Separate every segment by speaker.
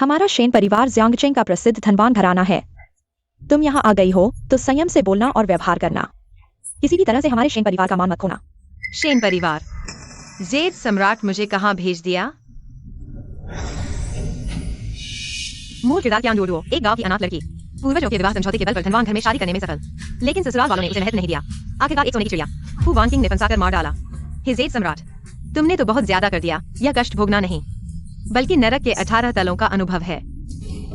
Speaker 1: हमारा शेन परिवार जियांगचेंग का प्रसिद्ध धनवान घराना है। तुम यहाँ आ गई हो तो संयम से बोलना और व्यवहार करना। किसी भी तरह से हमारे शेन परिवार का मान मत खोना।
Speaker 2: शेन परिवार, जेड सम्राट मुझे कहाँ भेज दिया? मूल किरदार क्यान डोडुओ, एक गांव की अनाथ लड़की, पूर्वजों के विवाह समझौते के बल पर धनवान घर में शादी करने में सफल, लेकिन ससुराल वालों ने उसे महत्व नहीं दिया। आखिरकार एक सोने की चिड़िया हु वांकिंग ने फंसाकर मार डाला। हे जेड सम्राट, तुमने तो बहुत ज्यादा कर दिया। यह कष्ट भोगना नहीं बल्कि नरक के 18 तलों का अनुभव है।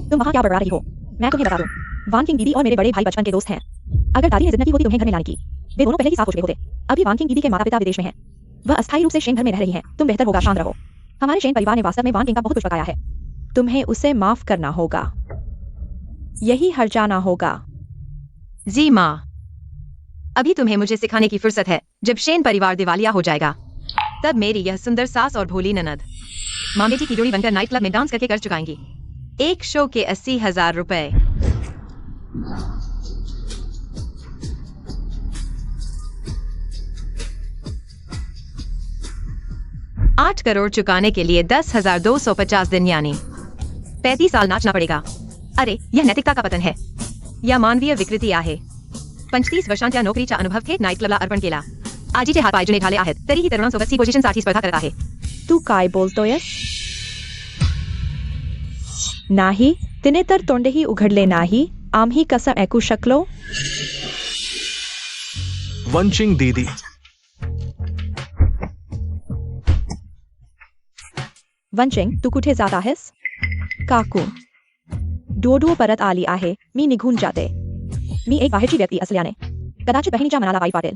Speaker 1: तुम वहाँ क्या बड़बड़ा रही हो? मैं तुम्हें बता दूं, वांकिंग दीदी और मेरे बड़े भाई बचपन के दोस्त हैं। अगर दादी ने जिद न की होती तुम्हें घर में लाने की, वे दोनों पहले ही साफ हो चुके होते। अभी वांकिंग दीदी के माता पिता विदेश में हैं। वह अस्थायी रूप से शेन घर में रह रही हैं। तुम बेहतर होगा शांत रहो। हमारे शेन परिवार ने वास्तव में वांकिंग का बहुत कुछ पकाया है। तुम्हें उसे माफ करना होगा, यही हर जाना होगा।
Speaker 2: जी माँ, अभी तुम्हें मुझे सिखाने की फुर्सत है। जब शेन परिवार दिवालिया हो जाएगा तब मेरी यह सुंदर सास और भोली ननद माँ बेटी की जोड़ी बनकर नाइट क्लब में डांस करके कर्ज चुकाएंगी। एक शो के 80,000 रुपए। 8 करोड़ चुकाने के लिए 10,250 दिन यानी 35 साल नाचना पड़ेगा। अरे यह नैतिकता का पतन है या मानवीय विकृती आहे। 35 वर्षांच्या नोकरीचा अनुभव थेट नाईट क्लबला अर्पण केला। आजीचे हात पाय जुने झाले आहेत तरीही तरुणांसोबत सी पोझिशनसाठी स्पर्धा करत आहे।
Speaker 1: तू काय बोलतोयस? नाही, तिने तर तोंडही उघडले नाही। आम्ही कसं ऐकू शकलो?
Speaker 3: वंचिंग दीदी,
Speaker 1: वंचिंग, तू कुठे जात आहेस? काकू, डोडुओ परत आली आहे। मी निघून जाते। मी एक बाहेरची व्यक्ती असल्याने कदाचित बहिणीच्या मनाला वाईट वाटेल।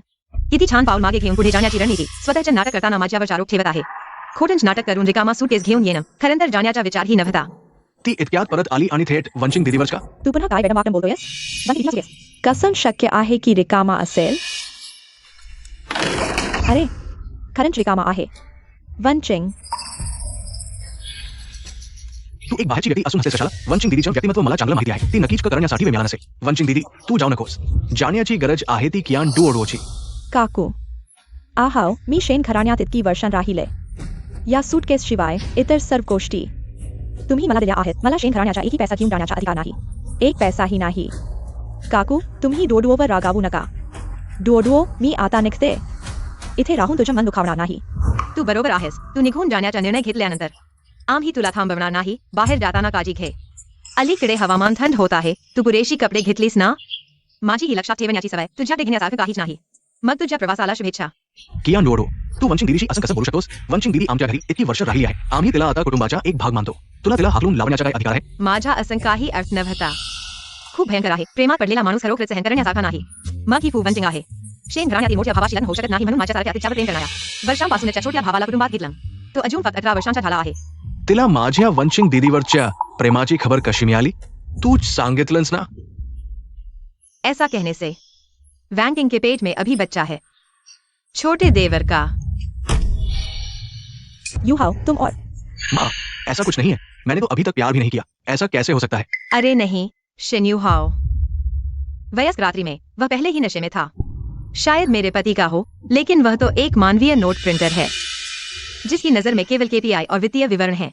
Speaker 2: किती छान पाऊल मागे घेऊन पुढे जाण्याची रणनीती स्वतःचे नाटक करताना माझ्यावर आरोप ठेवत आहे। खोटंच नाटक करून रिकामा सूटकेस घेऊन येणं खरंतर जाण्याचा विचारही नव्हता।
Speaker 3: ती इतक्यात परत आली आणि थेट वंचिंग दीदीवरच का?
Speaker 1: तू पुन्हा काय वेडवाकडं बोलतोयस? कसं शक्य आहे की रिकामा असेल? अरे खरंच रिकामा आहे। वंचिंग,
Speaker 3: तू एक बाहेरची व्यक्ती असून हसेस कशाला? वंचिंग दीदीचं व्यक्तिमत्व मला चांगलं माहिती आहे। ती नक्कीच करण्यासाठी वेळ मिळाला नसेल। वंचिंग दीदी, तू जाऊ नकोस। जाण्याची गरज आहे ती कियान डुओडुओची।
Speaker 1: काकू, आहाव, मी शेन घराण्यात इतकी वर्षां राहिले। या सूटकेस शिवाय इतर सर्व गोष्टी तुम्ही मला दिल्या आहेत। मला शेन घराण्याचा एकही पैसा घेऊन जाण्याचा अधिकार नाही, एक पैसाही नाही। काकू, तुम्ही डोडुओवर रागावू नका। डोडुओ, मी आता निघते। इथे राहून तुझं मन दुखावणार नाही।
Speaker 2: तू बरोबर आहेस। तू निघून जाण्याचा निर्णय घेतल्यानंतर आम्ही तुला थांबवणार नाही। बाहेर जाताना काळजी घे। अलीकडे हवामान थंड होत आहे। तू पुरेशी कपडे घेतलीस ना? माझी ही लक्षात ठेवण्याची सवय तुझ्याकडे घेण्यासारखं काहीच नाही। मग तुझ्या प्रवासाला शुभेच्छा।
Speaker 3: कियान डुओडुओ, तू वंचिंग दीदीशी असं कसं बोलू शकतोस? वंचिंग दीदी आमच्या घरी इतकी वर्ष राहिली आहे। आम्ही तिला आता कुटुंबाचा एक भाग मानतो। तुला तिला हाकलून लावण्याचा काय अधिकार आहे?
Speaker 2: माझा असं काही अर्थ नव्हता। खूप भयंकर आहे। प्रेमात पडलेला माणूस खरोखरच सहन करण्यासारखा नाही। मग ही वंचिंग आहे। शेन घराण्यातील मोठ्या भावाशी लग्न होऊ शकत नाही म्हणून माझ्यासारख्या तिच्यावर प्रेम करणाऱ्या वर्षांपासून त्याच्या छोट्या भावाला कुटुंबात घेतलं। तो अजून फक्त 18 वर्षांचा झाला आहे।
Speaker 3: तिला माझ्या वंचिंग दीदीवरच्या प्रेमाची खबर कशी मिळाली? तूच सांगितलंस ना?
Speaker 2: ऐसा कहने से वैंकिंग के पेट में अभी बच्चा है, छोटे देवर का।
Speaker 1: यूहाओ, तुम और
Speaker 3: माँ, ऐसा कुछ नहीं है। मैंने तो अभी तक प्यार भी नहीं किया। ऐसा कैसे हो सकता है?
Speaker 2: अरे नहीं शिन्यूहाओ, वयस्क रात्रि में वह पहले ही नशे में था। शायद मेरे पति का हो, लेकिन वह तो एक मानवीय नोट प्रिंटर है जिसकी नजर में केवल केपीआई और वित्तीय विवरण है।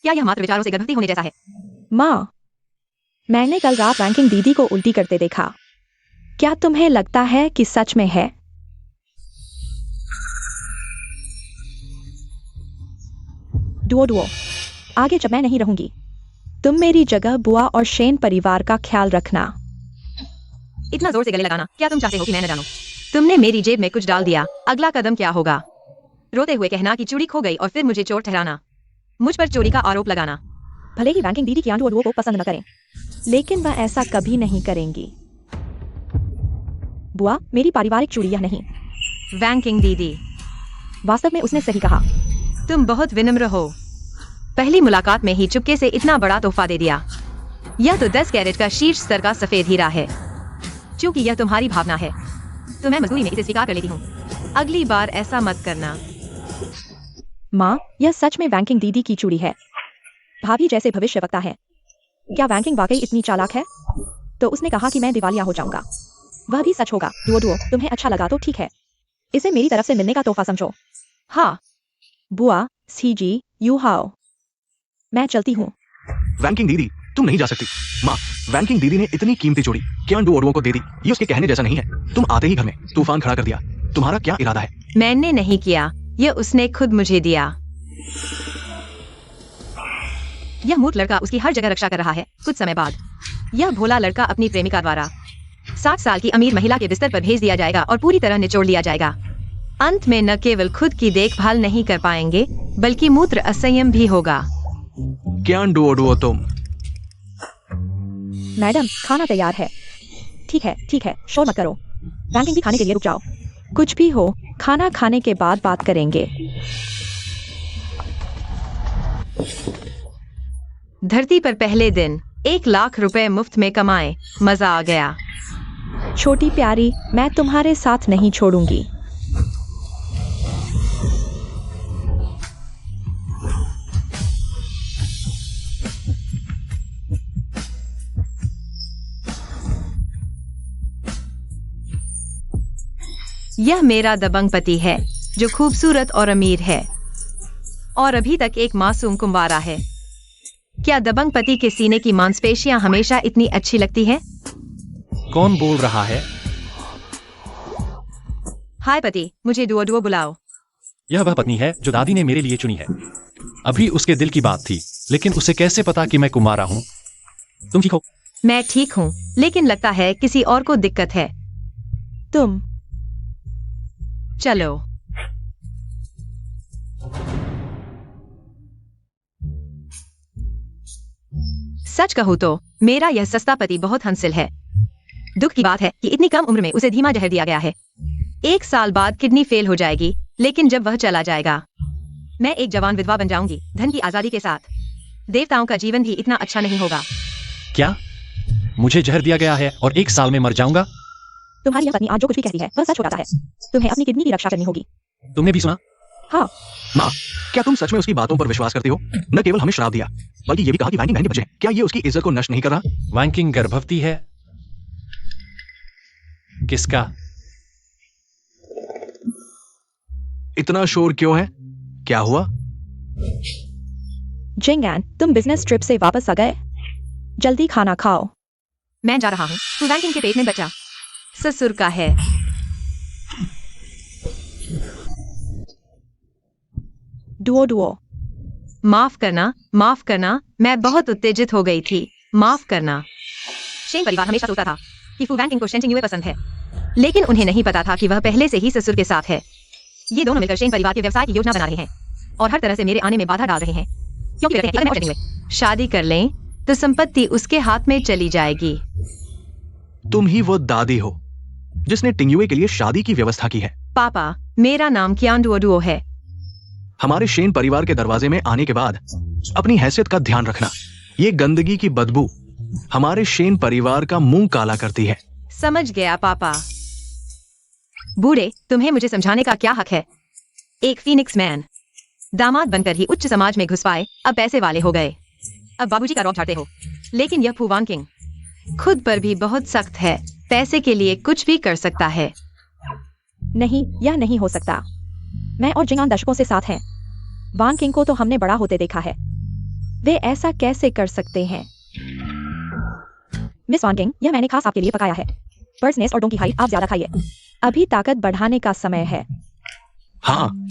Speaker 2: क्या यह मात्र विचारों से गर्भवती होने जैसा है?
Speaker 1: माँ, मैंने कल रात वैंकिंग दीदी को उल्टी करते देखा। क्या तुम्हें लगता है कि सच में है? डुओडुओ, आगे जब मैं नहीं रहूंगी तुम मेरी जगह बुआ और शेन परिवार का ख्याल रखना।
Speaker 2: इतना जोर से गले लगाना, क्या तुम चाहते हो कि मैं न जानूं? तुमने मेरी जेब में कुछ डाल दिया। अगला कदम क्या होगा? रोते हुए कहना कि चोरी खो गई और फिर मुझे चोर ठहराना, मुझ पर चोरी का आरोप लगाना।
Speaker 1: भले ही वैंकिंग दीदी कियान डुओडुओ को पसंद न करें, लेकिन वह ऐसा कभी नहीं करेंगी। बुआ, मेरी पारिवारिक चोरी यह नहीं।
Speaker 2: वैंकिंग दीदी,
Speaker 1: वास्तव में उसने सही कहा।
Speaker 2: तुम बहुत विनम्र हो। पहली मुलाकात में ही चुपके से इतना बड़ा तोहफा दे दिया। यह तो 10 कैरेट का शीर्ष स्तर का सफेद हीरा है। क्योंकि यह तुम्हारी भावना है तो मैं मजबूरी में इसे स्वीकार कर लेती हूँ। अगली बार ऐसा मत करना।
Speaker 1: माँ, यह सच में वैंकिंग दीदी की चूड़ी है। भाभी जैसे भविष्य वक्ता है। क्या वैंकिंग वाकई इतनी चालाक है? तो उसने कहा कि मैं दिवालिया हो जाऊंगा। वह भी सच होगा। डुओडुओ, तुम्हें अच्छा लगा तो ठीक है। इसे मेरी तरफ से मिलने का तोहफा समझो।
Speaker 2: हाँ
Speaker 1: बुआ, सीजी, यूहाओ, मैं चलती हूँ।
Speaker 3: वैंकिंग दीदी तुम नहीं जा सकती। माँ, वैंकिंग दीदी ने इतनी कीमती चूड़ी क्यान डू ओडुओ को दे दी, ये उसके कहने जैसा नहीं है। तुम आते ही घर में तूफान खड़ा कर दिया। तुम्हारा क्या इरादा है?
Speaker 2: मैंने नहीं किया, यह उसने खुद मुझे दिया। यह मूर्ख लड़का उसकी हर जगह रक्षा कर रहा है। कुछ समय बाद यह भोला लड़का अपनी प्रेमिका द्वारा 60 साल की अमीर महिला के बिस्तर पर भेज दिया जाएगा और पूरी तरह निचोड़ लिया जाएगा। अंत में न केवल खुद की देखभाल नहीं कर पाएंगे बल्कि मूत्र असंयम भी होगा।
Speaker 3: क्यान डू ओडुओ तुम।
Speaker 1: मैडम, खाना तैयार है। ठीक है, शोर मत करो। वैंकिंग भी खाने के लिए रुक जाओ। कुछ भी हो, खाना खाने के बाद बात करेंगे।
Speaker 2: धरती पर पहले दिन 1 लाख रुपए मुफ्त में कमाए, मजा आ गया।
Speaker 1: छोटी प्यारी, मैं तुम्हारे साथ नहीं छोड़ूंगी।
Speaker 2: यह मेरा दबंग पति है जो खूबसूरत और अमीर है और अभी तक एक मासूम कुंवारा है। क्या दबंग पति के सीने की मांसपेशियां हमेशा इतनी अच्छी लगती हैं?
Speaker 4: कौन बोल रहा है?
Speaker 2: हाय पति, मुझे डुओ बुलाओ।
Speaker 4: यह वह पत्नी है जो दादी ने मेरे लिए चुनी है। अभी उसके दिल की बात थी, लेकिन उसे कैसे पता कि मैं कुमारा हूँ? तुम ठीक हो?
Speaker 2: मैं ठीक हूँ, लेकिन लगता है किसी और को दिक्कत है।
Speaker 1: तुम
Speaker 2: चलो। सच कहूँ तो मेरा यह सस्ता पति बहुत हंसिल है। दुख की बात है कि इतनी कम उम्र में उसे धीमा जहर दिया गया है। 1 साल बाद किडनी फेल हो जाएगी, लेकिन जब वह चला जाएगा मैं एक जवान विधवा बन जाऊंगी, धन की आजादी के साथ। देवताओं का जीवन भी इतना अच्छा नहीं होगा।
Speaker 4: क्या मुझे जहर दिया गया है और 1 साल में मर जाऊंगा?
Speaker 1: तुम्हारी यह पत्नी आज जो कुछ भी कहती है वह सच हो जाता है। तुम्हें अपनी किडनी की रक्षा करनी होगी।
Speaker 4: तुमने भी सुना?
Speaker 1: हाँ।
Speaker 3: माँ, क्या तुम सच में उसकी बातों पर विश्वास करती हो? न केवल हमें श्राप दिया, बल्कि ये भी कहा कि वैंकिंग महंगे बचे। क्या ये उसकी इज्जत को नष्ट नहीं कर रहा?
Speaker 4: वैंकिंग गर्भवती है। किसका?
Speaker 3: इतना शोर क्यों है? क्या हुआ?
Speaker 1: जिंगैन, तुम बिजनेस ट्रिप से वापस आ गए? जल्दी खाना खाओ।
Speaker 2: मैं जा रहा हूँ, तू वैंकिंग के पेट में बचा। ससुर का है।
Speaker 1: डुओ।
Speaker 2: माफ करना, मैं बहुत उत्तेजित हो गई थी। माफ करना। शेन परिवार हमेशा सोचता था कि फू वैंकिंग को शेन चिंगयुए पसंद है, लेकिन उन्हें नहीं पता था कि वह पहले से ही ससुर के साथ है। ये दोनों मिलकर शेन परिवार के व्यवसाय की योजना बना रहे हैं और हर तरह से मेरे आने में बाधा डाल रहे हैं, क्योंकि कहते हैं कि अगर मैं चिंगयुए शादी कर लें तो संपत्ति उसके हाथ में चली जाएगी।
Speaker 3: तुम ही वो दादी हो जिसने टिंगयुए के लिए शादी की व्यवस्था की है।
Speaker 2: पापा, मेरा नाम क्यान डुओ है।
Speaker 3: हमारे शेन परिवार के दरवाजे में आने के बाद अपनी हैसियत का ध्यान रखना। ये गंदगी की बदबू हमारे शेन परिवार का मुंह काला करती है।
Speaker 2: समझ गया पापा। बूढ़े, तुम्हें मुझे समझाने का क्या हक है? एक फीनिक्स मैन दामाद बनकर ही उच्च समाज में घुस पाए, अब पैसे वाले हो गए। अब बाबूजी का रौब झाड़ते हो। लेकिन यह फू वैंकिंग खुद पर भी बहुत सख्त है, पैसे के लिए कुछ भी कर सकता है।
Speaker 1: नहीं, यह नहीं हो सकता। मैं और जिंगान दशकों से साथ हैं। वैंकिंग को तो हमने बड़ा होते देखा है। वे ऐसा कैसे कर सकते हैं? मिस वैंकिंग, यह मैंने खास आपके लिए पकाया है। बर्ड्स नेस्ट और डोंकी हाई आप ज्यादा खाइए। अभी ताकत बढ़ाने का समय है।
Speaker 3: हाँ,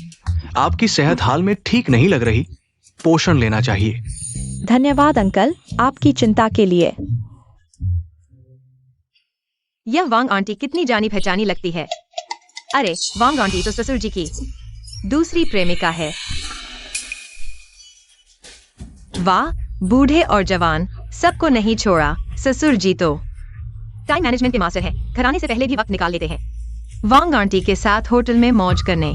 Speaker 3: आपकी सेहत हाल में ठीक नहीं लग रही, पोषण लेना चाहिए।
Speaker 1: धन्यवाद अंकल, आपकी चिंता के लिए।
Speaker 2: यह वांग आंटी कितनी जानी पहचानी लगती है। अरे, वांग आंटी तो ससुर जी की दूसरी प्रेमिका है। वाह, बूढ़े और जवान सबको नहीं छोड़ा। ससुर जी तो टाइम मैनेजमेंट के मास्टर हैं, घराने से पहले भी वक्त निकाल लेते हैं वांग आंटी के साथ होटल में मौज करने।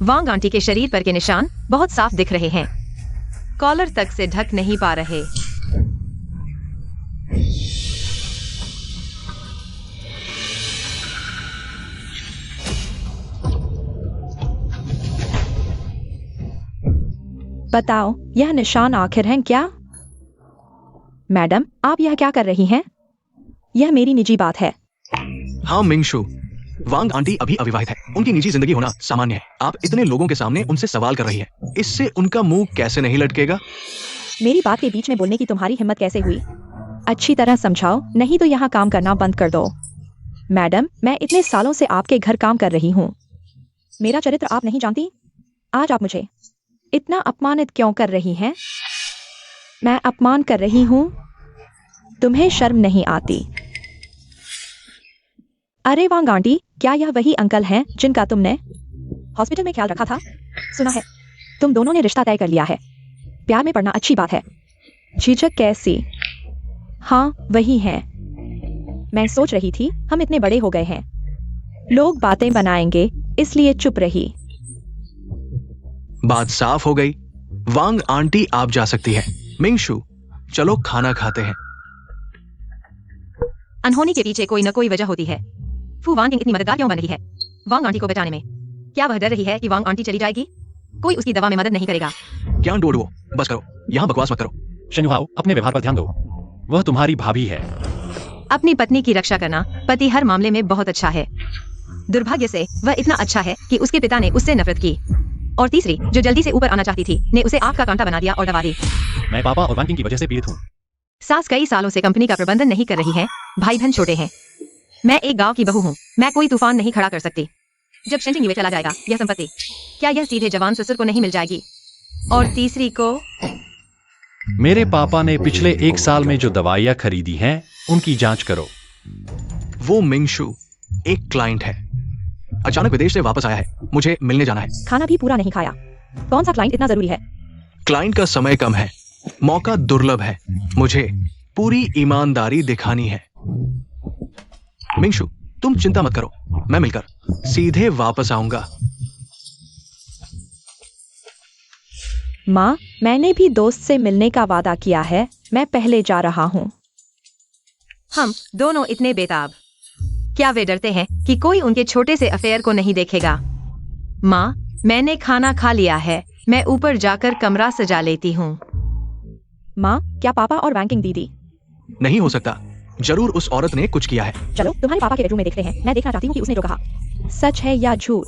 Speaker 2: वांग आंटी के शरीर पर के निशान बहुत साफ दिख रहे हैं, कॉलर तक से ढक नहीं पा रहे।
Speaker 1: बताओ, यह निशान आखिर हैं क्या? मैडम, आप यह क्या कर रही हैं? यह मेरी निजी बात है।
Speaker 3: हाँ मिंगशु, वांग आंटी अभी अविवाहित है। उनकी निजी जिंदगी होना सामान्य है। आप इतने लोगों के सामने उनसे सवाल कर रही है, इससे उनका मुंह कैसे नहीं लटकेगा?
Speaker 1: मेरी बात के बीच में बोलने की तुम्हारी हिम्मत कैसे हुई? अच्छी तरह समझाओ, नहीं तो यहाँ काम करना बंद कर दो। मैडम, मैं इतने सालों से आपके घर काम कर रही हूँ। मेरा चरित्र आप नहीं जानती? आज आप मुझे इतना अपमानित क्यों कर रही हैं? मैं अपमान कर रही हूँ? तुम्हें शर्म नहीं आती? अरे वांग आंटी, क्या यह वही अंकल हैं जिनका तुमने हॉस्पिटल में ख्याल रखा था? सुना है तुम दोनों ने रिश्ता तय कर लिया है। प्यार में पड़ना अच्छी बात है। झिझक कैसी? हाँ, वही हैं। मैं सोच रही थी हम इतने बड़े हो गए हैं, लोग बातें बनाएंगे, इसलिए चुप रही।
Speaker 3: बात साफ हो गई। वांग आंटी आप जा सकती है। मिंगशु, चलो खाना खाते हैं।
Speaker 2: अनहोनी के पीछे कोई न कोई वजह होती है। फू वांग इतनी मददगार क्यों बन रही है वांग आंटी को बचाने में? क्या वह डर रही है कि वांग आंटी चली जाएगी? कोई उसकी दवा में मदद नहीं करेगा।
Speaker 3: क्या डोडुओ, बस करो, यहाँ बकवास मत करो।
Speaker 4: शेन्युहाओ, अपने व्यवहार पर ध्यान दो। वह तुम्हारी भाभी है।
Speaker 2: अपनी पत्नी की रक्षा करना पति हर मामले में बहुत अच्छा है। दुर्भाग्य से वह इतना अच्छा है कि उसके पिता ने उससे नफरत की, और तीसरी जो जल्दी से ऊपर आना चाहती थी ने उसे आग का कांटा बना दिया और दबा दी।
Speaker 4: मैं पापा और वांकिंग की वजह से पीड़ित हूँ।
Speaker 2: सास कई सालों से कंपनी का प्रबंधन नहीं कर रही है, भाई बहन छोटे हैं। मैं एक गांव की बहू हूँ, मैं कोई तूफान नहीं खड़ा कर सकती। जब शेंटिंग में चला जाएगा यह संपत्ति, क्या यह सीधे जवान ससुर को नहीं मिल जाएगी? और तीसरी को
Speaker 4: मेरे पापा ने पिछले 1 साल में जो दवाइयाँ खरीदी हैं उनकी जांच करो।
Speaker 3: वो मिंगशु एक क्लाइंट है, अचानक विदेश से वापस आया है, मुझे मिलने जाना है।
Speaker 1: खाना भी पूरा नहीं खाया। कौन सा क्लाइंट इतना जरूरी है?
Speaker 3: क्लाइंट का समय कम है, मौका दुर्लभ है, मुझे पूरी ईमानदारी दिखानी है। मिंगशु, तुम चिंता मत करो, मैं मिलकर सीधे वापस आऊंगा।
Speaker 1: माँ, मैंने भी दोस्त से मिलने का वादा किया है, मैं पहले जा रहा हूँ।
Speaker 2: हम दोनों इतने बेताब, क्या वे डरते हैं कि कोई उनके छोटे से अफेयर को नहीं देखेगा? माँ, मैंने खाना खा लिया है, मैं ऊपर जाकर कमरा सजा लेती हूँ।
Speaker 1: माँ, क्या पापा और बैंकिंग दीदी?
Speaker 3: नहीं हो सकता, जरूर उस औरत ने कुछ किया है।
Speaker 1: चलो तुम्हारे पापा के बेडरूम में देखते हैं, मैं देखना चाहती हूँ कि उसने जो कहा सच है या झूठ।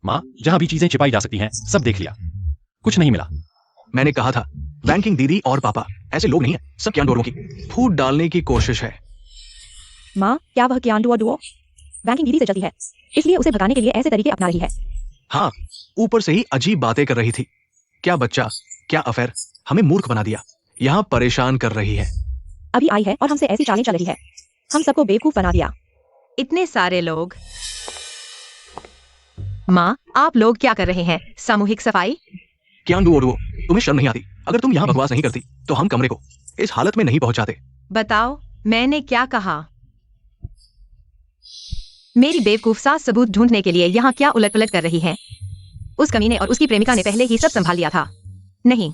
Speaker 4: माँ, जहाँ भी चीजें छिपाई जा सकती हैं सब देख लिया, कुछ नहीं मिला।
Speaker 3: मैंने कहा था, बैंकिंग दीदी और पापा ऐसे लोग नहीं है, सब क्या डोरों की फूट डालने की कोशिश है।
Speaker 1: माँ, क्या वह कियान डुओ बैंकिंग दीदी से जल्दी है, इसलिए उसे भगाने के लिए ऐसे तरीके अपना रही है?
Speaker 3: हाँ, ऊपर से ही अजीब बातें कर रही थी। क्या बच्चा, क्या अफेयर, हमें मूर्ख बना दिया, यहाँ परेशान कर रही है।
Speaker 1: अभी आई है और हमसे ऐसी चालें चल रही है, हम सबको बेवकूफ बना दिया।
Speaker 2: इतने सारे लोग। माँ, आप लोग क्या कर रहे हैं? सामूहिक सफाई?
Speaker 3: क्या डुओ, तुम्हें शर्म नहीं आती? अगर तुम यहाँ बकवास नहीं करती तो हम कमरे को इस हालत में नहीं पहुंचाते।
Speaker 2: बताओ, मैंने क्या कहा? मेरी बेवकूफ सास सबूत ढूंढने के लिए यहाँ क्या उलट-पलट कर रही है? उस कमीने और उसकी प्रेमिका ने पहले ही सब संभाल लिया था। नहीं,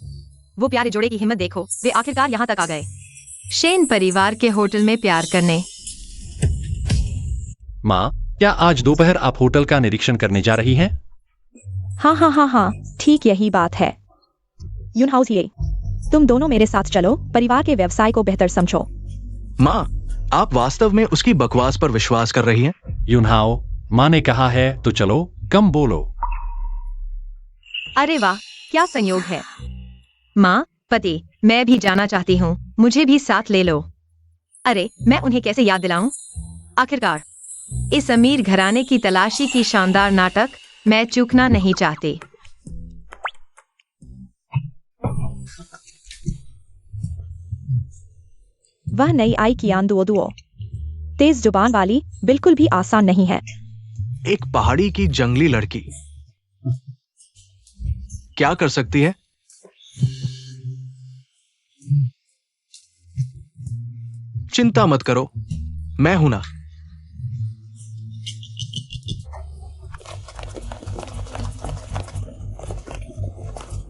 Speaker 2: वो प्यारे जोड़े की हिम्मत देखो, वे आखिरकार यहाँ तक आ गए। शेन परिवार के होटल में प्यार करने।
Speaker 4: माँ, क्या आज दोपहर आप होटल का निरीक्षण करने जा रही हैं?
Speaker 1: हाँ हाँ हाँ हाँ, ठीक यही बात है। यूनहाउस ये, तुम दोनों मेरे साथ चलो, परिवार के व्यवसाय को बेहतर समझो।
Speaker 3: माँ, आप वास्तव में उसकी बकवास पर विश्वास कर रही हैं?
Speaker 4: यूनहाओ, माँ ने कहा है तो चलो, कम बोलो।
Speaker 2: अरे वाह, क्या संयोग है। माँ, पति, मैं भी जाना चाहती हूँ, मुझे भी साथ ले लो। अरे, मैं उन्हें कैसे याद दिलाऊं? आखिरकार इस अमीर घराने की तलाशी की शानदार नाटक मैं चूकना नहीं चाहती।
Speaker 1: वह नई आई कियान दुओ तेज जुबान वाली, बिल्कुल भी आसान नहीं है।
Speaker 3: एक पहाड़ी की जंगली लड़की क्या कर सकती है? चिंता मत करो, मैं हूं ना।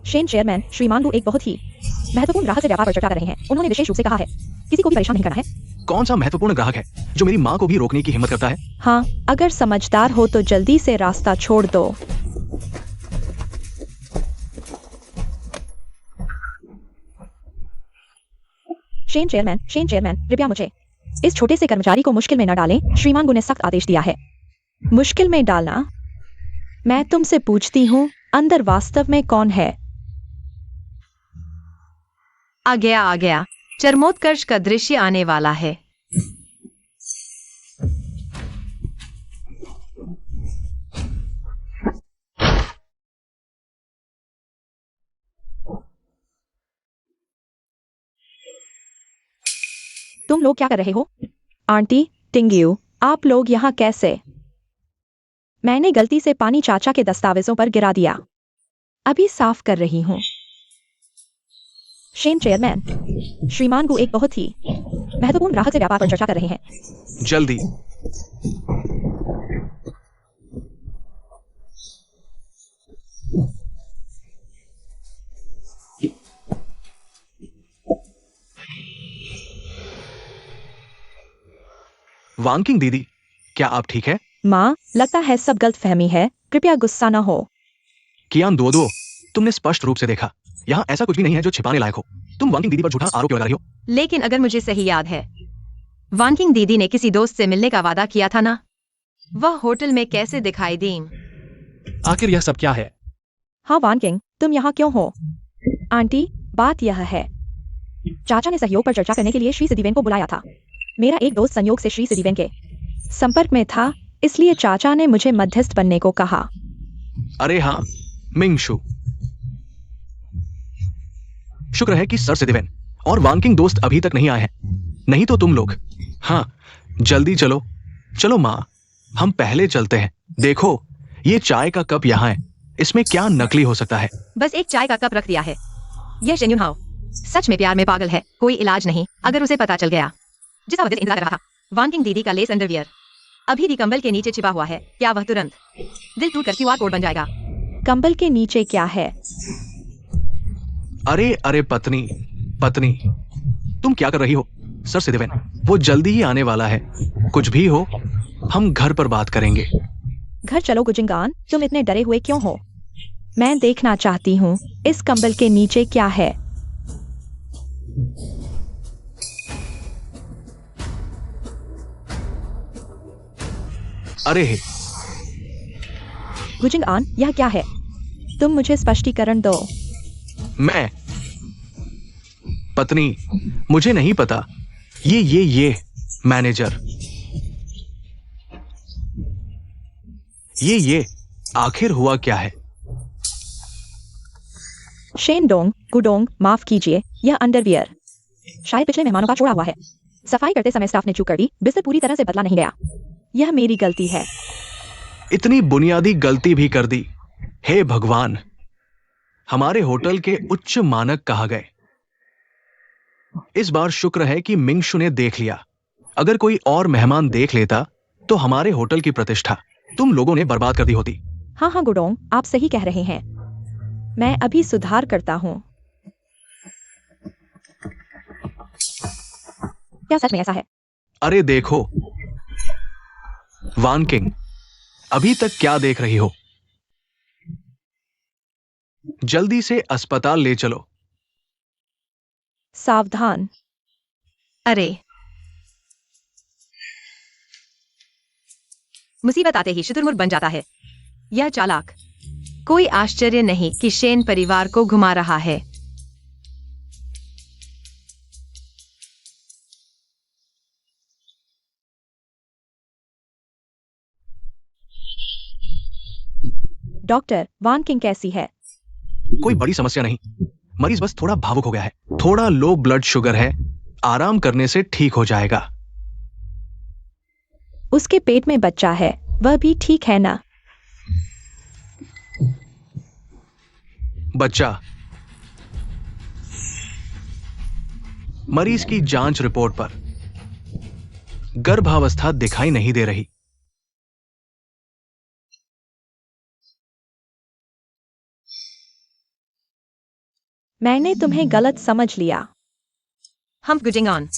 Speaker 1: शेन चेयरमैन श्रीमान डू एक बहुत ही महत्वपूर्ण ग्राहक से व्यापार पर चर्चा कर रहे हैं। उन्होंने विशेष रूप से कहा है किसी को भी परेशान नहीं करना है।
Speaker 3: कौन सा महत्वपूर्ण ग्राहक है जो मेरी माँ को भी रोकने की हिम्मत करता है?
Speaker 1: हाँ, अगर समझदार हो तो जल्दी से रास्ता छोड़ दो। शेन चेयरमैन, कृपया मुझे इस छोटे से कर्मचारी को मुश्किल में न डालें। श्रीमान गु ने सख्त आदेश दिया है। मुश्किल में डालना? मैं तुमसे पूछती हूँ, अंदर वास्तव में कौन है?
Speaker 2: आ गया। चरमोत्कर्ष का दृश्य आने वाला है।
Speaker 1: तुम लोग क्या कर रहे हो? आंटी टिंग्यू, आप लोग यहाँ कैसे? मैंने गलती से पानी चाचा के दस्तावेजों पर गिरा दिया। अभी साफ कर रही हूँ। शेन चेयरमैन, श्रीमान गु एक बहुत ही महत्वपूर्ण ग्राहक से व्यापार पर चर्चा कर रहे हैं।
Speaker 3: जल्दी। वांकिंग दीदी, क्या आप ठीक है?
Speaker 1: माँ, लगता है सब गलतफहमी है, कृपया गुस्सा न हो।
Speaker 3: कियान दो, तुमने स्पष्ट रूप से देखा। यहाँ ऐसा कुछ भी नहीं है जो छिपाने लायक हो। तुम वांकिंग दीदी पर झूठा आरोप क्यों लगा रही हो?
Speaker 2: लेकिन अगर मुझे सही याद है, वांकिंग दीदी ने किसी दोस्त से मिलने का वादा किया था ना? वह होटल में कैसे दिखाई दी?
Speaker 4: आखिर यह सब क्या है?
Speaker 1: हाँ वानकिंग, तुम यहाँ क्यों हो? आंटी, बात यह है, चाचा ने सहयोग पर चर्चा करने के लिए श्री सिद्धिवेन को बुलाया था। मेरा एक दोस्त संयोग से श्री सिद्धिवेन के संपर्क में था, इसलिए चाचा ने मुझे मध्यस्थ बनने को कहा।
Speaker 3: अरे हाँ, मिंगशु। शुक्र है कि सर सिद्धिवेन और वांकिंग दोस्त अभी तक नहीं आए हैं, नहीं तो तुम लोग। हाँ, जल्दी चलो। चलो माँ, हम पहले चलते हैं। देखो, ये चाय का कप यहाँ है, इसमें क्या नकली हो सकता है?
Speaker 2: बस एक चाय का कप रख दिया है। यह शेन्यून हाओ सच में प्यार में पागल है, कोई इलाज नहीं अगर उसे पता चल गया। जिसका वजह इंतजार कर रहा था, वांकिंग दीदी का लेस अंडरवियर अभी भी कंबल के नीचे छिपा हुआ है। क्या वह तुरंत दिल टूट कर क्यूआर कोड बन जाएगा?
Speaker 1: कंबल के नीचे क्या है?
Speaker 3: अरे पत्नी, तुम क्या कर रही हो? सर सिद्धिवेन, वो जल्दी ही आने वाला है। कुछ भी हो, हम घर पर बात करेंगे।
Speaker 1: घर चलो गुजिंगान, तुम इतने डरे हुए क्यों हो? मैं देखना चाहती हूँ इस कंबल के नीचे क्या है।
Speaker 3: अरे
Speaker 1: गुजिंगान, यह क्या है? तुम मुझे स्पष्टीकरण दो।
Speaker 3: मैं पत्नी, मुझे नहीं पता। ये मैनेजर, ये आखिर हुआ क्या है?
Speaker 1: शेनडोंग, गुडोंग, माफ कीजिए, यह अंडरवियर शायद पिछले मेहमानों का छोड़ा हुआ है। सफाई करते समय स्टाफ ने चूक कर दी, बिस्तर पूरी तरह से बदला नहीं गया। यह मेरी गलती है।
Speaker 3: इतनी बुनियादी गलती भी कर दी। हे भगवान, हमारे होटल के उच्च मानक कहाँ गए? इस बार शुक्र है कि मिंगशु ने देख लिया। अगर कोई और मेहमान देख लेता तो हमारे होटल की प्रतिष्ठा तुम लोगों ने बर्बाद कर दी होती।
Speaker 1: हाँ गुडोंग, आप सही कह रहे हैं। मैं अभी सुधार करता हूँ। क्या सच में ऐसा है?
Speaker 3: अरे देखो वानकिंग, अभी तक क्या देख रही हो? जल्दी से अस्पताल ले चलो।
Speaker 1: सावधान।
Speaker 2: अरे, मुसीबत आते ही शुतुरमुर्ग बन जाता है यह चालाक। कोई आश्चर्य नहीं कि शेन परिवार को घुमा रहा है।
Speaker 1: डॉक्टर, वानकिंग कैसी है?
Speaker 3: कोई बड़ी समस्या नहीं, मरीज बस थोड़ा भावुक हो गया है। थोड़ा लो ब्लड शुगर है, आराम करने से ठीक हो जाएगा।
Speaker 1: उसके पेट में बच्चा है, वह भी ठीक है ना?
Speaker 3: बच्चा? मरीज की जांच रिपोर्ट पर गर्भावस्था दिखाई नहीं दे रही।
Speaker 1: मैंने तुम्हें गलत समझ लिया।
Speaker 2: हम गुजिंगान,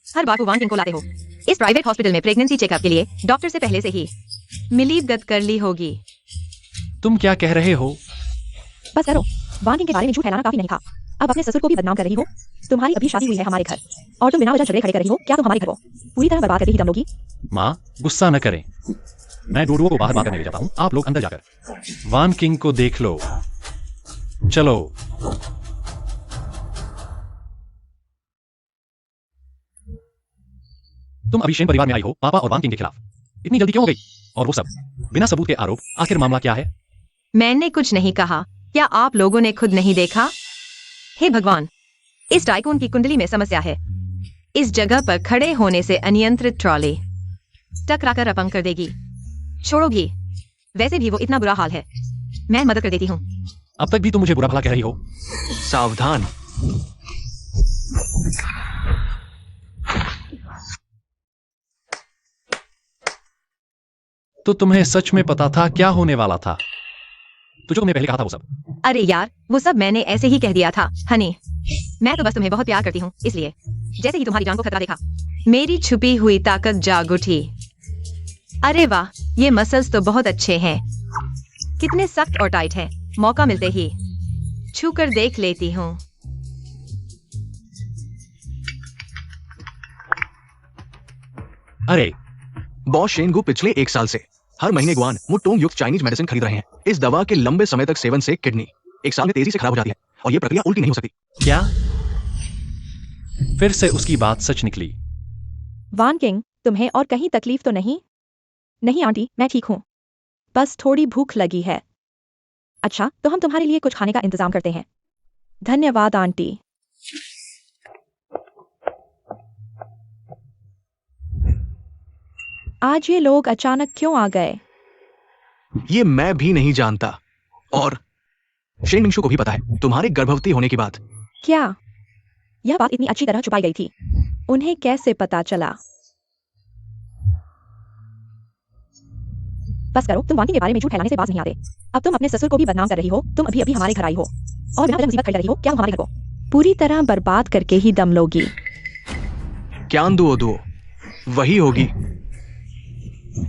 Speaker 2: हर बार को वांकिंग को लाते हो। इस प्राइवेट हॉस्पिटल में प्रेगनेंसी चेकअप के लिए डॉक्टर से पहले से ही मिलीभगत कर ली होगी।
Speaker 4: तुम क्या कह रहे हो?
Speaker 1: बस करो, वानकिंग के बारे में झूठ फैलाना काफी नहीं था। अब अपने ससुर को भी बदनाम कर रही हो। तुम्हारी अभी शादी हुई है हमारे घर और तुम बिना वजह झगड़े खड़े कर रही हो। क्या तुम हमारे घर को पूरी तरह बर्बाद करके ही दम लोगी?
Speaker 4: माँ, गुस्सा न करें। मैं डोडुओ को बाहर बात करने ले जाता हूँ। आप लोग अंदर जाकर वान किंग को देख लो। चलो। तुम अभी शेन परिवार में आई हो पापा और वान किंग के खिलाफ। इतनी जल्दी क्यों हो गई? और वो सब बिना सबूत के आरोप। आखिर मामला क्या है?
Speaker 2: मैंने कुछ नहीं कहा। क्या आप लोगों ने खुद नहीं देखा? हे भगवान, इस टाइकून की कुंडली में समस्या है। इस जगह पर खड़े होने से अनियंत्रित ट्रॉली टकराकर अपंग कर देगी। छोड़ो भी, वैसे भी वो इतना बुरा हाल है। मैं मदद कर देती हूँ।
Speaker 4: अब तक भी तुम मुझे बुरा भला कह रही हो।
Speaker 3: सावधान।
Speaker 4: तो तुम्हें सच में पता था क्या होने वाला था? तुझे तुमने पहले कहा था वो सब।
Speaker 2: अरे यार, वो सब मैंने ऐसे ही कह दिया था हनी। मैं तो बस तुम्हें बहुत प्यार करती हूँ, इसलिए जैसे ही तुम्हारी जान को खतरा देखा, मेरी छुपी हुई ताकत जाग उठी। अरे वाह, ये मसल्स तो बहुत अच्छे हैं। कितने सख्त और टाइट हैं। मौका मिलते ही छूकर देख लेती हूँ।
Speaker 3: अरे बॉस शेनगु पिछले 1 साल से हर महीने गुआन मुटोंग युक्त चाइनीज मेडिसिन खरीद रहे हैं। इस दवा के लंबे समय तक सेवन से किडनी 1 साल में तेजी से खराब हो जाती है और ये प्रक्रिया उल्टी नहीं हो सकती।
Speaker 4: क्या? फिर से उसकी बात सच निकली।
Speaker 1: वान किंग, तुम्हें और कहीं तकलीफ तो नहीं? नहीं आंटी, मैं ठीक हूँ। बस थोड़ी भूख लगी है। अच्छा, तो हम तुम्हारे लिए कुछ खाने का इंतजाम करते हैं। धन्यवाद आंटी। आज ये लोग अचानक क्यों आ गए?
Speaker 3: ये मैं भी नहीं जानता और शेन मिंगशू को भी पता है तुम्हारे गर्भवती होने की बात।
Speaker 1: क्या यह बात इतनी अच्छी तरह छुपाई गई थी? उन्हें कैसे पता चला? बस करो, तुम वानी के बारे में झूठ फैलाने से बाज नहीं आते। अब तुम अपने ससुर को भी बदनाम कर रही हो। तुम अभी अभी हमारे घर आई हो और बिना वजह मुसीबत खड़ी कर रही हो। क्या तुम हमारे घर को पूरी तरह बर्बाद करके ही दम लोगी?
Speaker 3: क्यान दुओ दुओ वही होगी।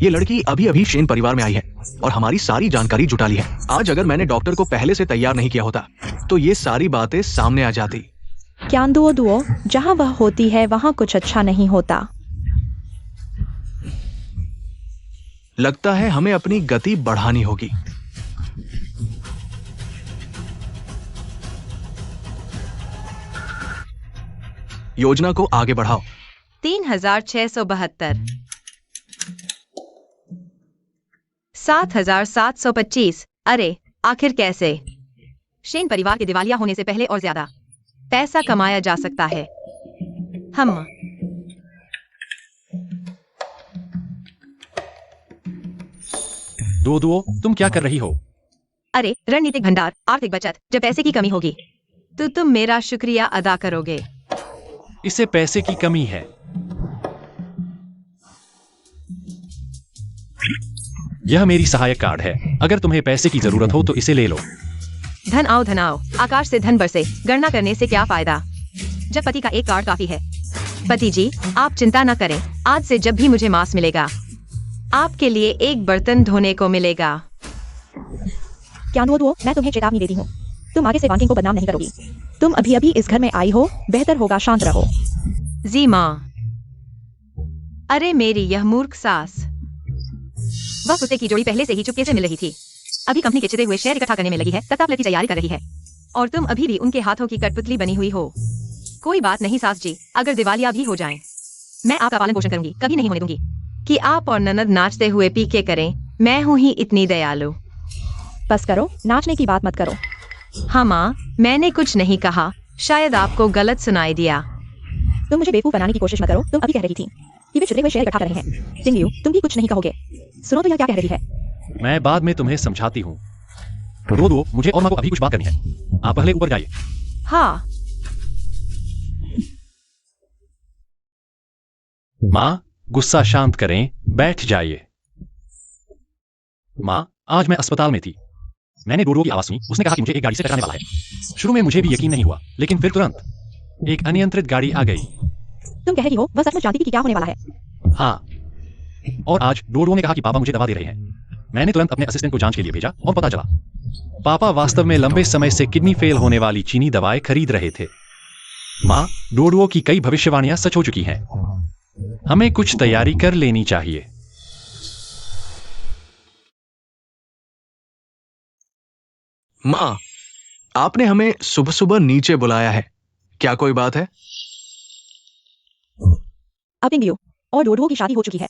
Speaker 3: ये लड़की अभी अभी शेन परिवार में आई है और हमारी सारी जानकारी जुटा ली है। आज अगर मैंने डॉक्टर को पहले से तैयार नहीं किया होता तो ये सारी बातें सामने आ जाती।
Speaker 1: क्यान दुओ दुओ, जहां वह होती है वहां कुछ अच्छा नहीं होता।
Speaker 3: लगता है हमें अपनी गति बढ़ानी होगी। योजना को आगे बढ़ाओ।
Speaker 2: 3672 7725। अरे आखिर कैसे? शेन परिवार के दिवालिया होने से पहले और ज्यादा पैसा कमाया जा सकता है। हम
Speaker 4: दुओ, तुम क्या कर रही हो?
Speaker 2: अरे रणनीतिक भंडार, आर्थिक बचत। जब पैसे की कमी होगी तो तुम मेरा शुक्रिया अदा करोगे।
Speaker 4: इससे पैसे की कमी है। यह मेरी सहायक कार्ड है। अगर तुम्हें पैसे की जरूरत हो तो इसे ले लो।
Speaker 2: धन आओ धन आओ, आकाश से धन बरसे। गणना करने से क्या फायदा जब पति का एक कार्ड काफी है। पति जी, आप चिंता न करें। आज से जब भी मुझे मांस मिलेगा, आपके लिए एक बर्तन धोने को मिलेगा।
Speaker 1: क्यान दुओ दुओ, मैं तुम्हें चेतावनी देती हूँ। तुम आगे से वान किंग को बदनाम नहीं करोगी। तुम अभी अभी इस घर में आई हो, बेहतर होगा शांत रहो।
Speaker 2: जी माँ। अरे मेरी यह मूर्ख सास। वह कुत्ते की जोड़ी पहले से ही चुपके से मिल रही थी। अभी कंपनी के चिते हुए शेयर इकट्ठा करने में लगी है, तत्काल की तैयारी कर रही है और तुम अभी भी उनके हाथों की कठपुतली बनी हुई हो। कोई बात नहीं सास जी, अगर दिवालिया भी हो जाएं, मैं आपका पालन पोषण करूंगी। कभी नहीं होने दूंगी कि आप और ननद नाचते हुए पीके करें। मैं हूं ही इतनी दयालु।
Speaker 1: बस करो, नाचने की बात मत करो।
Speaker 2: हाँ माँ, मैंने कुछ नहीं कहा। शायद आपको गलत सुनाई दिया।
Speaker 1: तुम मुझे बेवकूफ बनाने की कोशिश मत करो। तुम अभी कह रही थी कि वे छिद्रे हुए शेयर इकट्ठा कर रहे हैं। जिंगलियू, तुम भी कुछ नहीं कहोगे? सुनो तो यह क्या कह रही है।
Speaker 4: मैं बाद में तुम्हें समझाती हूँ। दुओ, मुझे और माँ को अभी कुछ बात करनी है। आप पहले ऊपर जाइए।
Speaker 2: हाँ।
Speaker 4: माँ, गुस्सा शांत करें, बैठ जाइए। माँ, आज मैं अस्पताल में थी। मैंने डोडो की आवाज सुनी। उसने कहा कि मुझे एक गाड़ी से टकराने वाला है। शुरू में मुझे भी यकीन नहीं हुआ, लेकिन फिर तुरंत एक अनियंत्रित गाड़ी आ गई।
Speaker 1: तुम कह रही हो वह सचमुच जानती थी कि क्या होने वाला है?
Speaker 4: हाँ, और आज डोडो ने कहा कि पापा मुझे दवा दे रहे हैं। मैंने तुरंत अपने असिस्टेंट को जांच के लिए भेजा और पता चला पापा वास्तव में लंबे समय से किडनी फेल होने वाली चीनी दवाएं खरीद रहे थे। माँ, डोडुओ की कई भविष्यवाणियां सच हो चुकी हैं। हमें कुछ तैयारी कर लेनी चाहिए।
Speaker 3: माँ, आपने हमें सुबह सुबह नीचे बुलाया है, क्या कोई बात है?
Speaker 1: अब टिंग्यू और डोडुओ की शादी हो चुकी है।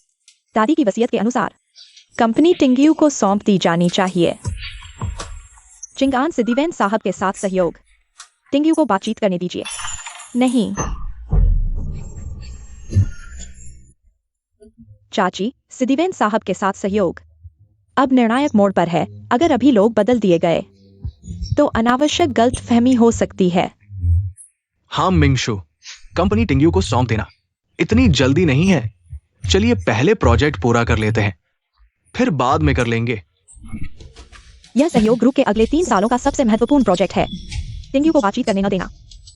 Speaker 1: दादी की वसीयत के अनुसार कंपनी टिंग्यू को सौंप दी जानी चाहिए। चिंगान सिद्धिवेन साहब के साथ सहयोग। टिंग्यू को बातचीत करने दीजिए। नहीं चाची, सिद्धिवेन साहब के साथ सहयोग अब निर्णायक मोड़ पर है। अगर अभी लोग बदल दिए गए तो अनावश्यक गलतफहमी हो सकती है।
Speaker 3: हाँ मिंगशु, कंपनी टिंग्यू को सौंप देना इतनी जल्दी नहीं है। चलिए पहले प्रोजेक्ट पूरा कर लेते हैं, फिर बाद में कर लेंगे।
Speaker 1: यह सहयोग ग्रुप के अगले 3 सालों का सबसे महत्वपूर्ण प्रोजेक्ट है। टिंग्यू को बातचीत करने न देना,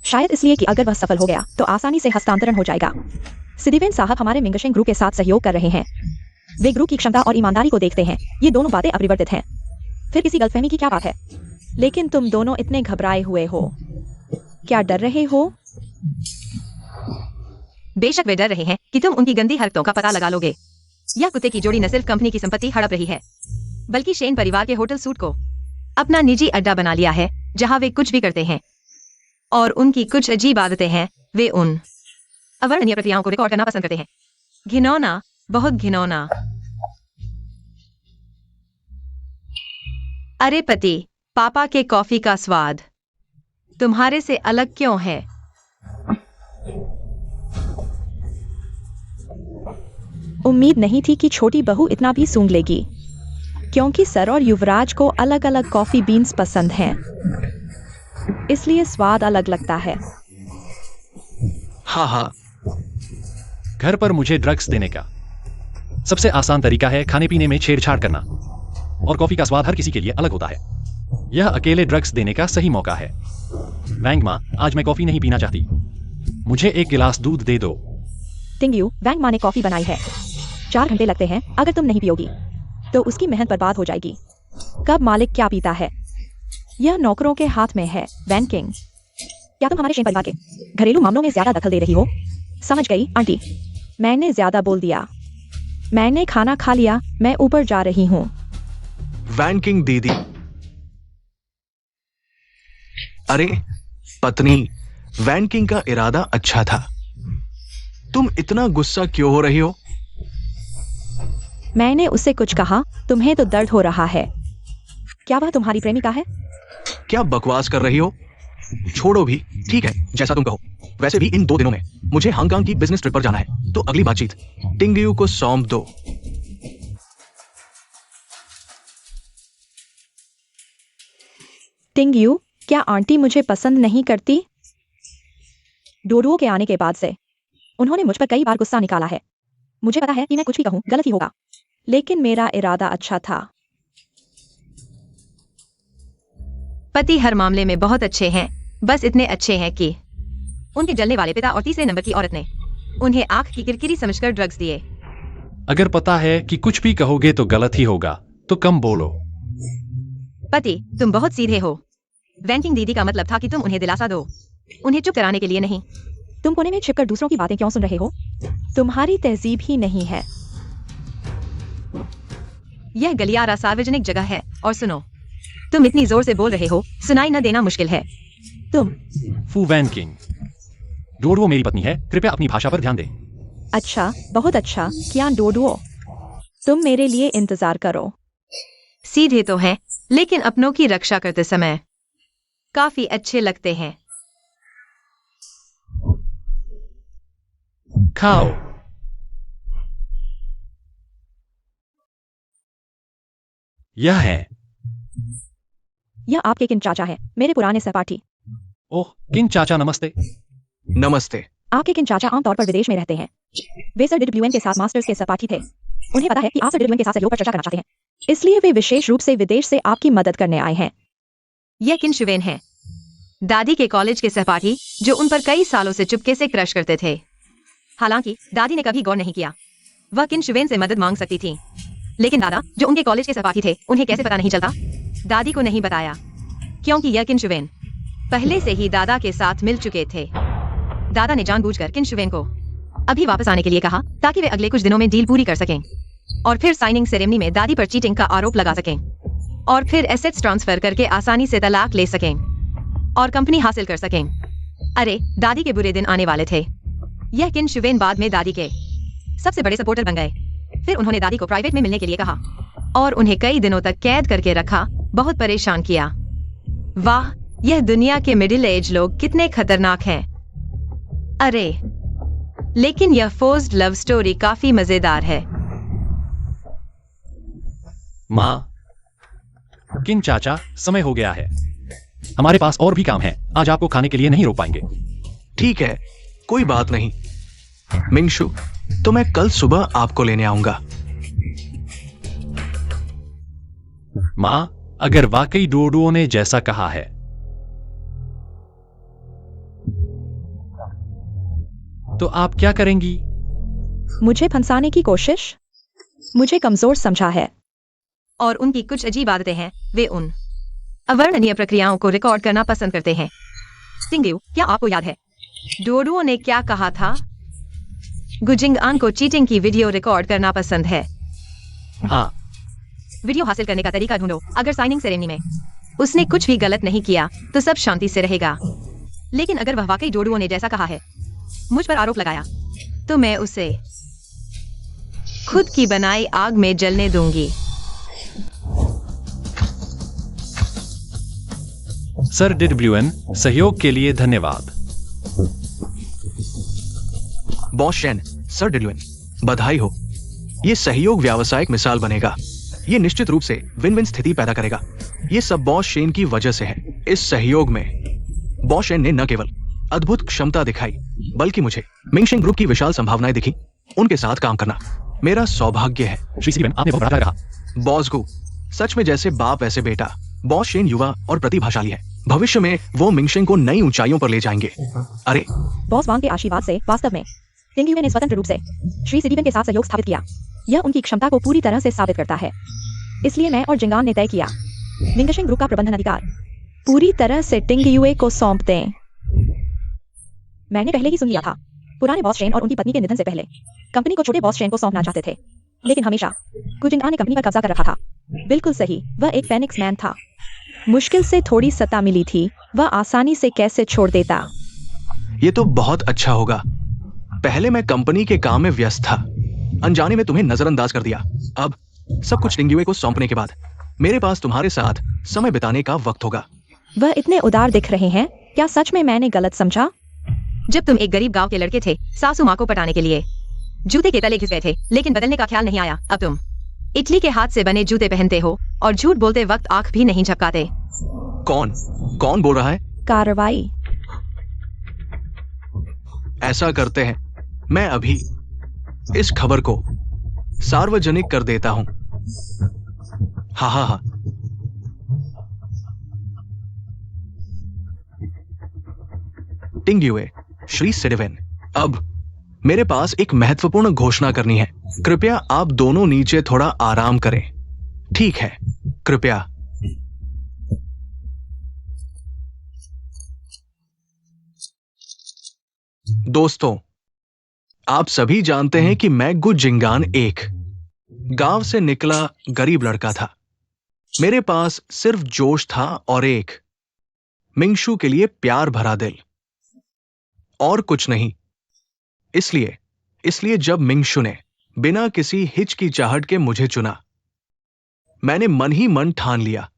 Speaker 1: शायद इसलिए कि अगर वह सफल हो गया तो आसानी से हस्तांतरण हो जाएगा। सिद्धिवेन साहब हमारे मिंगशेंग ग्रुप के साथ सहयोग कर रहे हैं। वे ग्रुप की क्षमता और ईमानदारी को देखते हैं। ये दोनों बातें अपरिवर्तित हैं। फिर किसी गलतफहमी की क्या बात है? लेकिन तुम दोनों इतने घबराए हुए हो, क्या डर रहे हो?
Speaker 2: बेशक वे डर रहे हैं कि तुम उनकी गंदी हरकतों का पता लगा लोगे। यह कुत्ते की जोड़ी न सिर्फ कंपनी की संपत्ति हड़प रही है, बल्कि शेन परिवार के होटल सूट को अपना निजी अड्डा बना लिया है, जहां वे कुछ भी करते हैं। और उनकी कुछ अजीब आदतें हैं। वे उन अवर्णनीय प्रक्रियाओं को रिकॉर्ड करना पसंद करते हैं। घिनौना, बहुत घिनौना। अरे पति, पापा के कॉफी का स्वाद तुम्हारे से अलग क्यों है?
Speaker 1: उम्मीद नहीं थी कि छोटी बहू इतना भी सूंघ लेगी, क्योंकि सर और युवराज को अलग अलग कॉफी बीन्स पसंद हैं, इसलिए स्वाद अलग लगता है।
Speaker 3: हाँ हाँ,
Speaker 4: घर पर मुझे ड्रग्स देने का सबसे आसान तरीका है खाने पीने में छेड़छाड़ करना, और कॉफी का स्वाद हर किसी के लिए अलग होता है। यह अकेले ड्रग्स देने का सही मौका है। वैंग माँ, आज मैं कॉफी नहीं पीना चाहती, मुझे एक गिलास दूध दे दो।
Speaker 1: टिंग्यू, वैंग माँ ने कॉफी बनाई है। 4 घंटे लगते हैं। अगर तुम नहीं पियोगी तो उसकी मेहनत बर्बाद हो जाएगी। कब मालिक क्या पीता है, यह नौकरों के हाथ में है। वैन किंग, क्या तुम हमारे शेन परिवार के घरेलू मामलों में ज्यादा दखल दे रही हो? समझ गई आंटी, मैंने ज्यादा बोल दिया। मैंने खाना खा लिया, मैं ऊपर जा रही हूँ।
Speaker 3: वैन किंग दीदी। अरे पत्नी, वैन किंग का इरादा अच्छा था, तुम इतना गुस्सा क्यों हो रही हो?
Speaker 1: मैंने उससे कुछ कहा? तुम्हें तो दर्द हो रहा है। क्या वह तुम्हारी प्रेमिका है?
Speaker 3: क्या बकवास कर रही हो? छोड़ो भी, ठीक है, जैसा तुम कहो। वैसे भी इन 2 दिनों में मुझे हांगकांग की बिजनेस ट्रिप पर जाना है, तो अगली बातचीत टिंग्यू को सौंप दो।
Speaker 1: टिंग्यू, क्या आंटी मुझे पसंद नहीं करती? डोडुओ के आने के बाद से उन्होंने मुझ पर कई बार गुस्सा निकाला है। मुझे पता है कि मैं कुछ भी कहूं गलत ही होगा, लेकिन मेरा इरादा अच्छा था।
Speaker 2: पति हर मामले में बहुत अच्छे हैं, बस इतने अच्छे हैं कि उनके जलने वाले पिता और तीसरे नंबर की औरत ने उन्हें आंख की किरकिरी समझकर ड्रग्स दिए।
Speaker 4: अगर पता है कि कुछ भी कहोगे तो गलत ही होगा, तो कम बोलो।
Speaker 2: पति, तुम बहुत सीधे हो। वैंकिंग दीदी का मतलब था कि तुम उन्हें दिलासा दो, उन्हें चुप कराने के लिए नहीं।
Speaker 1: तुम कोने में छिपकर दूसरों की बातें क्यों सुन रहे हो? तुम्हारी तहजीब ही नहीं है।
Speaker 2: यह गलियारा सार्वजनिक जगह है, और सुनो, तुम इतनी जोर से बोल रहे हो, सुनाई न देना मुश्किल है।
Speaker 1: तुम
Speaker 4: फू वैन किंग, डोडुओ मेरी पत्नी है, कृपया अपनी भाषा पर ध्यान दें।
Speaker 1: अच्छा, बहुत अच्छा किया डोडुओ। तुम मेरे लिए इंतजार करो।
Speaker 2: सीधे तो हैं, लेकिन अपनों की रक्षा करते समय काफी अच्छे लगते हैं।
Speaker 4: खाओ। यह है।
Speaker 1: यह आपके किन चाचा है, मेरे पुराने सहपाठी।
Speaker 4: ओह, किन चाचा नमस्ते।
Speaker 3: नमस्ते।
Speaker 1: आपके किन चाचा आमतौर पर विदेश में रहते हैं। वे सर डिडब्ल्यूएन के साथ मास्टर्स के सहपाठी थे। उन्हें पता है कि आप सर डिडब्ल्यूएन के साथ सहयोग पर चर्चा करना चाहते हैं, इसलिए वे विशेष रूप से विदेश से आपकी मदद करने आए हैं।
Speaker 2: यह किन शुवेन है, दादी के कॉलेज के सहपाठी, जो उन पर कई सालों से चुपके से क्रश करते थे। हालांकि दादी ने कभी गौर नहीं किया। वह किन शुवेन से मदद मांग सकती थी, लेकिन दादा, जो उनके कॉलेज के सहपाठी थे, उन्हें कैसे पता नहीं चलता? दादी को नहीं बताया, क्योंकि यह किन शुवेन पहले से ही दादा के साथ मिल चुके थे। दादा ने जानबूझकर किन शुवेन को अभी वापस आने के लिए कहा ताकि वे अगले कुछ दिनों में डील पूरी कर सकें और फिर साइनिंग सेरेमनी में दादी पर चीटिंग का आरोप लगा सकें और फिर एसेट्स ट्रांसफर करके आसानी से तलाक ले सकें और कंपनी हासिल कर सकें। अरे दादी के बुरे दिन आने वाले थे। यह किन शुवेन बाद में दादी के सबसे बड़े सपोर्टर बन गए। फिर उन्होंने दादी को प्राइवेट में मिलने के लिए कहा और उन्हें कई दिनों तक कैद करके रखा, बहुत परेशान किया। वाह, यह दुनिया के मिडिल एज लोग कितने खतरनाक हैं। अरे लेकिन यह फोर्स्ड लव स्टोरी काफी मजेदार है।
Speaker 4: माँ, किन चाचा, समय हो गया है, हमारे पास और भी काम है, आज आपको खाने के लिए नहीं रोक पाएंगे।
Speaker 3: ठीक है, कोई बात नहीं मिंगशु, तो मैं कल सुबह आपको लेने आऊंगा।
Speaker 4: माँ, अगर वाकई डोडुओ ने जैसा कहा है तो आप क्या करेंगी?
Speaker 1: मुझे फंसाने की कोशिश, मुझे कमजोर समझा है।
Speaker 2: और उनकी कुछ अजीब आदतें हैं। वे उन अवर्णनीय प्रक्रियाओं को रिकॉर्ड करना पसंद करते हैं। सिंगयू, क्या आपको याद है डोडुओ ने क्या कहा था? गुजिंगआन को चीटिंग की वीडियो रिकॉर्ड करना पसंद है।
Speaker 4: हाँ,
Speaker 2: वीडियो हासिल करने का तरीका ढूंढो। अगर साइनिंग सेरेमनी में उसने कुछ भी गलत नहीं किया तो सब शांति से रहेगा, लेकिन अगर वह वाकई डोडुओ ने जैसा कहा है, मुझ पर आरोप लगाया, तो मैं उसे खुद की बनाई आग में जलने दूंगी।
Speaker 4: सर डिडब्ल्यूएन, सहयोग के लिए धन्यवाद।
Speaker 3: बॉस शेन, सर डिडल्यूएन, बधाई हो। ये सहयोग व्यावसायिक मिसाल बनेगा। ये निश्चित रूप से विन विन स्थिति पैदा करेगा। ये सब बॉस शेन की वजह से है। इस सहयोग में बॉस शेन ने न केवल अद्भुत क्षमता दिखाई, बल्कि मुझे मिंगशिंग ग्रुप की विशाल संभावनाएं दिखी। उनके साथ काम करना मेरा सौभाग्य है।
Speaker 4: श्री स्टीवन, आपने बहुत बड़ा कहा।
Speaker 3: बॉस गु, सच में जैसे बाप वैसे बेटा। बॉस शेन युवा और प्रतिभाशाली है। भविष्य में वो मिंगशिंग को नई ऊंचाइयों पर ले जाएंगे। अरे
Speaker 1: बॉस वांग के आशीर्वाद से वास्तव में सिंगयू ने स्वतंत्र रूप से श्री सिटीवन के साथ सहयोग स्थापित किया। यह उनकी क्षमता को पूरी तरह से साबित करता है। इसलिए मैं और जिंगान ने तय किया, मिंगशिंग ग्रुप का प्रबंधन अधिकार पूरी तरह से टिंगयुए को सौंप दें। मैंने पहले ही सुन लिया था, पुराने बॉस शेन और उनकी पत्नी के निधन से पहले कंपनी को छोटे बॉस शेन को सौंपना चाहते थे, लेकिन हमेशा गुजिंगआन ने कंपनी पर कब्जा कर रखा था। बिल्कुल सही, वह एक फेनिक्स मैन था। मुश्किल से थोड़ी सत्ता मिली थी, वह आसानी से कैसे छोड़ देता।
Speaker 3: ये तो बहुत अच्छा होगा। पहले मैं कंपनी के काम में व्यस्त था, अनजाने में तुम्हें नजरअंदाज कर दिया। अब सब कुछ टिंगयुए को सौंपने के बाद मेरे पास तुम्हारे साथ समय बिताने का वक्त होगा।
Speaker 1: वह इतने उदार दिख रहे हैं, क्या सच में मैंने गलत समझा?
Speaker 2: जब तुम एक गरीब गांव के लड़के थे, सासू माँ को पटाने के लिए जूते के तले घिस गए थे, लेकिन बदलने का ख्याल नहीं आया। अब तुम इटली के हाथ से बने जूते पहनते हो और झूठ बोलते वक्त आंख भी नहीं झपकाते।
Speaker 3: कौन बोल रहा है?
Speaker 1: कार्रवाई।
Speaker 3: ऐसा करते हैं, मैं अभी इस खबर को सार्वजनिक कर देता हूं। हाँ। टिंगयुए, श्री सिटीवन, अब मेरे पास एक महत्वपूर्ण घोषणा करनी है। कृपया आप दोनों नीचे थोड़ा आराम करें। ठीक है, कृपया। दोस्तों, आप सभी जानते हैं कि मैं गुजिंगान एक गांव से निकला गरीब लड़का था। मेरे पास सिर्फ जोश था और एक मिंगशु के लिए प्यार भरा दिल, और कुछ नहीं। इसलिए जब मिंगशु ने बिना किसी हिचकिचाहट के मुझे चुना, मैंने मन ही मन ठान लिया,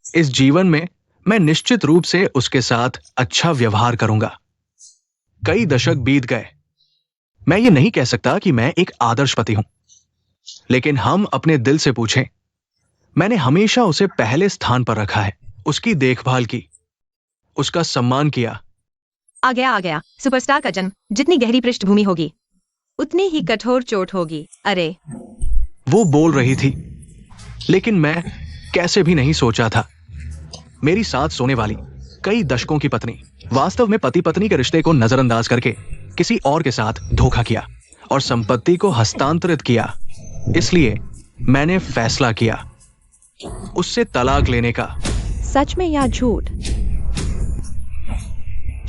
Speaker 3: इस जीवन में मैं निश्चित रूप से उसके साथ अच्छा व्यवहार करूंगा। कई दशक बीत गए। मैं ये नहीं कह सकता कि मैं एक आदर्श पति हूं, लेकिन हम अपने दिल से पूछें, मैंने हमेशा उसे पहले स्थान पर रखा है। उसकी देखभाल की, उसका सम्मान किया।
Speaker 2: आ गया। सुपरस्टार का जन्म जितनी गहरी पृष्ठभूमि होगी, उतनी ही कठोर चोट होगी। अरे,
Speaker 3: वो बोल रही थी, लेकिन मैं कैसे भी नहीं सोचा था। मेरी साथ सोने वाली कई दशकों की पत्नी वास्तव में पति पत्नी के रिश्ते को नजरअंदाज करके किसी और के साथ धोखा किया और संपत्ति को हस्तांतरित किया। इसलिए मैंने फैसला किया उससे तलाक लेने का।
Speaker 1: सच में या झूठ?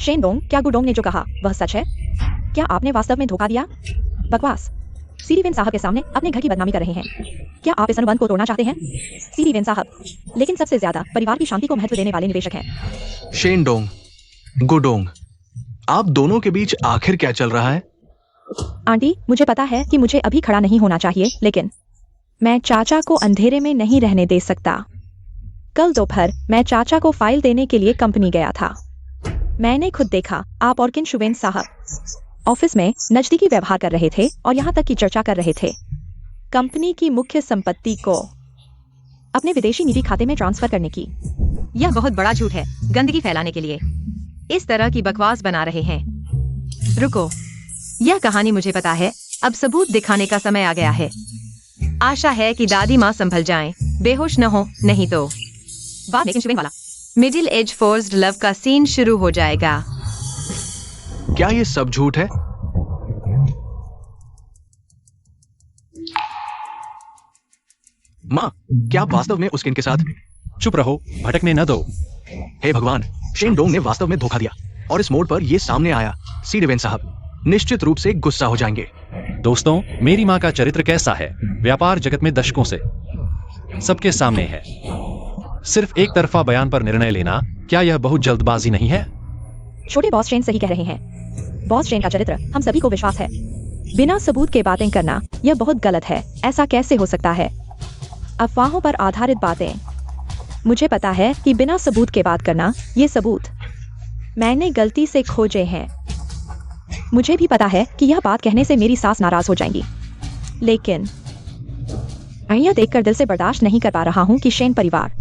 Speaker 1: शेन डोंग, क्या गुडोंग ने जो कहा वह सच है? क्या आपने वास्तव में धोखा दिया? बकवास। सीरीवेन साहब के सामने अपने घर की बदनामी कर रहे हैं। क्या आप इस अनुबंध को तोड़ना चाहते हैं? सीरीवेन साहब, लेकिन सबसे ज्यादा परिवार की शांति को महत्व देने वाले निवेशक हैं।
Speaker 3: शेन डोंग, गुडोंग, आप दोनों के बीच आखिर क्या चल रहा है?
Speaker 1: आंटी, मुझे पता है कि मुझे अभी खड़ा नहीं होना चाहिए, लेकिन मैं चाचा को अंधेरे में नहीं रहने दे सकता। कल दोपहर मैं चाचा को फाइल देने के लिए कंपनी गया था। मैंने खुद देखा आप और किन शुवेन साहब ऑफिस में नजदीकी व्यवहार कर रहे थे और यहाँ तक की चर्चा कर रहे थे कंपनी की मुख्य संपत्ति को अपने विदेशी निधि खाते में ट्रांसफर करने की।
Speaker 2: यह बहुत बड़ा झूठ है, गंदगी फैलाने के लिए इस तरह की बकवास बना रहे हैं। रुको, यह कहानी मुझे पता है। अब सबूत दिखाने का समय आ गया है। आशा है कि दादी माँ संभल जाएं, बेहोश न हो, नहीं तो वाह, लेकिन शुवेन वाला मिडिल एज फोर्स्ड लव का सीन शुरू हो जाएगा।
Speaker 3: क्या ये सब झूठ है? माँ, क्या आप वास्तव में उस किन के साथ?
Speaker 4: चुप रहो, भटकने न दो।
Speaker 3: हे भगवान, शेन डोंग ने वास्तव में धोखा दिया और इस मोड़ पर यह सामने आया। सीडेवेन साहब निश्चित रूप से गुस्सा हो जाएंगे।
Speaker 4: दोस्तों, मेरी माँ का चरित्र कैसा है? व्यापार जगत में दशकों से सबके सामने है। सिर्फ एक तरफा बयान पर निर्णय लेना, क्या यह बहुत जल्दबाजी नहीं है?
Speaker 1: छोटे बॉस शेन सही कह रहे हैं। बॉस शेन का चरित्र हम सभी को विश्वास है। बिना सबूत के बातें करना यह बहुत गलत है। ऐसा कैसे हो सकता है? अफवाहों पर आधारित बातें। मुझे पता है कि बिना सबूत के बात करना, ये सबूत मैंने गलती से खोजे हैं। मुझे भी पता है कि यह बात कहने से मेरी सास नाराज हो जाएंगी, लेकिन मैं यह देखकर दिल से बर्दाश्त नहीं कर पा रहा हूं कि शेन परिवार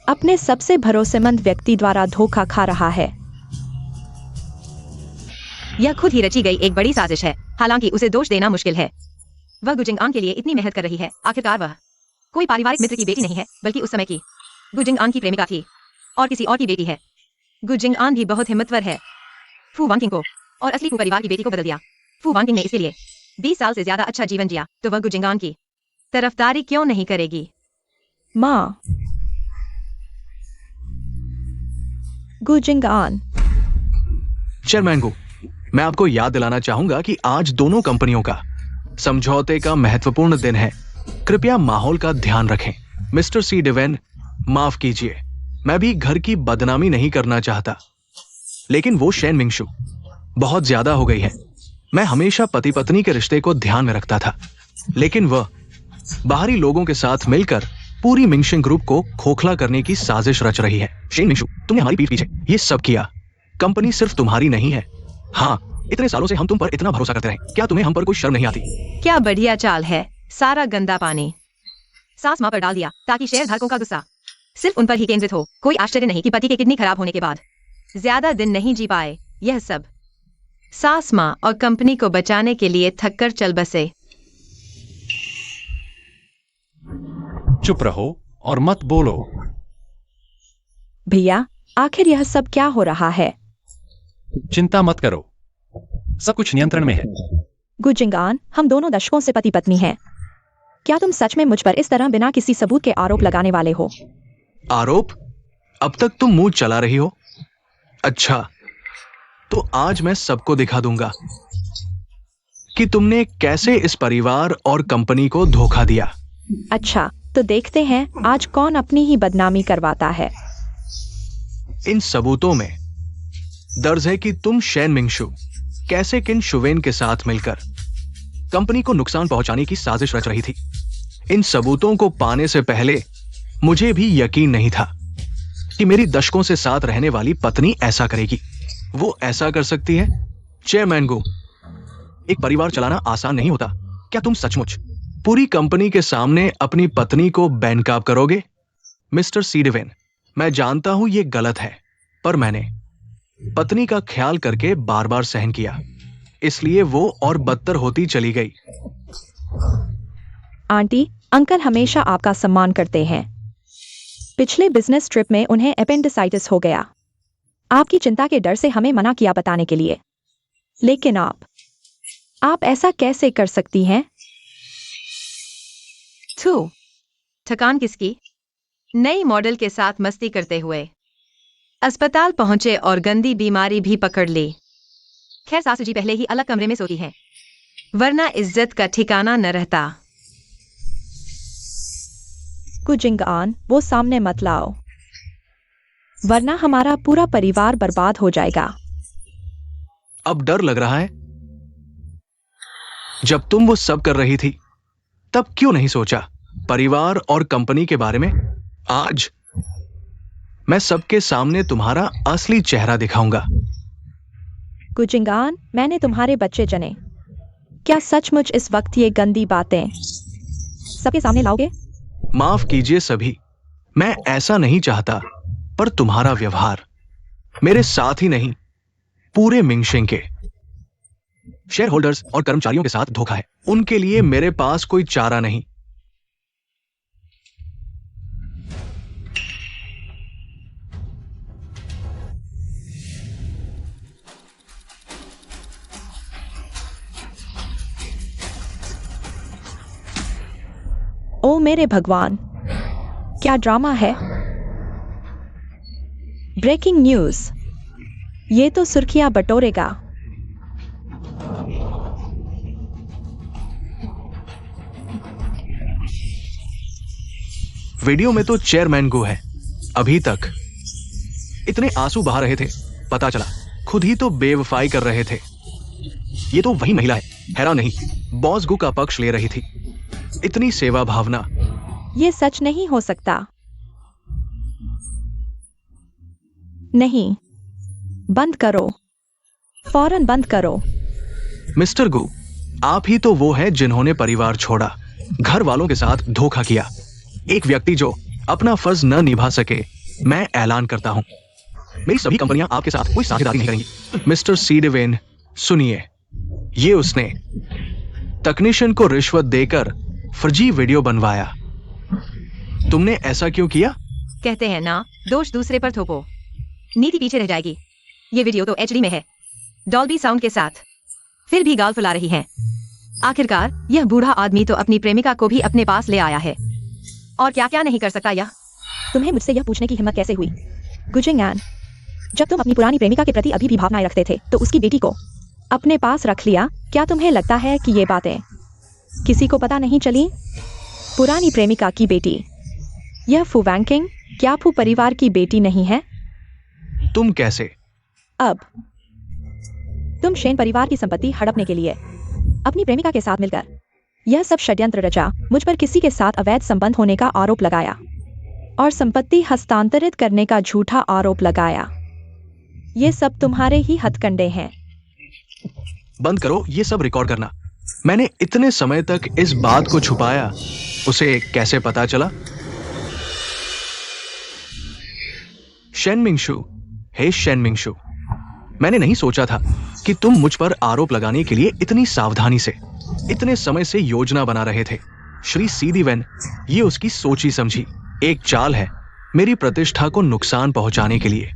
Speaker 1: अपने सबसे भरोसेमंद व्यक्ति द्वारा धोखा खा रहा है।
Speaker 2: यह खुद ही रची गई एक बड़ी साजिश है। हालांकि उसे दोष देना मुश्किल है। वह गुजिंग-आन के लिए इतनी मेहनत कर रही है। आखिरकार वह कोई पारिवारिक मित्र की बेटी नहीं है, बल्कि उस समय की गुजिंग-आन की प्रेमिका थी और किसी और की बेटी है। गुजिंग-आन भी बहुत हिम्मतवर है। फू वांकिंग को और असली फू परिवार की बेटी को बदल दिया। फू वांकिंग ने इसके लिए 20 साल से ज्यादा अच्छा जीवन जिया, तो वह गुजिंग-आन की तरफदारी क्यों नहीं करेगी?
Speaker 1: माँ, गुजिंग-आन।
Speaker 3: चेयरमैन गु, मैं आपको याद दिलाना चाहूंगा कि आज दोनों कंपनियों का समझौते का महत्वपूर्ण दिन है। कृपया माहौल का ध्यान रखें। मिस्टर सी डिवेन, माफ कीजिए, मैं भी घर की बदनामी नहीं करना चाहता, लेकिन वो शेन मिंगशू बहुत ज्यादा हो गई है। मैं हमेशा पति पत्नी के रिश्ते को ध्यान में रखता था, लेकिन वह बाहरी लोगों के साथ मिलकर पूरी मिंगशिंग ग्रुप को खोखला करने की साजिश रच रही है। शेन मिंगशू, तुमने हमारी पीठ पीछे ये सब किया। कंपनी सिर्फ तुम्हारी नहीं है। हाँ, इतने सालों से हम तुम पर इतना भरोसा करते रहे। क्या तुम्हें हम पर कोई शर्म नहीं आती?
Speaker 2: क्या बढ़िया चाल है। सारा गंदा पानी सास माँ पर डाल दिया ताकि शेयर धारकों का गुस्सा सिर्फ उन पर ही केंद्रित हो। कोई आश्चर्य नहीं कि पति के किडनी खराब होने के बाद ज्यादा दिन नहीं जी पाए। यह सब सास माँ और कंपनी को बचाने के लिए थककर चल बसे।
Speaker 4: चुप रहो और मत बोलो।
Speaker 1: भैया, आखिर यह सब क्या हो रहा है?
Speaker 4: चिंता मत करो, सब कुछ नियंत्रण में है।
Speaker 1: गुजिंग-आन, हम दोनों दशकों से पति पत्नी हैं। क्या तुम सच में मुझ पर इस तरह बिना किसी सबूत के आरोप लगाने वाले हो?
Speaker 3: आरोप? अब तक तुम मुंह चला रही हो। अच्छा, तो आज मैं सबको दिखा दूंगा कि तुमने कैसे इस परिवार और कंपनी को धोखा दिया।
Speaker 1: अच्छा, तो देखते हैं आज कौन अपनी ही बदनामी करवाता है।
Speaker 3: इन सबूतों में दर्ज है कि तुम शेन मिंगशू कैसे किन शुवेन के साथ मिलकर कंपनी को नुकसान पहुंचाने की साजिश रच रही थी। इन सबूतों को पाने से पहले मुझे भी यकीन नहीं था कि मेरी दशकों से साथ रहने वाली पत्नी ऐसा करेगी। वो ऐसा कर सकती है? चेयरमैन गो, एक परिवार चलाना आसान नहीं होता। क्या तुम सचमुच पूरी कंपनी के सामने अपनी पत्नी को बेनकाब करोगे? मिस्टर सीडेवेन, मैं जानता हूं ये गलत है, पर मैंने पत्नी का ख्याल करके बार बार सहन किया, इसलिए वो और बदतर होती चली गई।
Speaker 1: आंटी, अंकल हमेशा आपका सम्मान करते हैं। पिछले बिजनेस ट्रिप में उन्हें एपेंडिसाइटिस हो गया। आपकी चिंता के डर से हमें मना किया बताने के लिए, लेकिन आप ऐसा कैसे कर सकती हैं?
Speaker 2: थू, थकान किसकी? नई मॉडल के साथ मस्ती करते हुए अस्पताल पहुंचे और गंदी बीमारी भी पकड़ ली। खैर सासू जी पहले ही अलग कमरे में सोती हैं, वरना इज्जत का ठिकाना न रहता।
Speaker 1: गुजिंगान, वो सामने मत लाओ, वरना हमारा पूरा परिवार बर्बाद हो जाएगा।
Speaker 3: अब डर लग रहा है? जब तुम वो सब कर रही थी तब क्यों नहीं सोचा परिवार और कंपनी के बारे में? आज मैं सबके सामने तुम्हारा असली चेहरा दिखाऊंगा।
Speaker 1: गुजिंगान, मैंने तुम्हारे बच्चे जने। क्या सचमुच इस वक्त ये गंदी बातें सबके सामने लाओगे?
Speaker 3: माफ कीजिए सभी, मैं ऐसा नहीं चाहता, पर तुम्हारा व्यवहार मेरे साथ ही नहीं, पूरे मिंगशेंग के शेयर होल्डर्स और कर्मचारियों के साथ धोखा है। उनके लिए मेरे पास कोई चारा नहीं।
Speaker 1: ओ मेरे भगवान, क्या ड्रामा है! ब्रेकिंग न्यूज, ये तो सुर्खियां बटोरेगा।
Speaker 3: वीडियो में तो चेयरमैन गो है। अभी तक इतने आंसू बहा रहे थे, पता चला खुद ही तो बेवफाई कर रहे थे। ये तो वही महिला है, हैरान नहीं, बॉस गो का पक्ष ले रही थी। इतनी सेवा भावना।
Speaker 1: ये सच नहीं हो सकता। नहीं, बंद करो, फौरन बंद करो।
Speaker 3: मिस्टर गु, आप ही तो वो हैं जिन्होंने परिवार छोड़ा, घर वालों के साथ धोखा किया। एक व्यक्ति जो अपना फर्ज न निभा सके, मैं ऐलान करता हूं, मेरी सभी कंपनियां आपके साथ कोई साझेदारी नहीं करेंगी। मिस्टर सीडेवेन, सुनिए, ये उसने तकनीशियन को रिश्वत देकर फर्जी वीडियो बनवाया। तुमने ऐसा क्यों किया?
Speaker 2: कहते हैं ना, दोष दूसरे पर थोपो, नीति पीछे रह जाएगी। ये वीडियो तो एचडी में है, डॉल्बी साउंड के साथ, फिर भी गाल फुला रही हैं। आखिरकार यह बूढ़ा आदमी तो अपनी प्रेमिका को भी अपने पास ले आया है, और क्या क्या नहीं कर सकता यह।
Speaker 1: तुम्हें मुझसे यह पूछने की हिम्मत कैसे हुई? गुजिंगान, जब तुम अपनी पुरानी प्रेमिका के प्रति अभी भी भावनाएं रखते थे तो उसकी बेटी को अपने पास रख लिया। क्या तुम्हें लगता है कि ये बातें किसी को पता नहीं चली? पुरानी प्रेमिका की बेटी, यह फू वैंकिंग क्या फू परिवार की बेटी नहीं है?
Speaker 3: तुम कैसे?
Speaker 1: अब तुम शेन परिवार की संपत्ति हड़पने के लिए अपनी प्रेमिका के साथ मिलकर यह सब षड्यंत्र रचा, मुझ पर किसी के साथ अवैध संबंध होने का आरोप लगाया और संपत्ति हस्तांतरित करने का झूठा आरोप लगाया। ये सब तुम्हारे ही हथकंडे हैं।
Speaker 3: बंद करो ये सब रिकॉर्ड करना। मैंने इतने समय तक इस बात को छुपाया, उसे कैसे पता चला? शेन मिंगशु, हे शेन मिंगशु, मैंने नहीं सोचा था कि तुम मुझ पर आरोप लगाने के लिए इतनी सावधानी से, इतने समय से योजना बना रहे थे। श्री सीडीवेन, ये उसकी सोची समझी एक चाल है, मेरी प्रतिष्ठा को नुकसान पहुंचाने के लिए,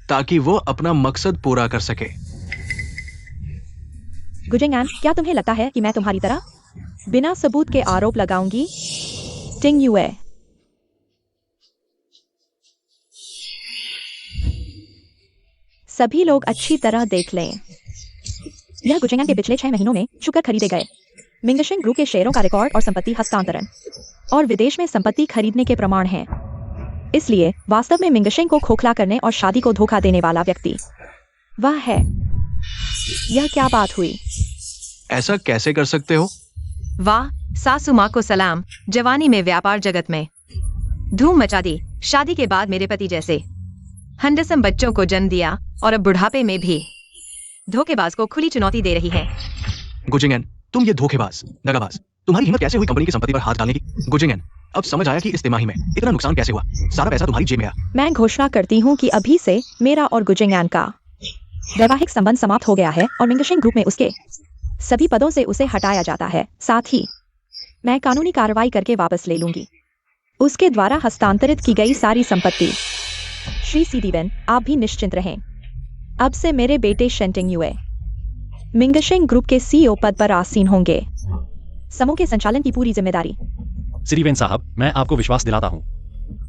Speaker 3: ताकि वो अपना मकसद पूरा कर सके।
Speaker 1: गुजिंगान, क्या तुम्हें लगता है कि मैं तुम्हारी तरह बिना सबूत के आरोप लगाऊंगी? टिंग युए, सभी लोग अच्छी तरह देख लें। यह गुजिंगान के पिछले 6 महीनों में चुकर खरीदे गए मिंगशेंग ग्रुप के शेयरों का रिकॉर्ड और संपत्ति हस्तांतरण और विदेश में संपत्ति खरीदने के प्रमाण हैं। इसलिए वास्तव में मिंगशेंग को खोखला करने और शादी को धोखा देने वाला व्यक्ति वह है। यह क्या बात हुई?
Speaker 3: ऐसा कैसे कर सकते हो?
Speaker 2: वाह, सासू माँ को सलाम। जवानी में व्यापार जगत में धूम मचा दी, शादी के बाद मेरे पति जैसे हंडसम बच्चों को जन्म दिया और अब बुढ़ापे में भी धोखेबाज को खुली चुनौती दे रही है।
Speaker 3: गुजिंगन, तुम ये धोखेबाज, दगाबाज, तुम्हारी हिम्मत कैसे हुई कंपनी की संपत्ति पर हाथ डालने की? गुजिंगन, अब समझ आया कि इस तिमाही में इतना नुकसान कैसे हुआ। सारा पैसा तुम्हारी जेब में आया।
Speaker 1: मैं घोषणा करती हूँ कि अभी से मेरा और गुजिंगान का वैवाहिक संबंध समाप्त हो गया है और मिंगशेंग ग्रुप में उसके सभी पदों से उसे हटाया जाता है। साथ ही मैं कानूनी कार्रवाई करके वापस ले लूंगी उसके द्वारा हस्तांतरित की गई सारी संपत्ति। श्री सीडीवेन, आप भी निश्चिंत रहें। अब से मेरे बेटे शेंटिंग युए मिंगशेंग ग्रुप के सीईओ पद पर आसीन होंगे। समूह के संचालन की पूरी जिम्मेदारी।
Speaker 4: सीडीवेन साहब, मैं आपको विश्वास दिलाता हूँ,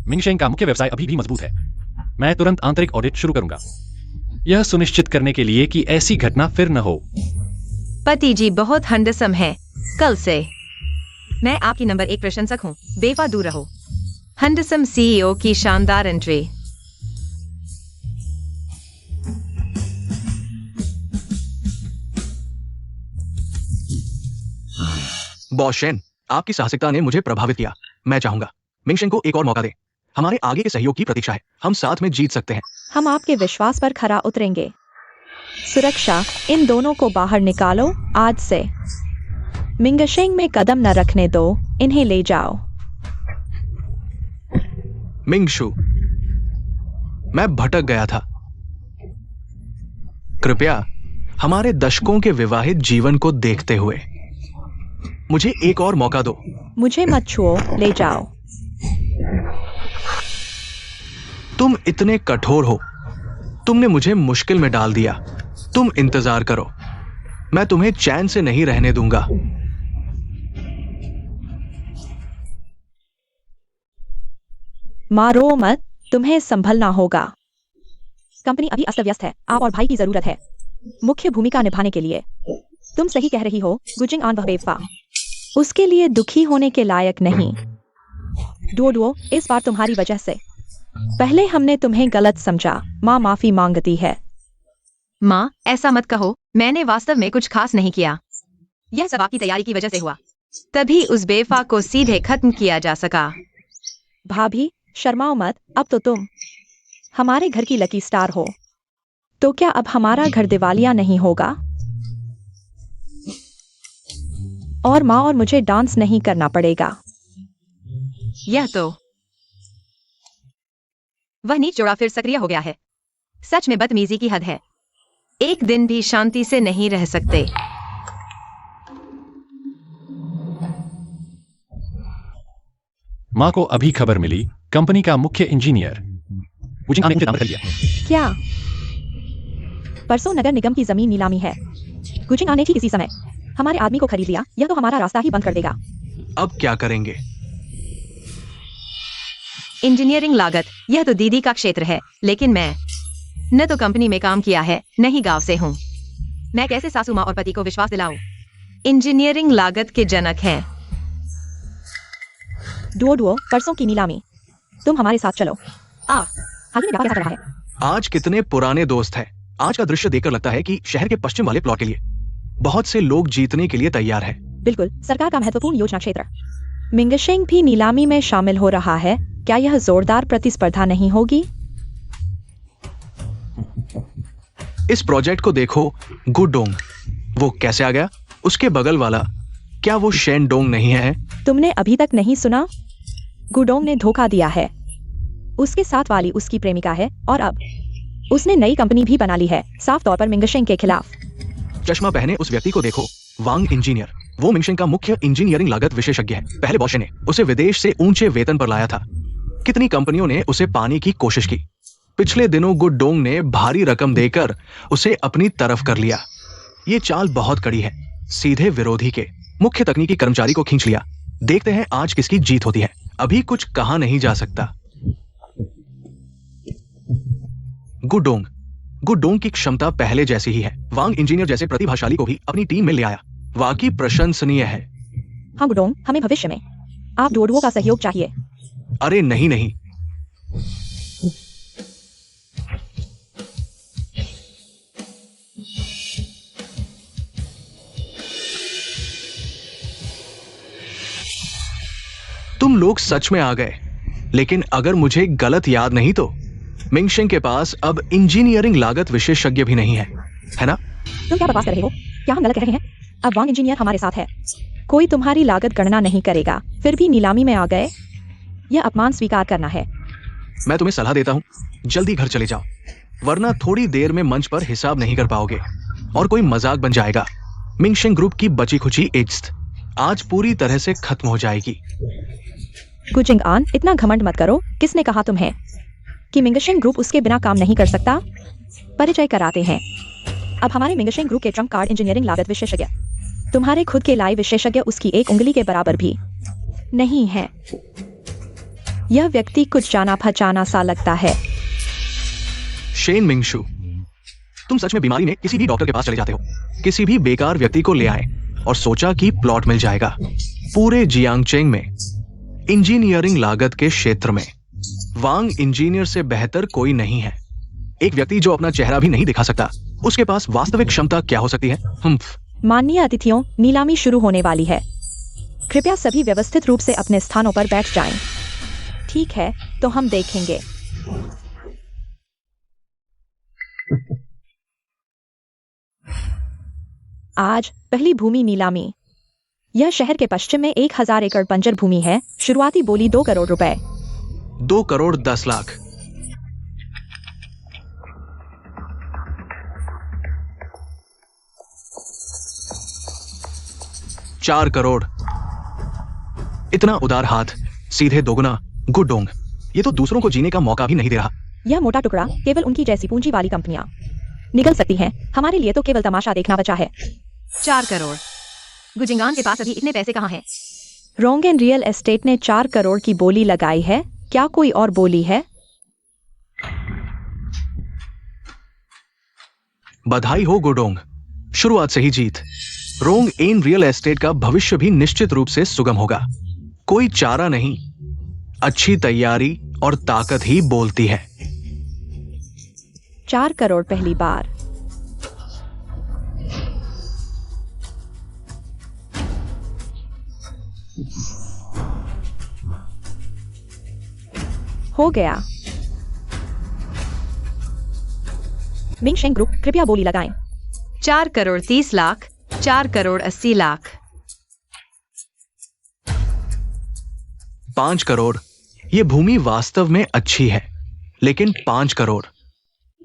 Speaker 4: मिंगशेंग का मुख्य व्यवसाय अभी भी मजबूत है। मैं तुरंत आंतरिक ऑडिट शुरू करूंगा, यह सुनिश्चित करने के लिए कि ऐसी घटना फिर न हो।
Speaker 2: पति जी बहुत हैंडसम हैं। कल से मैं आपकी नंबर 1 प्रशंसक हूँ। बेफा दूर रहो। हैंडसम सीईओ की शानदार एंट्री।
Speaker 3: बॉस शेन, आपकी साहसिकता ने मुझे प्रभावित किया। मैं चाहूंगा मिंगशेन को एक और मौका दे। हमारे आगे के सहयोग की प्रतीक्षा है। हम साथ में जीत सकते हैं।
Speaker 1: हम आपके विश्वास पर खरा उतरेंगे। सुरक्षा, इन दोनों को बाहर निकालो आज से। मिंगशेंग में कदम न रखने दो, इन्हें ले जाओ।
Speaker 3: मिंगशु, मैं भटक गया था। कृपया हमारे दशकों के विवाहित जीवन को देखते हुए मुझे एक और मौका दो।
Speaker 1: मुझे मत छुओ, ले जाओ।
Speaker 3: तुम इतने कठोर हो। तुमने मुझे मुश्किल में डाल दिया। तुम इंतजार करो, मैं तुम्हें चैन से नहीं रहने दूंगा।
Speaker 1: मारो मत, तुम्हें संभलना होगा। कंपनी अभी अस्त व्यस्त है। आप और भाई की जरूरत है मुख्य भूमिका निभाने के लिए। तुम सही कह रही हो गुजिंग आन, वह बेवफा उसके लिए दुखी होने के लायक नहीं। डुओ, इस बार तुम्हारी वजह से। पहले हमने तुम्हें गलत समझा। माँ माफी मांगती है।
Speaker 2: माँ, ऐसा मत कहो। मैंने वास्तव में कुछ खास नहीं किया। यह सब आपकी तैयारी की वजह से हुआ। तभी उस बेवफा को सीधे खत्म किया जा सका।
Speaker 1: भाभी, शर्माओ मत। अब तो तुम हमारे घर की लकी स्टार हो। तो क्या अब हमारा घर दिवालिया नहीं होगा? और माँ और मुझे डांस नहीं करना पड़ेगा।
Speaker 2: यह तो वह नीच जोड़ा फिर सक्रिय हो गया है। सच में बदतमीजी की हद है। एक दिन भी शांति से नहीं रह सकते।
Speaker 4: माँ को अभी खबर मिली, कंपनी का मुख्य इंजीनियर गुजिंग आन ने मुझे नाम बदल दिया।
Speaker 1: क्या? परसों नगर निगम की जमीन नीलामी है। गुजिंग आन ने ठीक इसी समय हमारे आदमी को खरीद लिया। यह तो हमारा रास्ता ही बंद कर देगा।
Speaker 3: अब क्या करेंगे?
Speaker 2: इंजीनियरिंग लागत, यह तो दीदी का क्षेत्र है। लेकिन मैं न तो कंपनी में काम किया है, न ही गांव से हूँ। मैं कैसे सासू माँ और पति को विश्वास दिलाऊं? इंजीनियरिंग लागत के जनक हैं।
Speaker 1: डुओ, परसों की नीलामी। तुम हमारे साथ चलो। हाल ही में व्यापार कैसा चल रहा है?
Speaker 3: आज कितने पुराने दोस्त हैं। आज का दृश्य देखकर लगता है कि शहर के पश्चिम वाले प्लॉट के लिए बहुत से लोग जीतने के लिए तैयार हैं।
Speaker 1: बिल्कुल, सरकार का महत्वपूर्ण योजना क्षेत्र। मिंगशेंग भी नीलामी में शामिल हो रहा है। क्या यह जोरदार प्रतिस्पर्धा नहीं होगी?
Speaker 3: इस प्रोजेक्ट को देखो, गुडोंग। वो कैसे आ गया? उसके बगल वाला, क्या वो शेनडोंग नहीं है?
Speaker 1: तुमने अभी तक नहीं सुना? गुडोंग ने धोखा दिया है। उसके साथ वाली उसकी प्रेमिका है और अब उसने नई कंपनी भी बना ली है, साफ तौर पर मिंगशेंग के खिलाफ।
Speaker 3: चश्मा पहने उस व्यक्ति को देखो, वांग इंजीनियर। वो मिंगशेंग का मुख्य इंजीनियरिंग लागत विशेषज्ञ है। पहले बॉस ने उसे विदेश से ऊंचे वेतन पर लाया था। कितनी कंपनियों ने उसे पाने की कोशिश की। पिछले दिनों गुडोंग ने भारी रकम देकर उसे अपनी तरफ कर लिया। ये चाल बहुत कड़ी है। सीधे विरोधी के मुख्य तकनीकी कर्मचारी को खींच लिया। देखते हैं आज किसकी जीत होती है। अभी कुछ कहा नहीं जा सकता। गुडोंग की क्षमता पहले जैसी ही है। वांग इंजीनियर जैसे प्रतिभाशाली को भी अपनी टीम में ले आया। वाकई प्रशंसनीय है।
Speaker 1: हाँ गुडोंग, हमें भविष्य में आप डुओ का सहयोग चाहिए।
Speaker 3: अरे नहीं। तुम लोग सच में आ गए। लेकिन अगर मुझे गलत याद नहीं तो मिंगशेंग के पास अब इंजीनियरिंग लागत विशेषज्ञ भी नहीं है ना?
Speaker 1: तुम क्या बकवास कर रहे हो? क्या हम गलत कह रहे हैं? अब वांग इंजीनियर हमारे साथ है। कोई तुम्हारी लागत गणना नहीं करेगा। फिर भी नीलामी में आ गए। यह अपमान स्वीकार करना है।
Speaker 3: मैं तुम्हें सलाह देता हूँ, जल्दी घर चले जाओ, वरना थोड़ी देर में मंच पर हिसाब नहीं कर पाओगे और कोई मजाक बन जाएगा। मिंगशेंग ग्रुप की बची खुची इज्जत आज पूरी तरह से खत्म हो जाएगी।
Speaker 1: गुजिंग आन, इतना घमंड मत करो। किसने कहा तुम्हें कि मिंगशेंग ग्रुप उसके बिना काम नहीं कर सकता? परिचय कराते हैं। अब हमारे मिंगशेंग ग्रुप के ट्रम्प कार्ड इंजीनियरिंग लागत विशेषज्ञ तुम्हारे खुद के लाए विशेषज्ञ उसकी एक उंगली के बराबर भी नहीं है। यह व्यक्ति कुछ जाना पहचाना सा लगता है।
Speaker 3: शेन मिंगशू, तुम सच में बीमारी में किसी भी डॉक्टर के पास चले जाते हो, किसी भी बेकार व्यक्ति को ले आए और सोचा कि प्लॉट मिल जाएगा। पूरे जियांगचेंग में इंजीनियरिंग लागत के क्षेत्र में वांग इंजीनियर से बेहतर कोई नहीं है। एक व्यक्ति जो अपना चेहरा भी नहीं दिखा सकता, उसके पास वास्तविक क्षमता क्या हो सकती है?
Speaker 1: माननीय अतिथियों, नीलामी शुरू होने वाली है। कृपया सभी व्यवस्थित रूप से अपने स्थानों पर बैठ जाएं। ठीक है, तो हम देखेंगे। आज पहली भूमि नीलामी। यह शहर के पश्चिम में 1000 एकड़ बंजर भूमि है। शुरुआती बोली 2 करोड़ रुपए।
Speaker 3: 2 करोड़ 10 लाख। 4 करोड़। इतना उदार हाथ, सीधे दोगुना। गुडोंग, ये तो दूसरों को जीने का मौका भी नहीं दे रहा।
Speaker 1: यह मोटा टुकड़ा केवल उनकी जैसी पूंजी वाली कंपनियां निकल सकती हैं। हमारे लिए तो केवल तमाशा देखना बचा है।
Speaker 2: 4 करोड़। गुजिंगान के पास अभी इतने पैसे कहाँ हैं?
Speaker 1: रोंगेन रियल एस्टेट ने 4 करोड़ की बोली लगाई है। क्या कोई और बोली है?
Speaker 3: बधाई हो गुडोंग, शुरुआत से ही जीत। रोंग एन रियल एस्टेट का भविष्य भी निश्चित रूप से सुगम होगा। कोई चारा नहीं, अच्छी तैयारी और ताकत ही बोलती है।
Speaker 1: 4 करोड़ पहली बार। हो गया। मिंगशेंग ग्रुप, कृपया बोली लगाएं।
Speaker 2: 4 करोड़ 30 लाख। 4 करोड़ 80 लाख।
Speaker 3: 5 करोड़। यह भूमि वास्तव में अच्छी है, लेकिन 5 करोड़,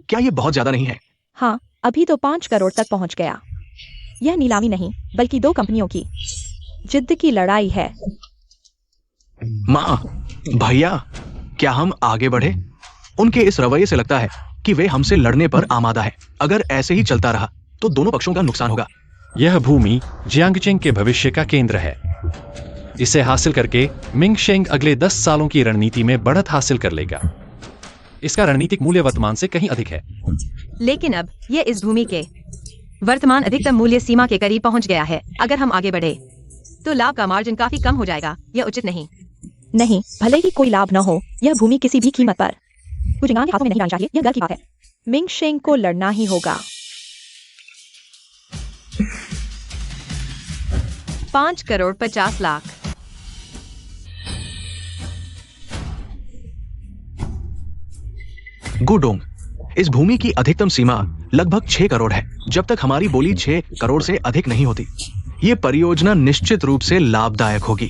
Speaker 3: क्या यह बहुत ज्यादा नहीं है?
Speaker 1: हाँ, अभी तो 5 करोड़ तक पहुंच गया। यह नीलामी नहीं, बल्कि 2 कंपनियों की जिद्द की लड़ाई है।
Speaker 3: माँ, भैया, क्या हम आगे बढ़े? उनके इस रवैये से लगता है कि वे हमसे लड़ने पर आमादा है। अगर ऐसे ही चलता रहा तो दोनों पक्षों का नुकसान होगा।
Speaker 4: यह भूमि जियांगचेंग के भविष्य का केंद्र है। इसे हासिल करके मिंगशेंग अगले 10 सालों की रणनीति में बढ़त हासिल कर लेगा। इसका रणनीतिक मूल्य वर्तमान से कहीं अधिक है।
Speaker 2: लेकिन अब यह इस भूमि के वर्तमान अधिकतम मूल्य सीमा के करीब पहुंच गया है। अगर हम आगे बढ़े तो लाभ का मार्जिन काफी कम हो जाएगा। यह उचित नहीं।
Speaker 1: नहीं, भले ही कोई लाभ न हो, यह भूमि किसी भी कीमत पर गुजिंगान के हाथों में नहीं आनी चाहिए। यह गर्व की बात है। मिंगशेंग को लड़ना ही होगा।
Speaker 2: 5 करोड़ 50 लाख।
Speaker 3: गुडोंग, इस भूमि की अधिकतम सीमा लगभग 6 करोड़ है। जब तक हमारी बोली 6 करोड़ से अधिक नहीं होती, ये परियोजना निश्चित रूप से लाभदायक होगी।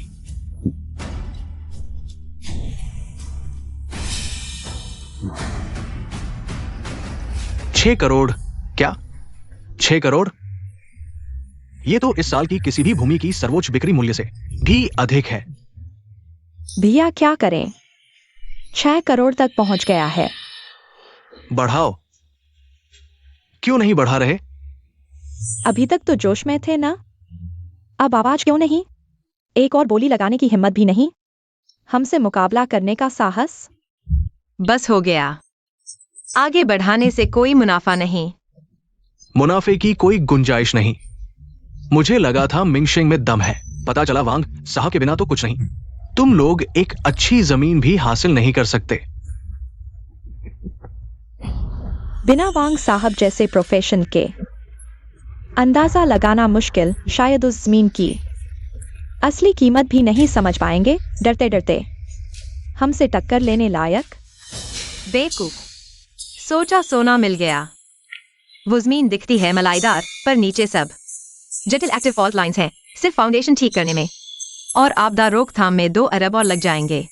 Speaker 3: 6 करोड़। क्या 6 करोड़? ये तो इस साल की किसी भी भूमि की सर्वोच्च बिक्री मूल्य से भी अधिक है।
Speaker 1: भैया क्या करें? 6 करोड़ तक पहुंच गया है।
Speaker 3: बढ़ाओ। क्यों नहीं बढ़ा रहे?
Speaker 1: अभी तक तो जोश में थे ना? अब आवाज क्यों नहीं? एक और बोली लगाने की हिम्मत भी नहीं? हमसे मुकाबला करने का साहस?
Speaker 2: बस हो गया। आगे बढ़ाने से कोई मुनाफा नहीं।
Speaker 3: मुनाफे की कोई गुंजाइश नहीं। मुझे लगा था मिंगशेंग में दम है, पता चला वांग साहब के बिना तो कुछ नहीं। तुम लोग एक अच्छी जमीन भी हासिल नहीं कर सकते।
Speaker 1: बिना वांग साहब जैसे प्रोफेशन के अंदाजा लगाना मुश्किल। शायद उस जमीन की असली कीमत भी नहीं समझ पाएंगे। डरते डरते हमसे टक्कर लेने लायक।
Speaker 2: बेवकूफ, सोचा सोना मिल गया। वो जमीन दिखती है मलाईदार, पर नीचे सब जटिल एक्टिव फॉल्ट लाइंस हैं। सिर्फ फाउंडेशन ठीक करने में और आपदा रोकथाम में 2 अरब और लग जाएंगे।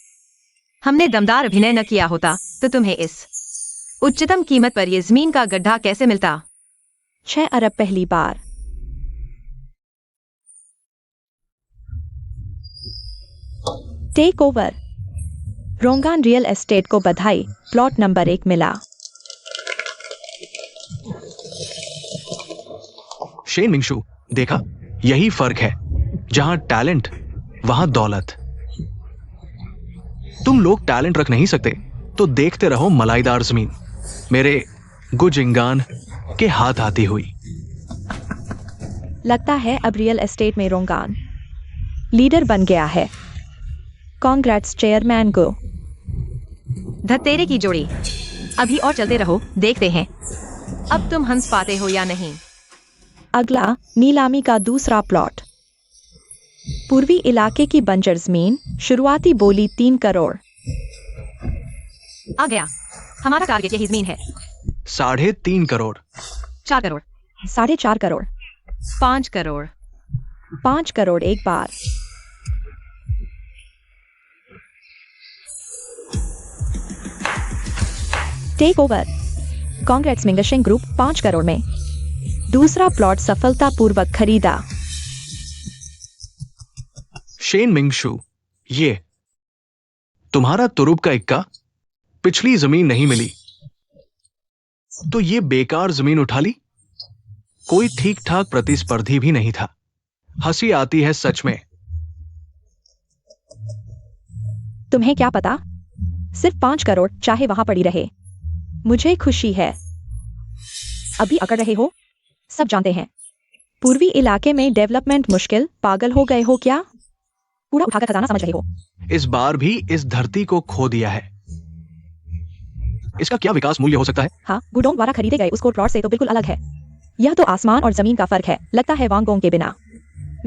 Speaker 2: हमने दमदार अभिनय न किया होता तो तुम्हें इस उच्चतम कीमत पर यह जमीन का गड्ढा कैसे मिलता?
Speaker 1: 6 अरब पहली बार। Take over. रोंगान रियल एस्टेट को बधाई, प्लॉट नंबर 1 मिला।
Speaker 3: शेन मिंगशू, देखा, यही फर्क है। जहां टैलेंट वहां दौलत। तुम लोग टैलेंट रख नहीं सकते तो देखते रहो मलाईदार जमीन। मेरे गुजिंगान के हाथ आती हुई।
Speaker 1: लगता है अब रियल एस्टेट में रोंगान लीडर बन गया है। कांग्रेट्स चेयरमैन को।
Speaker 2: धत्तेरे की जोड़ी। अभी और चलते रहो, देखते हैं अब तुम हंस पाते हो या नहीं।
Speaker 1: अगला नीलामी का दूसरा प्लॉट। पूर्वी इलाके की बंजर जमीन, शुरुआती बोली 3 करोड़।
Speaker 2: आ गया, हमारा टारगेट यही जमीन है।
Speaker 3: 3.5 करोड़।
Speaker 2: 4 करोड़।
Speaker 1: 4.5 करोड़।
Speaker 2: 5 करोड़।
Speaker 1: 5 करोड़ एक बार। Take over. कांग्रेस मिंगशिंग ग्रुप 5 करोड़ में दूसरा प्लॉट सफलतापूर्वक खरीदा।
Speaker 3: शेन मिंगशू, ये तुम्हारा तुरुप का इक्का। पिछली जमीन नहीं मिली तो ये बेकार जमीन उठा ली। कोई ठीक ठाक प्रतिस्पर्धी भी नहीं था। हंसी आती है सच में।
Speaker 1: तुम्हें क्या पता, सिर्फ 5 करोड़ चाहे वहां पड़ी रहे, मुझे खुशी है। अभी अकड़ रहे हो, सब जानते हैं। पूर्वी इलाके में डेवलपमेंट मुश्किल। पागल हो गए हो क्या? पूरा उठाकर खजाना समझ रहे हो।
Speaker 3: इस बार भी इस धरती को खो दिया है। इसका क्या विकास मूल्य हो सकता है?
Speaker 1: हाँ, गुडोंग द्वारा खरीदे गए उसको प्लॉट से तो बिल्कुल अलग है। यह तो आसमान और जमीन का फर्क है। लगता है वांगोंग के बिना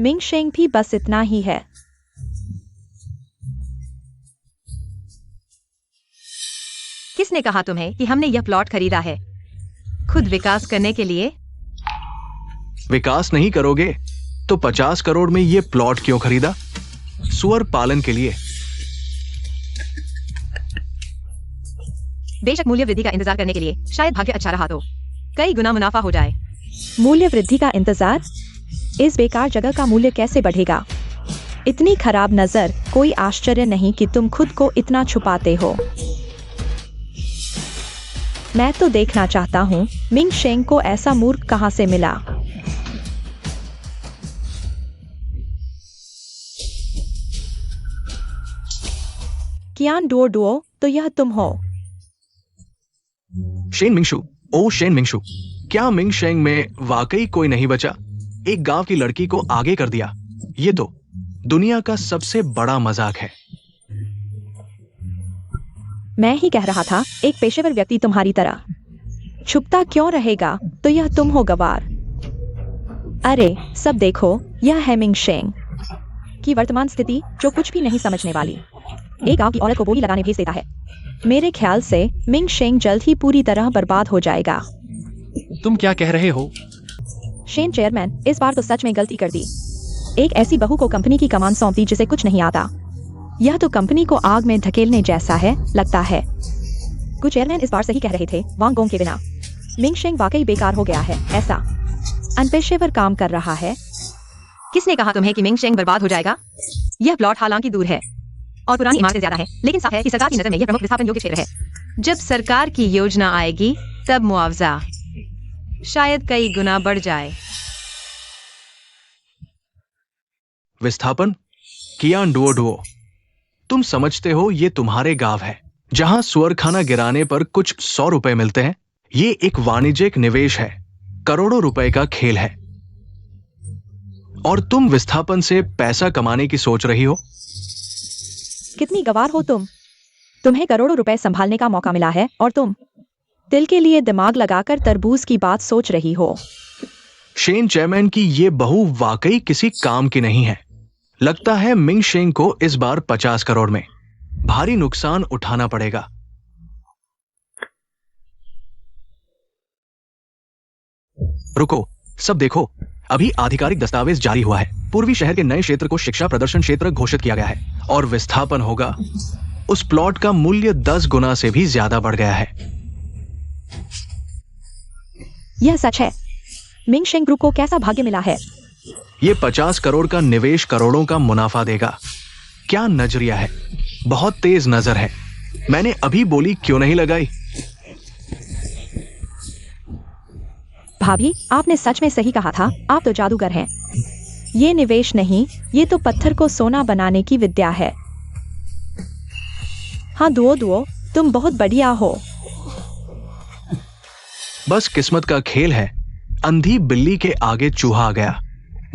Speaker 1: मिंगशेंग भी बस इतना ही है।
Speaker 2: किसने कहा तुम्हें कि हमने यह प्लॉट खरीदा है? खुद विकास करने के लिए?
Speaker 3: विकास नहीं करोगे तो 50 करोड़ में ये प्लॉट क्यों खरीदा? सुअर पालन के लिए।
Speaker 2: बेशक मूल्य वृद्धि का इंतजार करने के लिए शायद भाग्य अच्छा रहा तो कई गुना मुनाफा हो जाए।
Speaker 1: मूल्य वृद्धि का इंतजार? इस बेकार जगह का मूल्य कैसे बढ़ेगा? इतनी खराब नजर। कोई आश्चर्य नहीं कि तुम खुद को इतना छुपाते हो। मैं तो देखना चाहता हूँ मिंगशेंग को ऐसा मूर्ख कहां से मिला। कियान डुओ डुओ, तो यह तुम हो?
Speaker 3: शेन मिंगशू, ओ शेन मिंगशू, क्या मिंगशेंग में वाकई कोई नहीं बचा? एक गांव की लड़की को आगे कर दिया। ये तो दुनिया का सबसे बड़ा मजाक है।
Speaker 1: मैं ही कह रहा था, एक पेशेवर व्यक्ति तुम्हारी तरह छुपता क्यों रहेगा? तो यह तुम हो गवार। अरे सब देखो, यह है मिंगशेंग की वर्तमान स्थिति, जो कुछ भी नहीं समझने वाली। एक गांव की औरत को बोली लगाने भेज देता है। मेरे ख्याल से मिंगशेंग जल्द ही पूरी तरह बर्बाद हो जाएगा।
Speaker 4: तुम क्या कह रहे हो?
Speaker 1: शेन चेयरमैन, इस बार तो सच में गलती कर दी। एक ऐसी बहू को कंपनी की कमान सौंप दी जिसे कुछ नहीं आता। यह तो कंपनी को आग में धकेलने जैसा है लगता है। कुछ चेयरमैन इस बार सही कह रहे थे। वांगोंग के बिना मिंगशेंग वाकई बेकार हो गया है। ऐसा अनपेशेवर काम कर रहा है।
Speaker 2: किसने कहा तुम्हें कि मिंगशेंग बर्बाद हो जाएगा? यह प्लॉट हालांकि दूर है और पुरानी इमारतें ज्यादा है, लेकिन साफ है कि सरकार की नजर में यह प्रमुख विस्थापन योग्य क्षेत्र है। जब सरकार की योजना आएगी तब मुआवजा शायद कई गुना बढ़ जाए।
Speaker 3: विस्थापन? कियान डुओ डुओ, तुम समझते हो ये तुम्हारे गांव है जहां सुअरखाना गिराने पर कुछ 100 रुपए मिलते हैं? ये एक वाणिज्यिक निवेश है, करोड़ों रुपए का खेल है। और तुम विस्थापन से पैसा कमाने की सोच रही हो?
Speaker 1: कितनी गवार हो तुम। तुम्हें करोड़ों रुपए संभालने का मौका मिला है और तुम दिल के लिए दिमाग लगाकर तरबूज की बात सोच रही हो।
Speaker 3: शेन चेयरमैन की ये बहू वाकई किसी काम की नहीं है। लगता है मिंगशेंग को इस बार 50 करोड़ में भारी नुकसान उठाना पड़ेगा। रुको, सब देखो, अभी आधिकारिक दस्तावेज जारी हुआ है। पूर्वी शहर के नए क्षेत्र को शिक्षा प्रदर्शन क्षेत्र घोषित किया गया है और विस्थापन होगा। उस प्लॉट का मूल्य 10 गुना से भी ज्यादा बढ़ गया है।
Speaker 1: यह सच है। मिंगशेंग ग्रुप को कैसा भाग्य मिला है।
Speaker 3: ये 50 करोड़ का निवेश करोड़ों का मुनाफा देगा। क्या नजरिया है, बहुत तेज नजर है। मैंने अभी बोली क्यों नहीं लगाई?
Speaker 1: भाभी, आपने सच में सही कहा था। आप तो जादूगर हैं। ये निवेश नहीं, ये तो पत्थर को सोना बनाने की विद्या है। हाँ दुओ दुओ, तुम बहुत बढ़िया हो।
Speaker 3: बस किस्मत का खेल है। अंधी बिल्ली के आगे चूहा आ गया।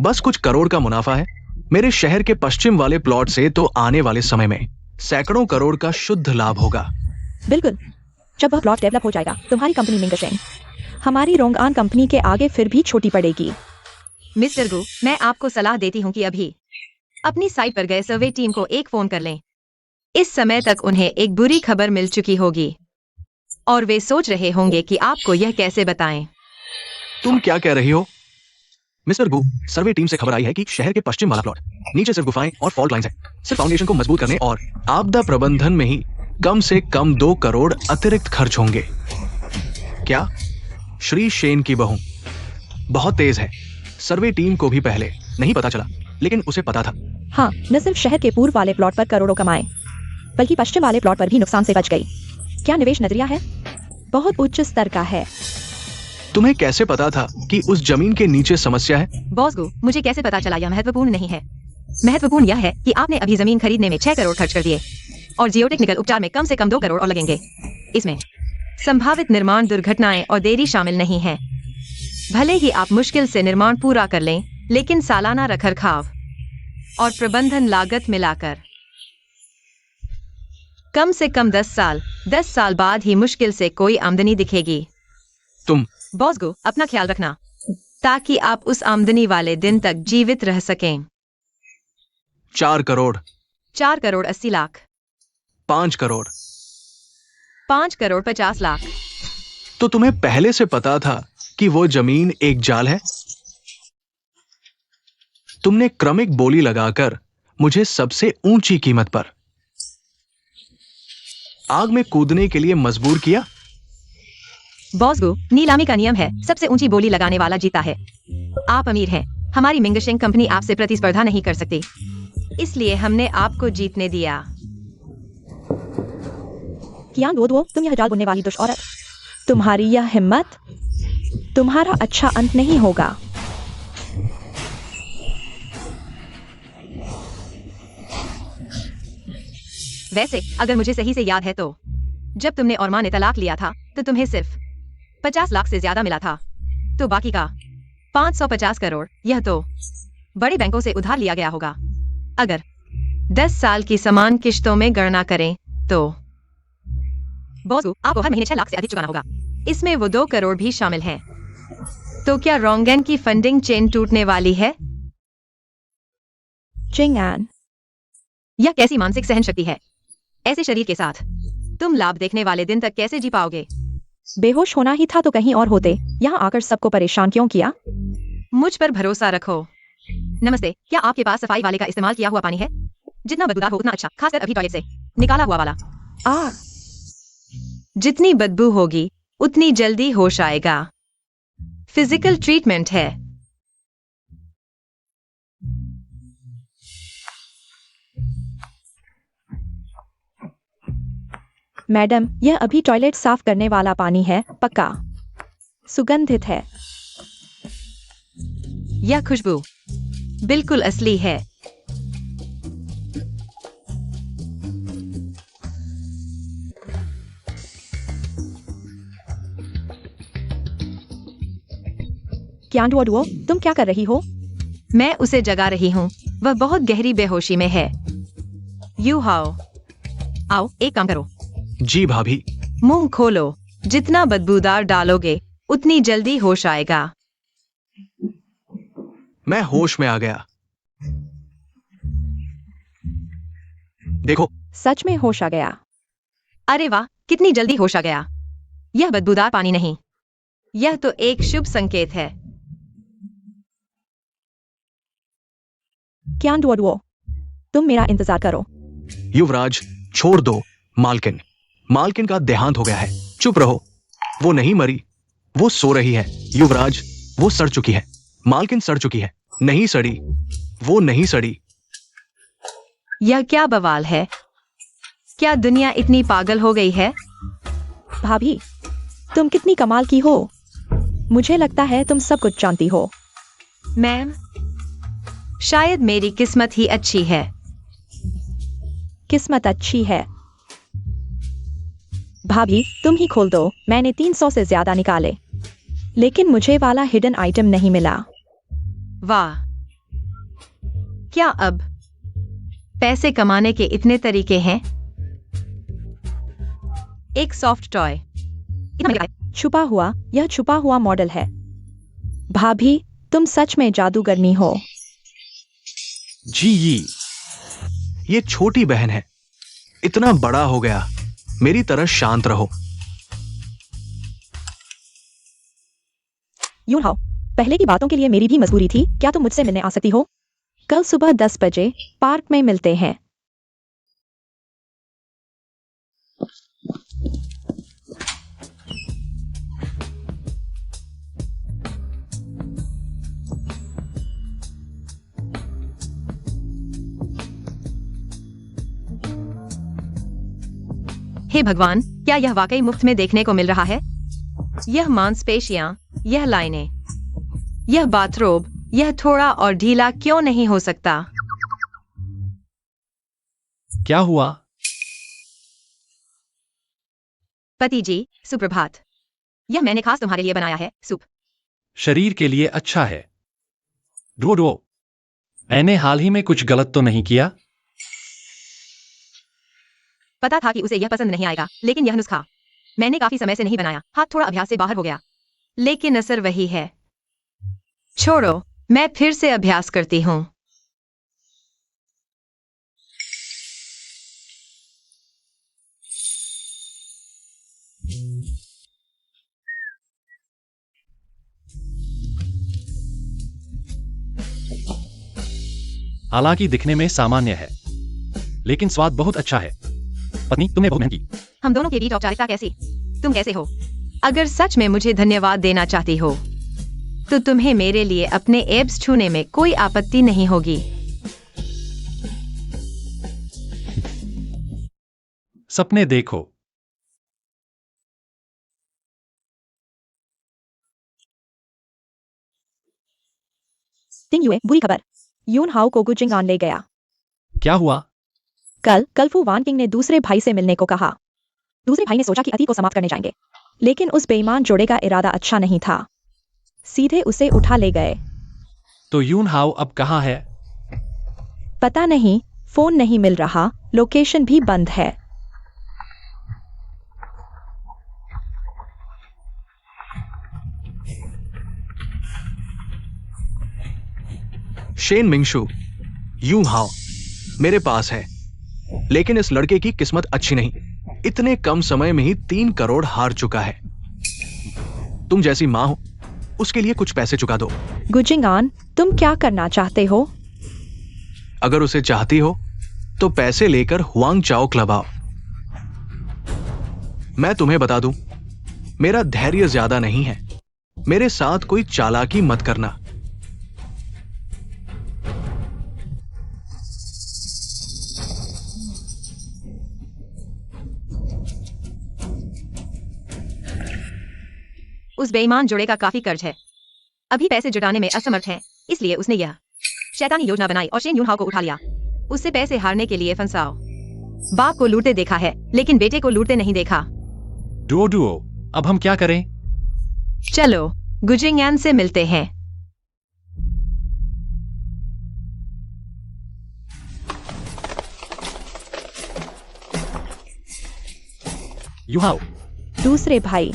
Speaker 3: बस कुछ करोड़ का मुनाफा है मेरे शहर के पश्चिम वाले प्लॉट से, तो आने वाले समय में सैकड़ों करोड़ का शुद्ध लाभ होगा।
Speaker 1: बिल्कुल, जब वह प्लॉट डेवलप हो जाएगा तुम्हारी कंपनी मिंगशेंग हमारी रोंगआन कंपनी के आगे फिर भी छोटी पड़ेगी।
Speaker 2: मिस्टर गु, मैं आपको सलाह देती हूँ कि अभी अपनी साइट पर गए सर्वे टीम को एक फोन कर लें। इस समय तक उन्हें एक बुरी खबर मिल चुकी होगी और वे सोच रहे होंगे कि आपको यह कैसे बताएं।
Speaker 3: तुम क्या कह रही हो? मिस्टर गु, सर्वे टीम से खबर आई है कि शहर के पश्चिम वाला प्लॉट नीचे सिर्फ गुफाएं और फॉल्ट लाइंस हैं। सिर्फ फाउंडेशन को मजबूत करने और आपदा प्रबंधन में ही कम से कम 2 करोड़ अतिरिक्त खर्च होंगे। क्या? श्री शेन की बहू बहुत तेज है। सर्वे टीम को भी पहले नहीं पता चला, लेकिन उसे पता था।
Speaker 1: हाँ, न सिर्फ शहर के पूर्व वाले प्लॉट पर करोड़ों कमाए, बल्कि पश्चिम वाले प्लॉट पर भी नुकसान से बच गई। क्या निवेश नजरिया है? बहुत उच्च स्तर का है।
Speaker 3: तुम्हें कैसे पता था कि उस जमीन के नीचे समस्या है?
Speaker 2: बॉस गु, मुझे कैसे पता चला यह महत्वपूर्ण नहीं है। महत्वपूर्ण यह है कि आपने अभी जमीन खरीदने में 6 करोड़ खर्च कर दिए और जियोटेक्निकल उपचार में कम से कम 2 करोड़ और लगेंगे। इसमें संभावित निर्माण दुर्घटनाएं और देरी शामिल नहीं है। भले ही आप मुश्किल से निर्माण पूरा कर लें, लेकिन सालाना रखरखाव और प्रबंधन लागत मिलाकर कम से कम 10 साल बाद ही मुश्किल से कोई आमदनी दिखेगी।
Speaker 3: तुम
Speaker 2: बॉस गु, अपना ख्याल रखना ताकि आप उस आमदनी वाले दिन तक जीवित रह सकें।
Speaker 3: 4 करोड़
Speaker 2: 4 करोड़ 80 लाख
Speaker 3: 5 करोड़
Speaker 2: 5 करोड़ 50 लाख।
Speaker 3: तो तुम्हें पहले से पता था कि वो जमीन एक जाल है? तुमने क्रमिक बोली लगाकर मुझे सबसे ऊंची कीमत पर आग में कूदने के लिए मजबूर किया।
Speaker 2: बॉस गु, नीलामी का नियम है, सबसे ऊंची बोली लगाने वाला जीता है। आप अमीर हैं, हमारी मिंगशेंग कंपनी आपसे प्रतिस्पर्धा नहीं कर सकती, इसलिए हमने आपको जीतने दिया।
Speaker 1: कियान दो तुम यह जाल बुनने वाली दुष्ट औरत, तुम्हारी यह हिम्मत, तुम्हारा अच्छा अंत नहीं होगा।
Speaker 2: वैसे अगर मुझे सही से याद है तो जब तुमने और माँ ने तलाक लिया था तो तुम्हें सिर्फ 50 लाख से ज्यादा मिला था, तो बाकी का 550 करोड़ यह तो बड़े बैंकों से उधार लिया गया होगा। अगर 10 साल की समान किश्तों में गणना करें तो बॉस गु, आपको हर महीने 6 लाख से अधिक चुकाना होगा। इसमें वो 2 करोड़ भी शामिल हैं। तो क्या रोंगन की फंडिंग चेन टूटने वाली है?
Speaker 1: चिंगआन,
Speaker 2: यह कैसी मानसिक सहन शक्ति है? ऐसे शरीर के साथ तुम लाभ देखने वाले दिन तक कैसे जी पाओगे?
Speaker 1: बेहोश होना ही था तो कहीं और होते, यहाँ आकर सबको परेशान क्यों किया?
Speaker 2: मुझ पर भरोसा रखो। नमस्ते, क्या आपके पास सफाई वाले का इस्तेमाल किया हुआ पानी है? जितना बदबूदार हो उतना अच्छा, खासकर अभी टॉयलेट से निकाला हुआ वाला। जितनी बदबू होगी उतनी जल्दी होश आएगा। फिजिकल ट्रीटमेंट है।
Speaker 1: मैडम, यह अभी टॉयलेट साफ करने वाला पानी है, पक्का सुगंधित है।
Speaker 2: यह खुशबू बिल्कुल असली है।
Speaker 1: कियान डुओ, तुम क्या कर रही हो?
Speaker 2: मैं उसे जगा रही हूँ, वह बहुत गहरी बेहोशी में है। यू हाओ, आओ एक काम करो।
Speaker 3: जी भाभी।
Speaker 2: मुंह खोलो, जितना बदबूदार डालोगे उतनी जल्दी होश आएगा।
Speaker 3: मैं होश में आ गया। देखो,
Speaker 1: सच में होश आ गया।
Speaker 2: अरे वाह, कितनी जल्दी होश आ गया। यह बदबूदार पानी नहीं, यह तो एक शुभ संकेत है।
Speaker 1: कियान डुओ, तुम मेरा इंतजार करो।
Speaker 3: युवराज, छोड़ दो। मालकिन का देहांत हो गया है। चुप रहो। वो नहीं मरी, वो सो रही है। युवराज, वो सड़ चुकी है। मालकिन सड़ चुकी है। नहीं सड़ी, वो नहीं सड़ी।
Speaker 2: यह क्या बवाल है? क्या दुनिया इतनी पागल हो गई है?
Speaker 1: भाभी, तुम कितनी कमाल की हो। मुझे लगता है तुम सब कुछ जानती हो।
Speaker 2: मैम, शायद मेरी किस्मत ही अच्छी है।
Speaker 1: किस्मत अच्छी है। भाभी, तुम ही खोल दो, मैंने 300 से ज्यादा निकाले। लेकिन मुझे वाला हिडन आइटम नहीं मिला।
Speaker 2: वाह, क्या अब पैसे कमाने के इतने तरीके हैं? एक सॉफ्ट टॉय।
Speaker 1: छुपा हुआ, यह छुपा हुआ मॉडल है। भाभी, तुम सच में जादूगरनी हो।
Speaker 3: जी ये छोटी बहन है, इतना बड़ा हो गया। मेरी तरह शांत रहो।
Speaker 1: यून हाओ, पहले की बातों के लिए मेरी भी मजबूरी थी। क्या तुम मुझसे मिलने आ सकती हो? कल सुबह 10 बजे पार्क में मिलते हैं।
Speaker 2: हे भगवान, क्या यह वाकई मुफ्त में देखने को मिल रहा है? यह मांसपेशियां, यह लाइनें, यह बाथरोब, यह थोड़ा और ढीला क्यों नहीं हो सकता?
Speaker 4: क्या हुआ?
Speaker 2: पति जी, सुप्रभात। यह मैंने खास तुम्हारे लिए बनाया है सूप।
Speaker 4: शरीर के लिए अच्छा है। रो मैंने हाल ही में कुछ गलत तो नहीं किया?
Speaker 2: पता था कि उसे यह पसंद नहीं आएगा, लेकिन यह नुस्खा मैंने काफी समय से नहीं बनाया। हाथ थोड़ा अभ्यास से बाहर हो गया, लेकिन असर वही है। छोड़ो, मैं फिर से अभ्यास करती हूँ।
Speaker 4: हालांकि दिखने में सामान्य है, लेकिन स्वाद बहुत अच्छा है। पत्नी, तुमने बहुत मेहनत की।
Speaker 2: हम दोनों के बीच औपचारिकता कैसी? तुम कैसे हो? अगर सच में मुझे धन्यवाद देना चाहती हो, तो तुम्हें मेरे लिए अपने एब्स छूने में कोई आपत्ति नहीं होगी।
Speaker 4: सपने देखो।
Speaker 1: तिंग युए, बुरी खबर। यून हाओ को गुजिंग आन ले गया।
Speaker 4: क्या हुआ?
Speaker 1: कल फू वान किंग ने दूसरे भाई से मिलने को कहा। दूसरे भाई ने सोचा कि अतीत को समाप्त करने जाएंगे, लेकिन उस बेईमान जोड़े का इरादा अच्छा नहीं था। सीधे उसे उठा ले गए।
Speaker 4: तो यून हाओ अब कहाँ है?
Speaker 1: पता नहीं, फोन नहीं मिल रहा, लोकेशन भी बंद है।
Speaker 3: शेन मिंगशु, यूं हाओ मेरे पास है, लेकिन इस लड़के की किस्मत अच्छी नहीं। इतने कम समय में ही 3 करोड़ हार चुका है। तुम जैसी मां हो, उसके लिए कुछ पैसे चुका दो।
Speaker 1: गुजिंग आन, तुम क्या करना चाहते हो?
Speaker 3: अगर उसे चाहती हो तो पैसे लेकर हुआंग चाओ क्लब आओ। मैं तुम्हें बता दूं, मेरा धैर्य ज्यादा नहीं है। मेरे साथ कोई चालाकी मत करना।
Speaker 2: उस बेईमान जोड़े का काफी कर्ज है। अभी पैसे जुटाने में असमर्थ है, इसलिए उसने यह शैतानी योजना बनाई और शेन यूनहाओ को उठा लिया। उससे पैसे हारने के लिए फंसाओ। बाप को लूटते देखा है, लेकिन बेटे को लूटते नहीं देखा।
Speaker 4: डुओ, अब हम क्या करें?
Speaker 2: चलो, गुजिंगयान से मिलते हैं।
Speaker 4: युहाओ,
Speaker 1: दूसरे भाई।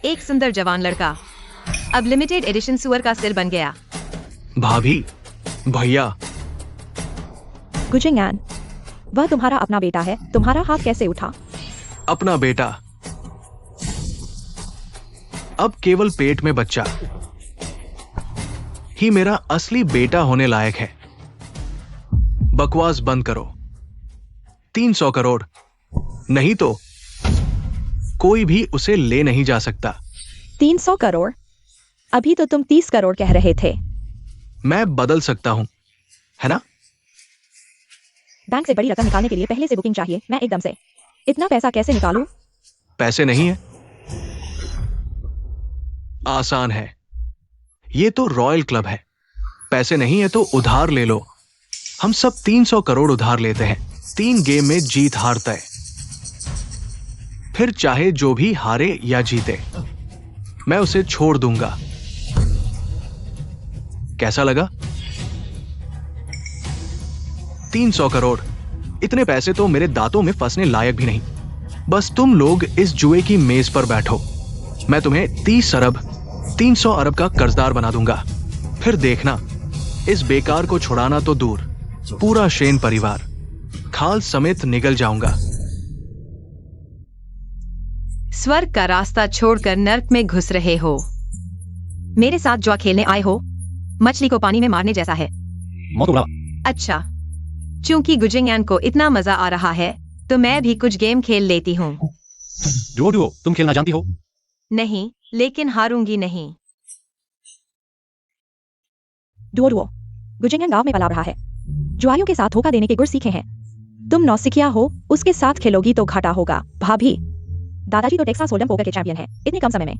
Speaker 2: एक सुंदर जवान लड़का अब लिमिटेड एडिशन सुअर का सिर बन गया।
Speaker 3: भाभी, भैया,
Speaker 1: गुजिंग आन, वह तुम्हारा अपना बेटा है। तुम्हारा हाथ कैसे उठा?
Speaker 3: अपना बेटा, अब केवल पेट में बच्चा ही मेरा असली बेटा होने लायक है। बकवास बंद करो। 300 करोड़, नहीं तो कोई भी उसे ले नहीं जा सकता।
Speaker 1: 300 करोड़? अभी तो तुम 30 करोड़ कह रहे थे।
Speaker 3: मैं बदल सकता हूं, है ना?
Speaker 1: बैंक से बड़ी रकम निकालने के लिए पहले से बुकिंग चाहिए। मैं एकदम से इतना पैसा कैसे निकालूं?
Speaker 3: पैसे नहीं है? आसान है, ये तो रॉयल क्लब है। पैसे नहीं है तो उधार ले लो। हम सब 300 करोड़ उधार लेते हैं। 3 गेम में जीत हार तय। फिर चाहे जो भी हारे या जीते, मैं उसे छोड़ दूंगा। कैसा लगा? 300 करोड़, इतने पैसे तो मेरे दांतों में फंसने लायक भी नहीं। बस तुम लोग इस जुए की मेज पर बैठो, मैं तुम्हें 30 अरब 300 अरब का कर्जदार बना दूंगा। फिर देखना, इस बेकार को छुड़ाना तो दूर, पूरा शेन परिवार खाल समेत निगल जाऊंगा।
Speaker 2: स्वर्ग का रास्ता छोड़कर नर्क में घुस रहे हो। मेरे साथ जुआ खेलने आए हो? मछली को पानी में मारने जैसा है। अच्छा, चूंकि गुजिंगयान को इतना मजा आ रहा है तो मैं भी कुछ गेम खेल लेती हूँ।
Speaker 4: डुओ, तुम खेलना जानती हो?
Speaker 2: नहीं, लेकिन हारूंगी नहीं।
Speaker 1: डुओ, गुजिंगयान गांव में पला रहा है। जुआरियों के साथ धोखा देने के गुर सीखे हैं। तुम नौसिखिया हो, उसके साथ खेलोगी तो घाटा होगा। भाभी, दादाजी तो टेक्सास होल्डम पोकर के चैंपियन हैं। इतने कम समय में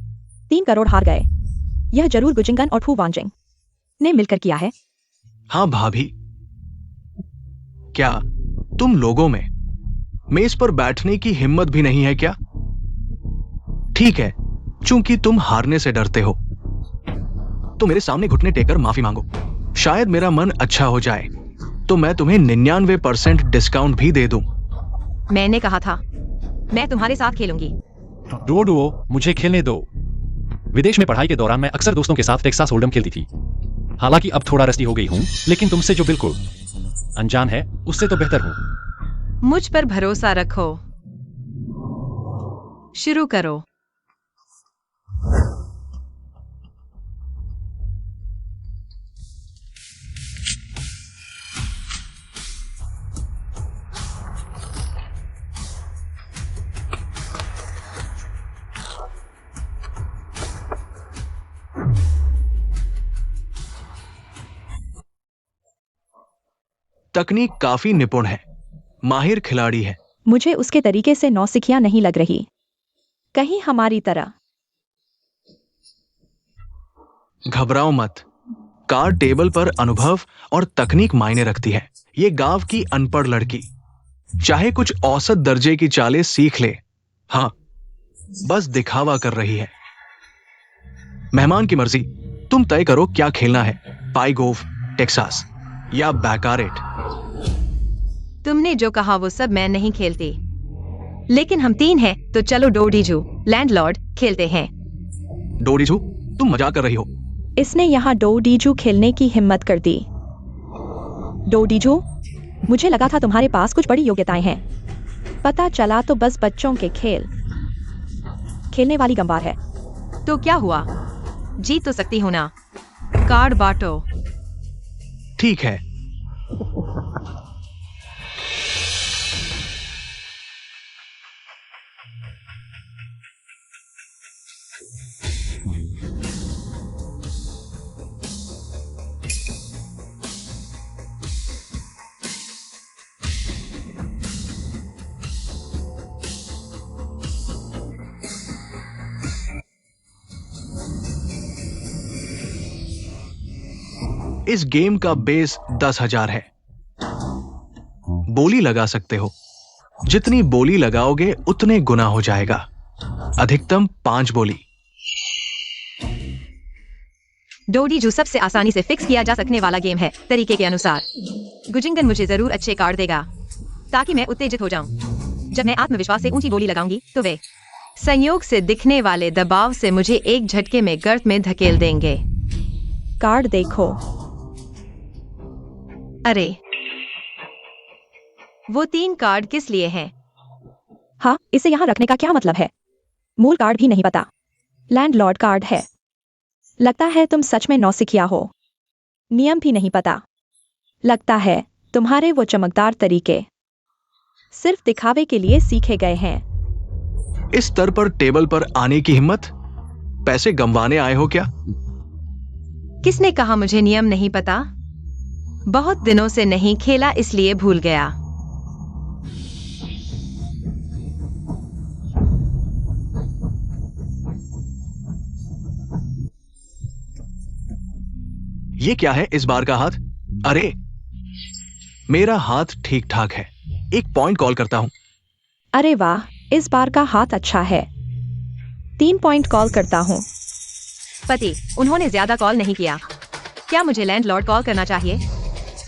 Speaker 1: 3 करोड़ हार गए। यह जरूर गुजिंगन और फू वानजिंग ने मिलकर किया है।
Speaker 3: हाँ भाभी, क्या तुम लोगों में मेज पर बैठने की हिम्मत भी नहीं है क्या? ठीक है, चूंकि तुम हारने से डरते हो तो मेरे सामने घुटने टेकर माफी मांगो। शायद मेरा मन अच्छा हो जाए तो मैं तुम्हें 99% डिस्काउंट भी दे दूं।
Speaker 2: मैंने कहा था मैं तुम्हारे साथ खेलूंगी।
Speaker 4: डुओ, मुझे खेलने दो। विदेश में पढ़ाई के दौरान मैं अक्सर दोस्तों के साथ टेक्सास होल्डम खेलती थी। हालांकि अब थोड़ा रस्ती हो गई हूँ, लेकिन तुमसे जो बिल्कुल अनजान है उससे तो बेहतर हूँ।
Speaker 2: मुझ पर भरोसा रखो। शुरू करो।
Speaker 3: तकनीक काफी निपुण है, माहिर खिलाड़ी है।
Speaker 1: मुझे उसके तरीके से नौसिखिया नहीं लग रही, कहीं हमारी तरह।
Speaker 3: घबराओ मत, कार्ड टेबल पर अनुभव और तकनीक मायने रखती है। ये गांव की अनपढ़ लड़की चाहे कुछ औसत दर्जे की चालें सीख ले, हाँ, बस दिखावा कर रही है। मेहमान की मर्जी, तुम तय करो क्या खेलना है, पाई गोव, टेक्सास या बैकारेट।
Speaker 2: तुमने जो कहा वो सब मैं नहीं खेलती, लेकिन हम 3 हैं तो चलो डोडीजू लैंडलॉर्ड खेलते हैं।
Speaker 3: डोडीजू, तुम मजाक कर रही हो।
Speaker 1: इसने यहाँ डोडीजू खेलने की हिम्मत कर दी। डोडीजू, मुझे लगा था तुम्हारे पास कुछ बड़ी योग्यताएं हैं। पता चला तो बस बच्चों के खेल खेलने वाली गंवार है।
Speaker 2: तो क्या हुआ, जीत तो सकती हो ना। कार्ड बांटो।
Speaker 3: ठीक है, इस गेम का बेस 10,000 है। बोली लगा सकते हो, जितनी बोली लगाओगे उतने गुना हो जाएगा। अधिकतम 5 बोली।
Speaker 2: डोडीजू सबसे आसानी से फिक्स किया जा सकने वाला गेम है तरीके के अनुसार। गुजिंगन मुझे जरूर अच्छे कार्ड देगा ताकि मैं उत्तेजित हो जाऊं। जब मैं आत्मविश्वास से ऊंची बोली लगाऊंगी तो वे संयोग से दिखने वाले दबाव से मुझे एक झटके में गर्त में धकेल देंगे।
Speaker 1: कार्ड देखो।
Speaker 2: अरे, वो 3 कार्ड किस लिए हैं?
Speaker 1: हाँ, इसे यहाँ रखने का क्या मतलब है? मूल कार्ड भी नहीं पता, लैंडलॉर्ड कार्ड है। लगता है तुम सच में नौसिखिया हो। नियम भी नहीं पता। लगता है तुम्हारे वो चमकदार तरीके सिर्फ दिखावे के लिए सीखे गए हैं।
Speaker 3: इस स्तर पर टेबल पर आने की हिम्मत? पैसे गंवाने आए हो क्या?
Speaker 2: किसने कहा मुझे नियम नहीं पता? बहुत दिनों से नहीं खेला इसलिए भूल गया।
Speaker 3: ये क्या है इस बार का हाथ? अरे, मेरा हाथ ठीक ठाक है। एक पॉइंट कॉल करता हूं।
Speaker 1: अरे वाह, इस बार का हाथ अच्छा है। 3 पॉइंट कॉल करता हूँ।
Speaker 2: पति, उन्होंने ज्यादा कॉल नहीं किया। क्या मुझे लैंडलॉर्ड कॉल करना चाहिए?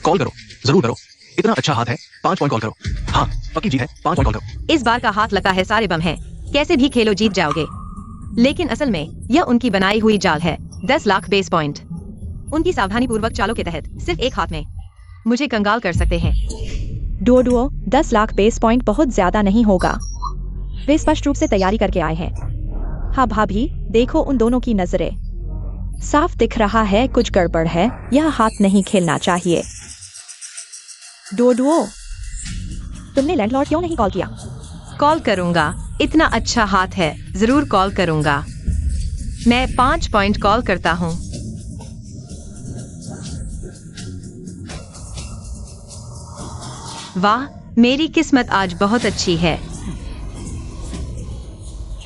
Speaker 3: कॉल करो, जरूर करो। इतना अच्छा हाथ है, 5 पॉइंट कॉल करो। हाँ, पक्की जीत है, 5 पॉइंट कॉल करो।
Speaker 2: इस बार का हाथ लगता है सारे बम हैं। कैसे भी खेलो जीत जाओगे। लेकिन असल में यह उनकी बनाई हुई जाल है। 10 लाख बेस पॉइंट। उनकी सावधानी पूर्वक चालों के तहत सिर्फ एक हाथ में मुझे कंगाल कर सकते हैं।
Speaker 1: डुओ 10 लाख बेस पॉइंट बहुत ज्यादा नहीं होगा। वे स्पष्ट रूप से तैयारी करके आए हैं। हाँ भाभी, देखो उन दोनों की नजरें। साफ दिख रहा है कुछ गड़बड़ है। यह हाथ नहीं खेलना चाहिए। डुओ, तुमने लैंडलॉर्ड क्यों नहीं कॉल किया?
Speaker 2: कॉल करूंगा, इतना अच्छा हाथ है, जरूर कॉल करूंगा। मैं 5 पॉइंट कॉल करता हूँ। वाह, मेरी किस्मत आज बहुत अच्छी है।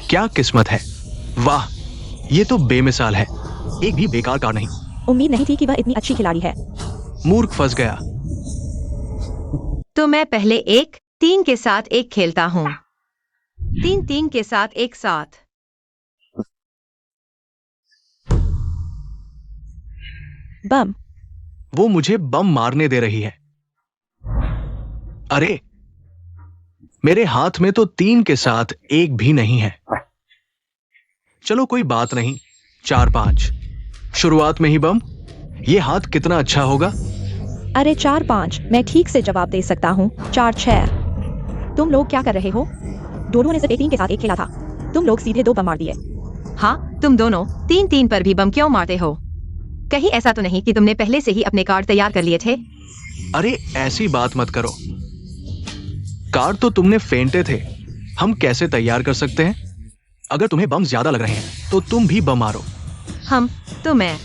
Speaker 3: क्या किस्मत है, वाह, ये तो बेमिसाल है। एक भी बेकार कार्ड नहीं।
Speaker 1: उम्मीद नहीं थी कि वह इतनी अच्छी खिलाड़ी है।
Speaker 3: मूर्ख फंस गया।
Speaker 2: तो मैं पहले 1-3 के साथ एक खेलता हूँ। 3-3 के साथ एक साथ।
Speaker 1: बम।
Speaker 3: वो मुझे बम मारने दे रही है। अरे, मेरे हाथ में तो 3 के साथ एक भी नहीं है। चलो कोई बात नहीं, 4-5। शुरुआत में ही बम। ये हाथ कितना अच्छा होगा।
Speaker 1: अरे 4-5, मैं ठीक से जवाब दे सकता हूँ। 4-6। तुम लोग क्या कर रहे हो? दोनों ने सिर्फ 3 के साथ एक खेला था। तुम लोग सीधे 2 बम मार दिए।
Speaker 2: हाँ, तुम दोनों 3-3 पर भी बम क्यों मारते हो? कहीं ऐसा तो नहीं कि तुमने पहले से ही अपने कार्ड तैयार कर लिए थे?
Speaker 3: अरे ऐसी बात मत करो। कार्ड तो तुमने फेंटे थे, हम कैसे तैयार कर सकते हैं? अगर तुम्हें बम ज्यादा लग रहे हैं तो तुम भी बम मारो।
Speaker 2: हम तो मैं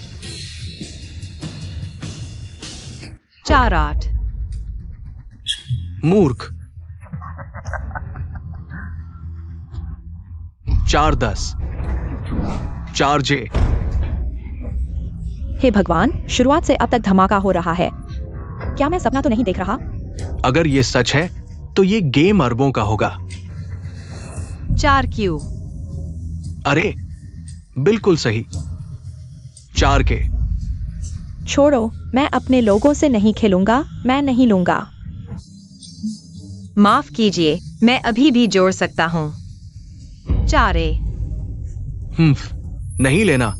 Speaker 2: 4-8।
Speaker 3: मूर्ख। 4-10। 4J।
Speaker 1: हे भगवान, शुरुआत से अब तक धमाका हो रहा है। क्या मैं सपना तो नहीं देख रहा?
Speaker 3: अगर ये सच है तो ये गेम अरबों का होगा।
Speaker 2: 4Q।
Speaker 3: अरे बिल्कुल सही, 4K।
Speaker 1: छोड़ो, मैं अपने लोगों से नहीं खेलूंगा। मैं नहीं लूंगा।
Speaker 2: माफ कीजिए, मैं अभी भी जोड़ सकता हूँ। 4A।
Speaker 3: नहीं लेना,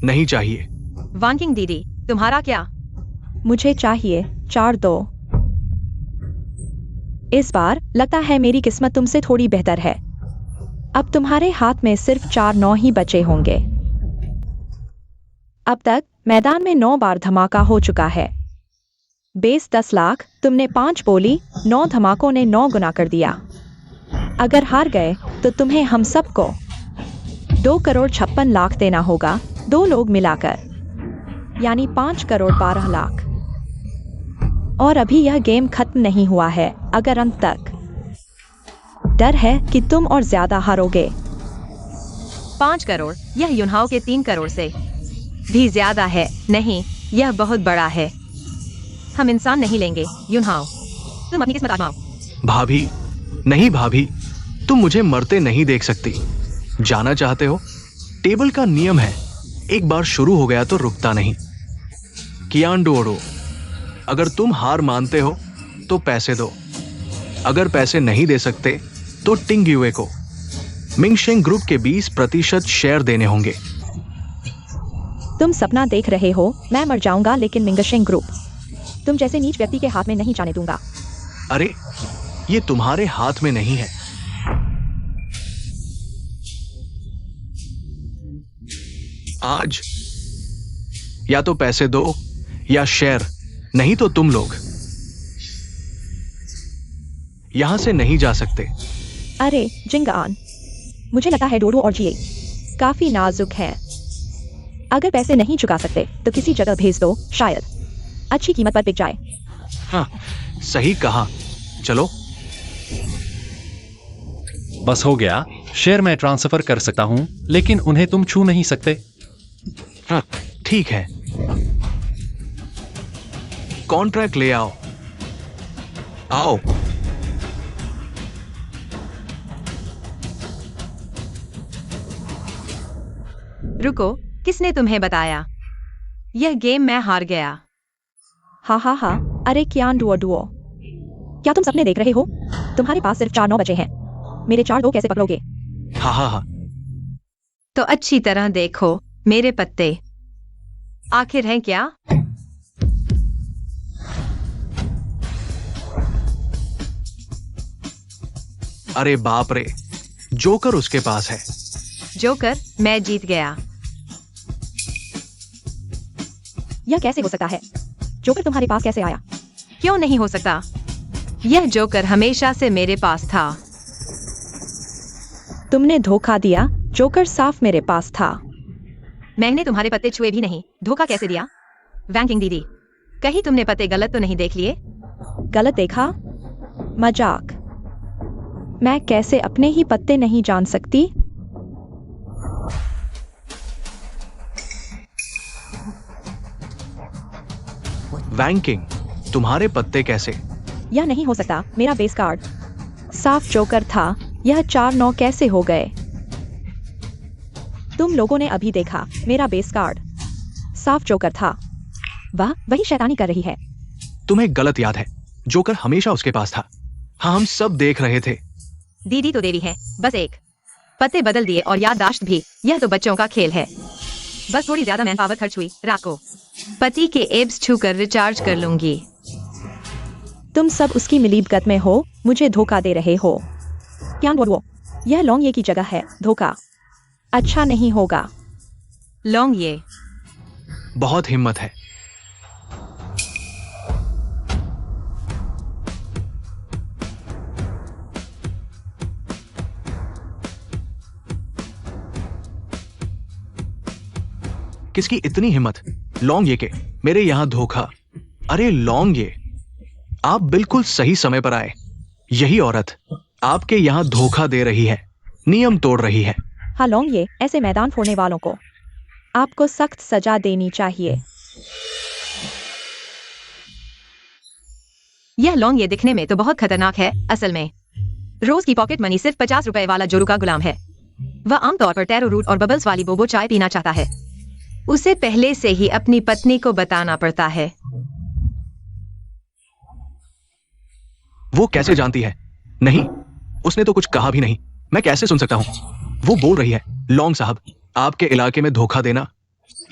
Speaker 3: नहीं चाहिए।
Speaker 2: वानकिंग दीदी, तुम्हारा क्या?
Speaker 1: मुझे चाहिए 4-2। इस बार लगता है मेरी किस्मत तुमसे थोड़ी बेहतर है। अब तुम्हारे हाथ में सिर्फ 4-9 ही बचे होंगे। अब तक मैदान में 9 बार धमाका हो चुका है। बेस 10 लाख, तुमने 5 बोली, 9 धमाकों ने 9 गुना कर दिया। अगर हार गए तो तुम्हें हम सबको 2,56,00,000 देना होगा, 2 लोग मिलाकर, यानी 5,12,00,000। और अभी यह गेम खत्म नहीं हुआ है। अगर अंत तक, डर है कि तुम और ज्यादा हारोगे।
Speaker 2: 5 करोड़, यह युनहाओ के 3 करोड़ से भी ज्यादा है। नहीं, यह बहुत बड़ा है। हम इंसान नहीं लेंगे युनहाओ, तुम अपनी किस्मत आजमाओ।
Speaker 3: भाभी, नहीं भाभी, तुम मुझे मरते नहीं देख सकती। जाना चाहते हो? टेबल का नियम है, एक बार शुरू हो गया तो रुकता नहीं। कियांडोरो, अगर तुम हार मानते हो तो पैसे दो। अगर पैसे नहीं दे सकते तो टिंगयुए को मिंगशेंग ग्रुप के 20% शेयर देने होंगे।
Speaker 1: तुम सपना देख रहे हो, मैं मर जाऊंगा, लेकिन मिंगशेंग ग्रुप तुम जैसे नीच व्यक्ति के हाथ में नहीं जाने दूंगा।
Speaker 3: अरे ये तुम्हारे हाथ में नहीं है। आज या तो पैसे दो या शेयर, नहीं तो तुम लोग यहां से नहीं जा सकते।
Speaker 1: अरे जिंगान, मुझे लगता है डोडो और जीए काफी नाजुक हैं। अगर पैसे नहीं चुका सकते तो किसी जगह भेज दो, शायद अच्छी कीमत पर बिक जाए।
Speaker 3: हाँ, सही कहा। चलो।
Speaker 4: बस हो गया। शेयर मैं ट्रांसफर कर सकता हूं, लेकिन उन्हें तुम छू नहीं सकते।
Speaker 3: हाँ, ठीक है। कॉन्ट्रैक्ट ले आओ। आओ।
Speaker 2: रुको, किसने तुम्हें बताया? यह गेम मैं हार गया।
Speaker 1: हा, अरे क्या डुओ डुओ, क्या तुम सपने देख रहे हो? तुम्हारे पास सिर्फ 4-9 बचे हैं, मेरे 4-2 कैसे पकड़ोगे?
Speaker 3: हा।
Speaker 2: तो अच्छी तरह देखो मेरे पत्ते आखिर हैं क्या?
Speaker 3: अरे बाप रे, जोकर उसके पास है।
Speaker 2: जोकर, मैं जीत गया।
Speaker 1: यह कैसे हो सकता है? जोकर तुम्हारे पास कैसे आया?
Speaker 2: क्यों नहीं हो सकता? यह जोकर हमेशा से मेरे पास था।
Speaker 1: तुमने धोखा दिया, जोकर साफ मेरे पास था।
Speaker 2: मैंने तुम्हारे पत्ते छुए भी नहीं, धोखा कैसे दिया? वैंकिंग दीदी, कहीं तुमने पत्ते गलत तो नहीं देख लिए?
Speaker 1: गलत देखा? मजाक। मैं कैसे अपने ही पत्ते नहीं जान सकती?
Speaker 3: वैंकिंग, तुम्हारे पत्ते कैसे?
Speaker 1: यह नहीं हो सकता, मेरा बेस कार्ड साफ जोकर था, यह 4-9 कैसे हो गए? तुम लोगों ने अभी देखा, मेरा बेस कार्ड साफ जोकर था। वाह, वही शैतानी कर रही है।
Speaker 3: तुम्हें गलत याद है, जोकर हमेशा उसके पास था। हाँ, हम सब देख रहे थे।
Speaker 2: दीदी तो देवी है, बस एक पत्ते बदल दिए और याददाश्त भी, यह तो बच्चों का खेल है। बस थोड़ी ज्यादा मैन पावर खर्च हुई, रात को पति के एब्स छूकर रिचार्ज कर लूंगी।
Speaker 1: तुम सब उसकी मिलीभगत में हो, मुझे धोखा दे रहे हो। क्या बोलो? यह लॉन्ग ये की जगह है, धोखा अच्छा नहीं होगा।
Speaker 2: लॉन्ग ये
Speaker 3: बहुत हिम्मत है। किसकी इतनी हिम्मत? लॉन्ग ये के मेरे यहां धोखा। अरे लॉन्ग ये, आप बिल्कुल सही समय पर आए। यही औरत आपके यहां धोखा दे रही है, नियम तोड़ रही है।
Speaker 1: हाँ लॉन्ग ये, ऐसे मैदान फोड़ने वालों को आपको सख्त सजा देनी चाहिए।
Speaker 2: यह लॉन्ग ये दिखने में तो बहुत खतरनाक है, असल में रोज की पॉकेट मनी सिर्फ 50 रुपए वाला जोरू का गुलाम है। वह आमतौर पर टैरो रूट और बबल्स वाली बोबो चाय पीना चाहता है। उसे पहले से ही अपनी पत्नी को बताना पड़ता है।
Speaker 3: वो कैसे जानती है? नहीं, उसने तो कुछ कहा भी नहीं। मैं कैसे सुन सकता हूं? वो बोल रही है, लॉन्ग साहब, आपके इलाके में धोखा देना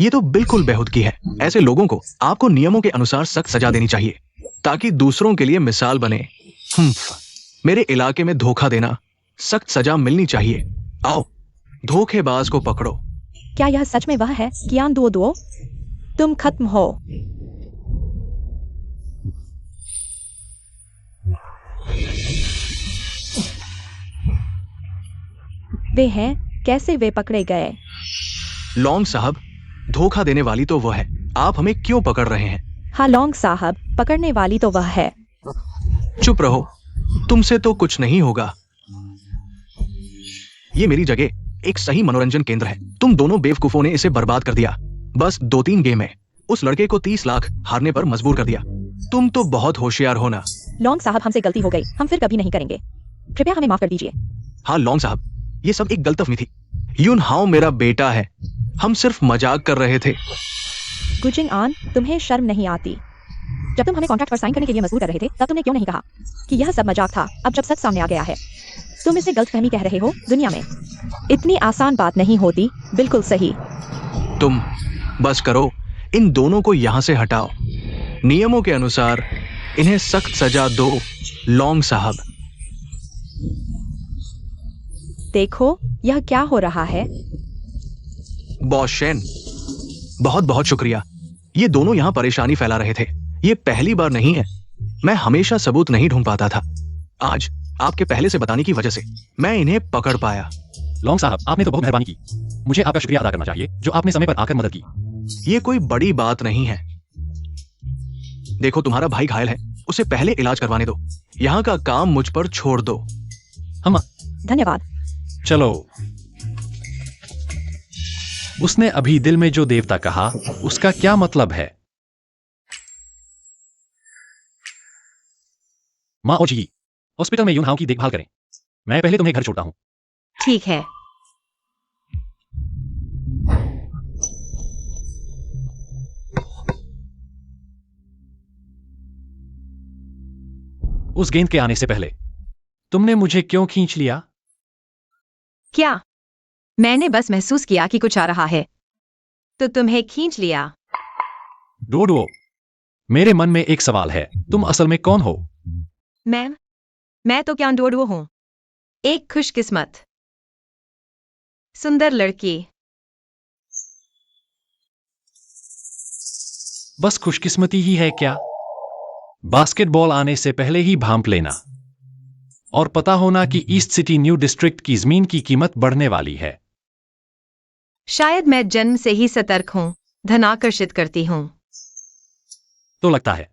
Speaker 3: ये तो बिल्कुल बेहूदगी है। ऐसे लोगों को आपको नियमों के अनुसार सख्त सजा देनी चाहिए ताकि दूसरों के लिए मिसाल बने। मेरे इलाके में धोखा देना, सख्त सजा मिलनी चाहिए। आओ, धोखेबाज को पकड़ो।
Speaker 1: क्या यह सच में वह है? कियान दो तुम खत्म हो। वे हैं, कैसे वे पकड़े गए?
Speaker 3: लॉन्ग साहब, धोखा देने वाली तो वह है, आप हमें क्यों पकड़ रहे हैं?
Speaker 1: हाँ लॉन्ग साहब, पकड़ने वाली तो वह है।
Speaker 3: चुप रहो, तुमसे तो कुछ नहीं होगा। ये मेरी जगह एक सही मनोरंजन केंद्र है। तुम दोनों बेवकूफों ने इसे बर्बाद कर दिया। बस 2-3 गेम में उस लड़के को 30 लाख हारने पर मजबूर कर दिया। तुम तो बहुत होशियार हो ना।
Speaker 1: लॉन्ग साहब, हमसे गलती हो गई, हम फिर कभी नहीं करेंगे, कृपया हमें माफ कर दीजिए।
Speaker 3: हाँ लॉन्ग साहब, ये सब एक गलतफहमी थी। यून हाउ मेरा बेटा है, हम सिर्फ मजाक कर रहे थे।
Speaker 1: गुजिंग आन, तुम्हें शर्म नहीं आती? जब तुम हमें कॉन्ट्रैक्ट पर साइन करने के लिए मजबूर कर रहे थे, तब तुमने क्यों नहीं कहा कि यह सब मजाक था? अब जब सच सामने आ गया है, तुम इसे गलतफहमी कह रहे हो? दुनिया में इतनी आसान बात नहीं होती। बिल्कुल सही।
Speaker 3: तुम बस करो, इन दोनों को यहां से हटाओ। नियमों के अनुसार इन्हें सख्त सजा दो, लॉन्ग साहब।
Speaker 1: देखो, यह क्या हो रहा है?
Speaker 3: बॉस शेन, बहुत बहुत शुक्रिया। ये दोनों यहां परेशानी फैला रहे थे। ये पहली बार नहीं है। मैं हमेशा सबूत नहीं ढूंढ पाता था। आज आपके पहले से बताने की वजह से मैं इन्हें पकड़ पाया।
Speaker 4: लॉन्ग साहब, आपने तो बहुत मेहरबानी की। मुझे आपका शुक्रिया अदा करना चाहिए जो आपने समय पर आकर मदद की।
Speaker 3: ये कोई बड़ी बात नहीं है। देखो, तुम्हारा भाई घायल है, उसे पहले इलाज करवाने दो। यहाँ का काम मुझ पर छोड़ दो।
Speaker 4: हम
Speaker 1: धन्यवाद।
Speaker 4: चलो। उसने अभी दिल में जो देवता कहा, उसका क्या मतलब है? माँ ओजी, हॉस्पिटल में यून हाउ की देखभाल करें। मैं पहले तुम्हें घर छोड़ता हूं।
Speaker 2: ठीक है।
Speaker 4: उस गेंद के आने से पहले तुमने मुझे क्यों खींच लिया?
Speaker 2: क्या? मैंने बस महसूस किया कि कुछ आ रहा है, तो तुम्हें खींच लिया।
Speaker 4: डोडो, मेरे मन में एक सवाल है, तुम असल में कौन हो?
Speaker 2: मैं तो क्या डोडो हूं, एक खुशकिस्मत सुंदर लड़की।
Speaker 4: बस खुशकिस्मती ही है क्या? बास्केटबॉल आने से पहले ही भांप लेना और पता होना कि ईस्ट सिटी न्यू डिस्ट्रिक्ट की जमीन की कीमत बढ़ने वाली है।
Speaker 2: शायद मैं जन्म से ही सतर्क हूं, धनाकर्षित करती हूं।
Speaker 4: तो लगता है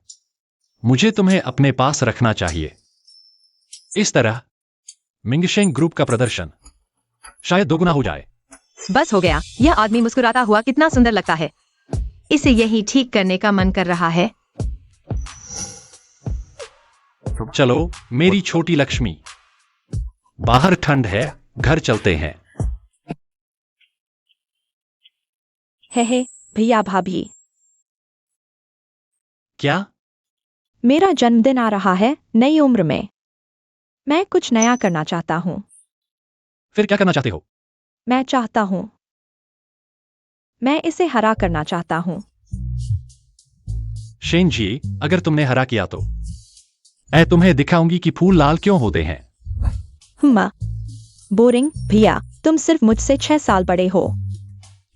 Speaker 4: मुझे तुम्हें अपने पास रखना चाहिए। इस तरह मिंगशेंग ग्रुप का प्रदर्शन शायद दोगुना हो जाए।
Speaker 2: बस हो गया। यह आदमी मुस्कुराता हुआ कितना सुंदर लगता है। इसे यही ठीक करने का मन कर रहा है।
Speaker 4: चलो मेरी छोटी लक्ष्मी, बाहर ठंड है, घर चलते हैं।
Speaker 1: हे भैया भाभी,
Speaker 4: क्या?
Speaker 1: मेरा जन्मदिन आ रहा है नई उम्र में। मैं कुछ नया करना चाहता हूँ।
Speaker 4: फिर क्या करना चाहते हो?
Speaker 1: मैं चाहता हूँ, मैं इसे हरा करना चाहता हूँ।
Speaker 4: शेन जी, अगर तुमने हरा किया तो मैं तुम्हें दिखाऊंगी कि फूल लाल क्यों होते हैं।
Speaker 1: बोरिंग भैया, तुम सिर्फ मुझसे 6 साल बड़े हो,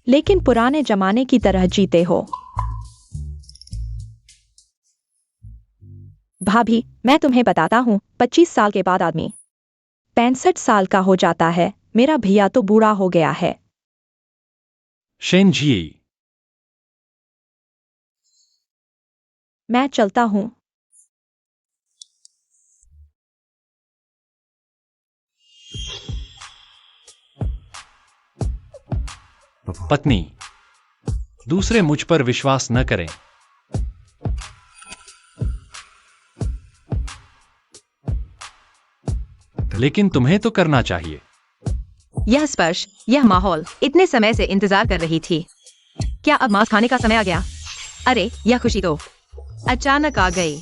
Speaker 1: लेकिन पुराने जमाने की तरह जीते हो। भाभी, मैं तुम्हें बताता हूँ, 25 साल के बाद आदमी 65 साल का हो जाता है। मेरा भैया तो बूढ़ा हो गया है।
Speaker 4: शेन जी,
Speaker 1: मैं चलता हूँ।
Speaker 4: पत्नी, दूसरे मुझ पर विश्वास न करें। लेकिन तुम्हें तो करना चाहिए।
Speaker 2: यह स्पर्श, यह माहौल इतने समय से इंतजार कर रही थी। क्या अब मांस खाने का समय आ गया? अरे, यह खुशी तो अचानक आ गई।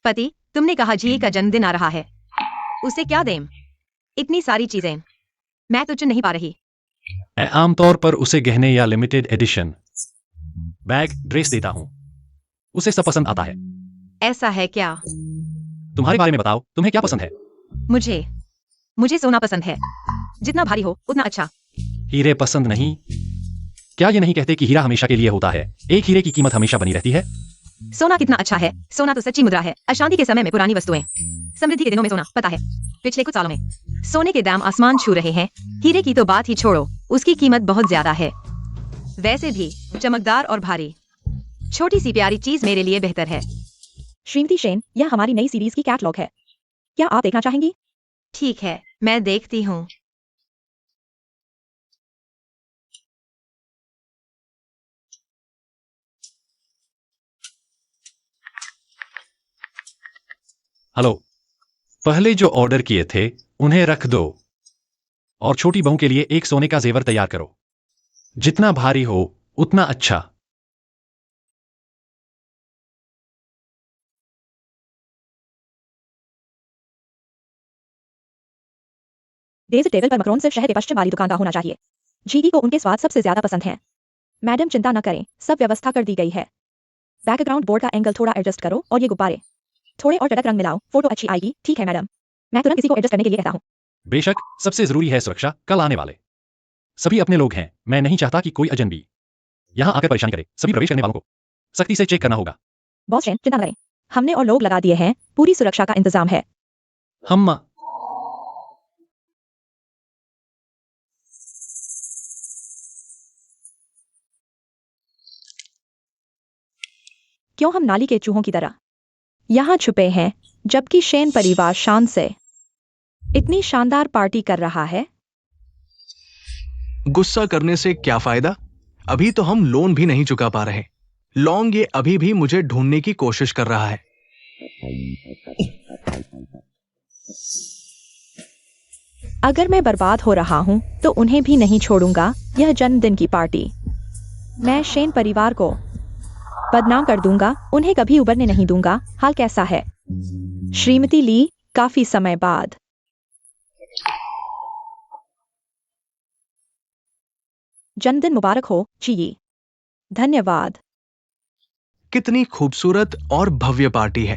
Speaker 2: पति, तुमने कहा जी का जन्मदिन आ रहा है, उसे क्या दें? इतनी सारी चीजें, मैं तो चुन नहीं पा रही।
Speaker 4: मैं आमतौर पर उसे गहने या लिमिटेड एडिशन बैग, ड्रेस देता हूं। उसे सब पसंद आता है।
Speaker 2: ऐसा है क्या?
Speaker 4: तुम्हारे बारे में बताओ, तुम्हें क्या पसंद है?
Speaker 2: मुझे सोना पसंद है। जितना भारी हो उतना अच्छा।
Speaker 4: हीरे पसंद नहीं? क्या ये नहीं कहते कि हीरा हमेशा के लिए होता है? एक हीरे की कीमत हमेशा बनी रहती है।
Speaker 2: सोना कितना अच्छा है। सोना तो सच्ची मुद्रा है। अशांति के समय में पुरानी वस्तुएं, समृद्धि के दिनों में सोना। पता है, पिछले कुछ सालों में सोने के दाम आसमान छू रहे हैं। हीरे की तो बात ही छोड़ो, उसकी कीमत बहुत ज्यादा है। वैसे भी चमकदार और भारी छोटी सी प्यारी चीज मेरे लिए बेहतर है।
Speaker 1: श्रीमती शेन, यह हमारी नई सीरीज की कैटलॉग है। क्या आप देखना चाहेंगी?
Speaker 2: ठीक है, मैं देखती हूँ।
Speaker 4: हेलो, पहले जो ऑर्डर किए थे उन्हें रख दो और छोटी बहू के लिए एक सोने का जेवर तैयार करो। जितना भारी हो उतना अच्छा।
Speaker 1: डेज़र्ट टेबल पर मकरोन सिर्फ शहर के पश्चिम वाली दुकान का होना चाहिए। जीगी को उनके स्वाद सबसे ज्यादा पसंद है। मैडम चिंता न करें, सब व्यवस्था कर दी गई है। बैकग्राउंड बोर्ड का एंगल थोड़ा एडजस्ट करो और ये गुब्बारे थोड़े और चटक रंग मिलाओ, फोटो अच्छी आएगी। ठीक है मैडम, मैं तुरंत किसी को एडजस्ट करने के लिए कहता हूँ।
Speaker 4: बेशक, सबसे जरूरी है सुरक्षा। कल आने वाले सभी अपने लोग हैं। मैं नहीं चाहता कि कोई अजनबी यहां आकर परेशानी करे। सभी प्रवेश करने वालों को सख्ती से चेक करना होगा।
Speaker 1: बॉस शेन, चिंता न करें, हमने और लोग लगा दिए हैं। पूरी सुरक्षा का इंतजाम है।
Speaker 4: हम
Speaker 1: क्यों हम नाली के चूहों की तरह यहाँ छुपे हैं, जबकि शेन परिवार शान से इतनी शानदार पार्टी कर रहा है?
Speaker 3: गुस्सा करने से क्या फायदा? अभी तो हम लोन भी नहीं चुका पा रहे। लॉन्ग ये अभी भी मुझे ढूंढने की कोशिश कर रहा है।
Speaker 1: अगर मैं बर्बाद हो रहा हूँ तो उन्हें भी नहीं छोड़ूंगा। यह जन्मदिन की पार्टी। मैं शेन परिवार को बदनाम कर दूंगा, उन्हें कभी उबरने नहीं दूंगा। हाल कैसा है श्रीमती ली? काफी समय बाद। जन्मदिन मुबारक हो जी। धन्यवाद।
Speaker 3: कितनी खूबसूरत और भव्य पार्टी है।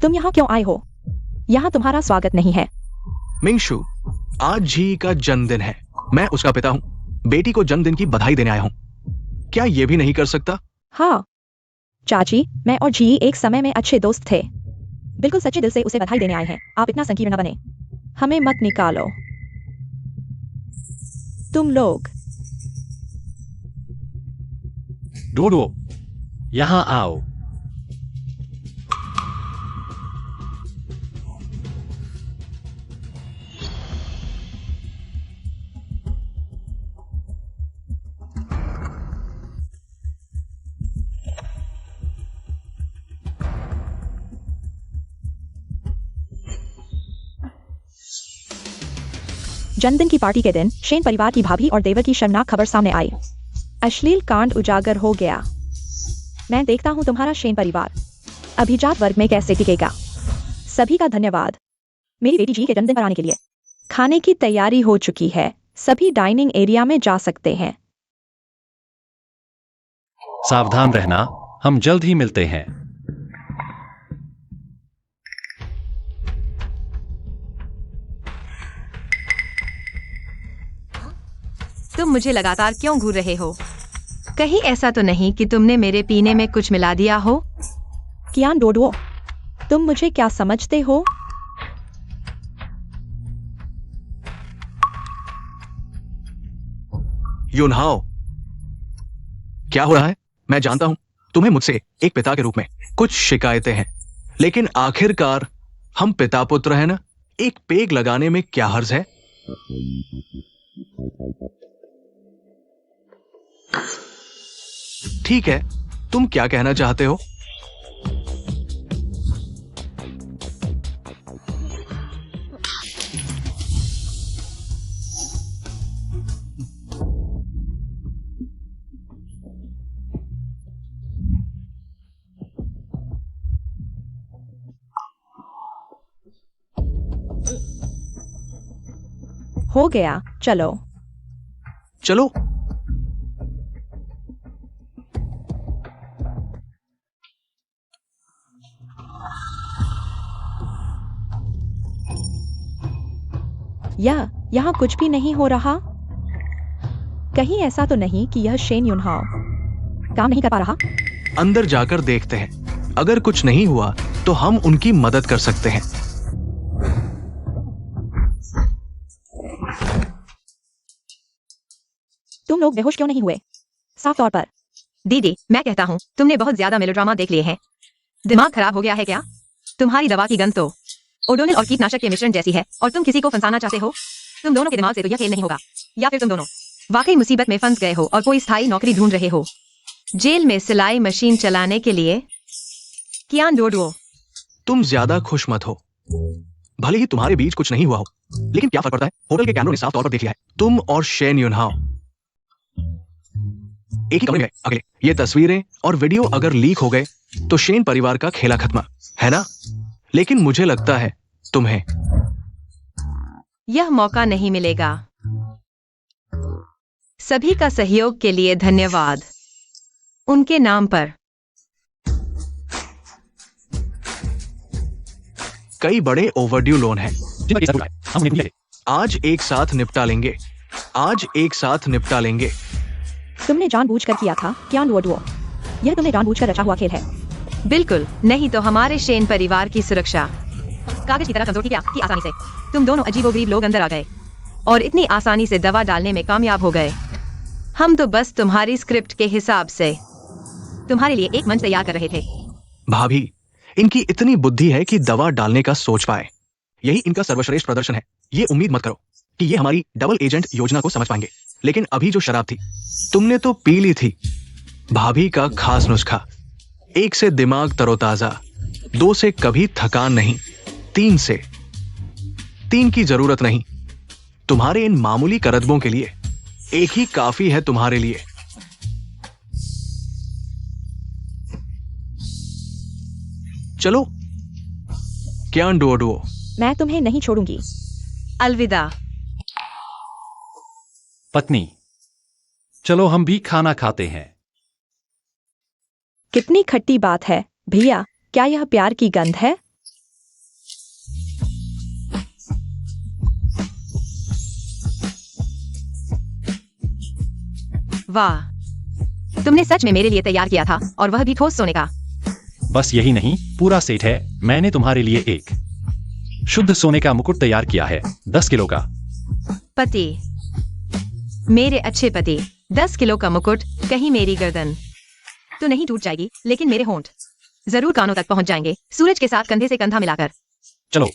Speaker 1: तुम यहाँ क्यों आए हो? यहाँ तुम्हारा स्वागत नहीं है।
Speaker 3: मिंगशु, आज जी का जन्मदिन है। मैं उसका पिता हूँ। बेटी को जन्मदिन की बधाई देने आया हूँ। क्या ये भी नहीं कर सकता?
Speaker 1: हाँ चाची, मैं और जी एक समय में अच्छे दोस्त थे। बिल्कुल सच्चे दिल से उसे बधाई देने आए हैं। आप इतना संकीर्ण न बने। हमें मत निकालो। तुम लोग
Speaker 4: डोडो, यहाँ आओ।
Speaker 1: जन्मदिन की पार्टी के दिन शेन परिवार की भाभी और देवर की शर्मनाक खबर सामने आई। अश्लील कांड उजागर हो गया। मैं देखता हूँ तुम्हारा शेन परिवार अभिजात वर्ग में कैसे टिकेगा। सभी का धन्यवाद मेरी बेटी जी के जन्मदिन पर आने के लिए। खाने की तैयारी हो चुकी है। सभी डाइनिंग एरिया में जा सकते हैं।
Speaker 4: सावधान रहना, हम जल्द ही मिलते हैं।
Speaker 2: तुम मुझे लगातार क्यों घूर रहे हो? कहीं ऐसा तो नहीं कि तुमने मेरे पीने में कुछ मिला दिया हो?
Speaker 1: कियान डोडो, तुम मुझे क्या समझते हो?
Speaker 3: युनहाओ, क्या हो रहा है? मैं जानता हूं तुम्हें मुझसे एक पिता के रूप में कुछ शिकायतें हैं, लेकिन आखिरकार हम पिता पुत्र हैं ना। एक पेग लगाने में क्या हर्ज है? ठीक है, तुम क्या कहना चाहते हो?
Speaker 1: हो गया, चलो।
Speaker 3: चलो।
Speaker 1: यहाँ कुछ भी नहीं हो रहा। कहीं ऐसा तो नहीं कि यह शेन युनहाओ काम नहीं कर पा रहा?
Speaker 3: अंदर जाकर देखते हैं। अगर कुछ नहीं हुआ तो हम उनकी मदद कर सकते हैं।
Speaker 1: तुम लोग बेहोश क्यों नहीं हुए? साफ तौर पर।
Speaker 2: दीदी, मैं कहता हूँ तुमने बहुत ज्यादा मेलोड्रामा देख लिए हैं। दिमाग खराब हो गया है क्या? तुम्हारी दवा की गंध तो ओडोनिल और कीटनाशक के मिश्रण जैसी है, और तुम किसी को फंसाना चाहते हो? तुम दोनों के दिमाग से तो यह खेल नहीं होगा। या फिर तुम दोनों वाकई मुसीबत में फंस गए हो और कोई स्थायी नौकरी ढूंढ रहे हो, जेल में सिलाई मशीन चलाने के लिए। कियान डोडो,
Speaker 3: तुम ज्यादा खुश मत हो। भले ही तुम्हारे बीच कुछ नहीं हुआ हो, लेकिन क्या फर्क पड़ता है? होटल के कैमरों ने साफ तौर पर देख लिया है। तुम और शेन युनहाओ एक ही कमरे में अगले। ये तस्वीरें और वीडियो अगर लीक हो गए तो शेन परिवार का खेला खत्म है ना? लेकिन मुझे लगता है तुम्हें
Speaker 2: यह मौका नहीं मिलेगा। सभी का सहयोग के लिए धन्यवाद। उनके नाम पर
Speaker 3: कई बड़े ओवरड्यू लोन हैं।
Speaker 4: जिनका केस है, हम उन्हें ढूंढेंगे।
Speaker 3: आज एक साथ निपटा लेंगे। आज एक साथ निपटा लेंगे।
Speaker 1: तुमने जानबूझकर किया था कियान डोडो। यह तुमने जानबूझकर रचा हुआ खेल है।
Speaker 2: बिल्कुल नहीं तो हमारे शेन परिवार की सुरक्षा कागज की तरह कमजोर थी क्या कि आसानी से तुम दोनों अजीबोगरीब लोग अंदर आ गए और इतनी आसानी से दवा डालने में कामयाब हो गए। हम तो बस तुम्हारी स्क्रिप्ट के हिसाब से तुम्हारे लिए एक मंच तैयार कर रहे थे।
Speaker 3: भाभी, इनकी इतनी बुद्धि है कि दवा डालने का सोच पाए। यही इनका सर्वश्रेष्ठ प्रदर्शन है। ये उम्मीद मत करो कि ये हमारी डबल एजेंट योजना को समझ पाएंगे, लेकिन अभी जो शराब थी तुमने तो पी ली थी। भाभी का खास नुस्खा, 1 से दिमाग तरोताजा, 2 से कभी थकान नहीं, 3 की जरूरत नहीं। तुम्हारे इन मामूली करतबों के लिए 1 ही काफी है तुम्हारे लिए। चलो क्या डुओ।
Speaker 1: मैं तुम्हें नहीं छोड़ूंगी।
Speaker 2: अलविदा।
Speaker 4: पत्नी, चलो हम भी खाना खाते हैं।
Speaker 1: कितनी खट्टी बात है भैया, क्या यह प्यार की गंध है?
Speaker 2: वाह, तुमने सच में मेरे लिए तैयार किया था, और वह भी ठोस सोने का।
Speaker 4: बस यही नहीं, पूरा सेट है। मैंने तुम्हारे लिए एक शुद्ध सोने का मुकुट तैयार किया है, 10 किलो का।
Speaker 2: पति, मेरे अच्छे पति, 10 किलो का मुकुट, कहीं मेरी गर्दन तो नहीं टूट जाएगी, लेकिन मेरे होंठ जरूर कानों तक पहुंच जाएंगे, सूरज के साथ कंधे से कंधा मिलाकर।
Speaker 4: चलो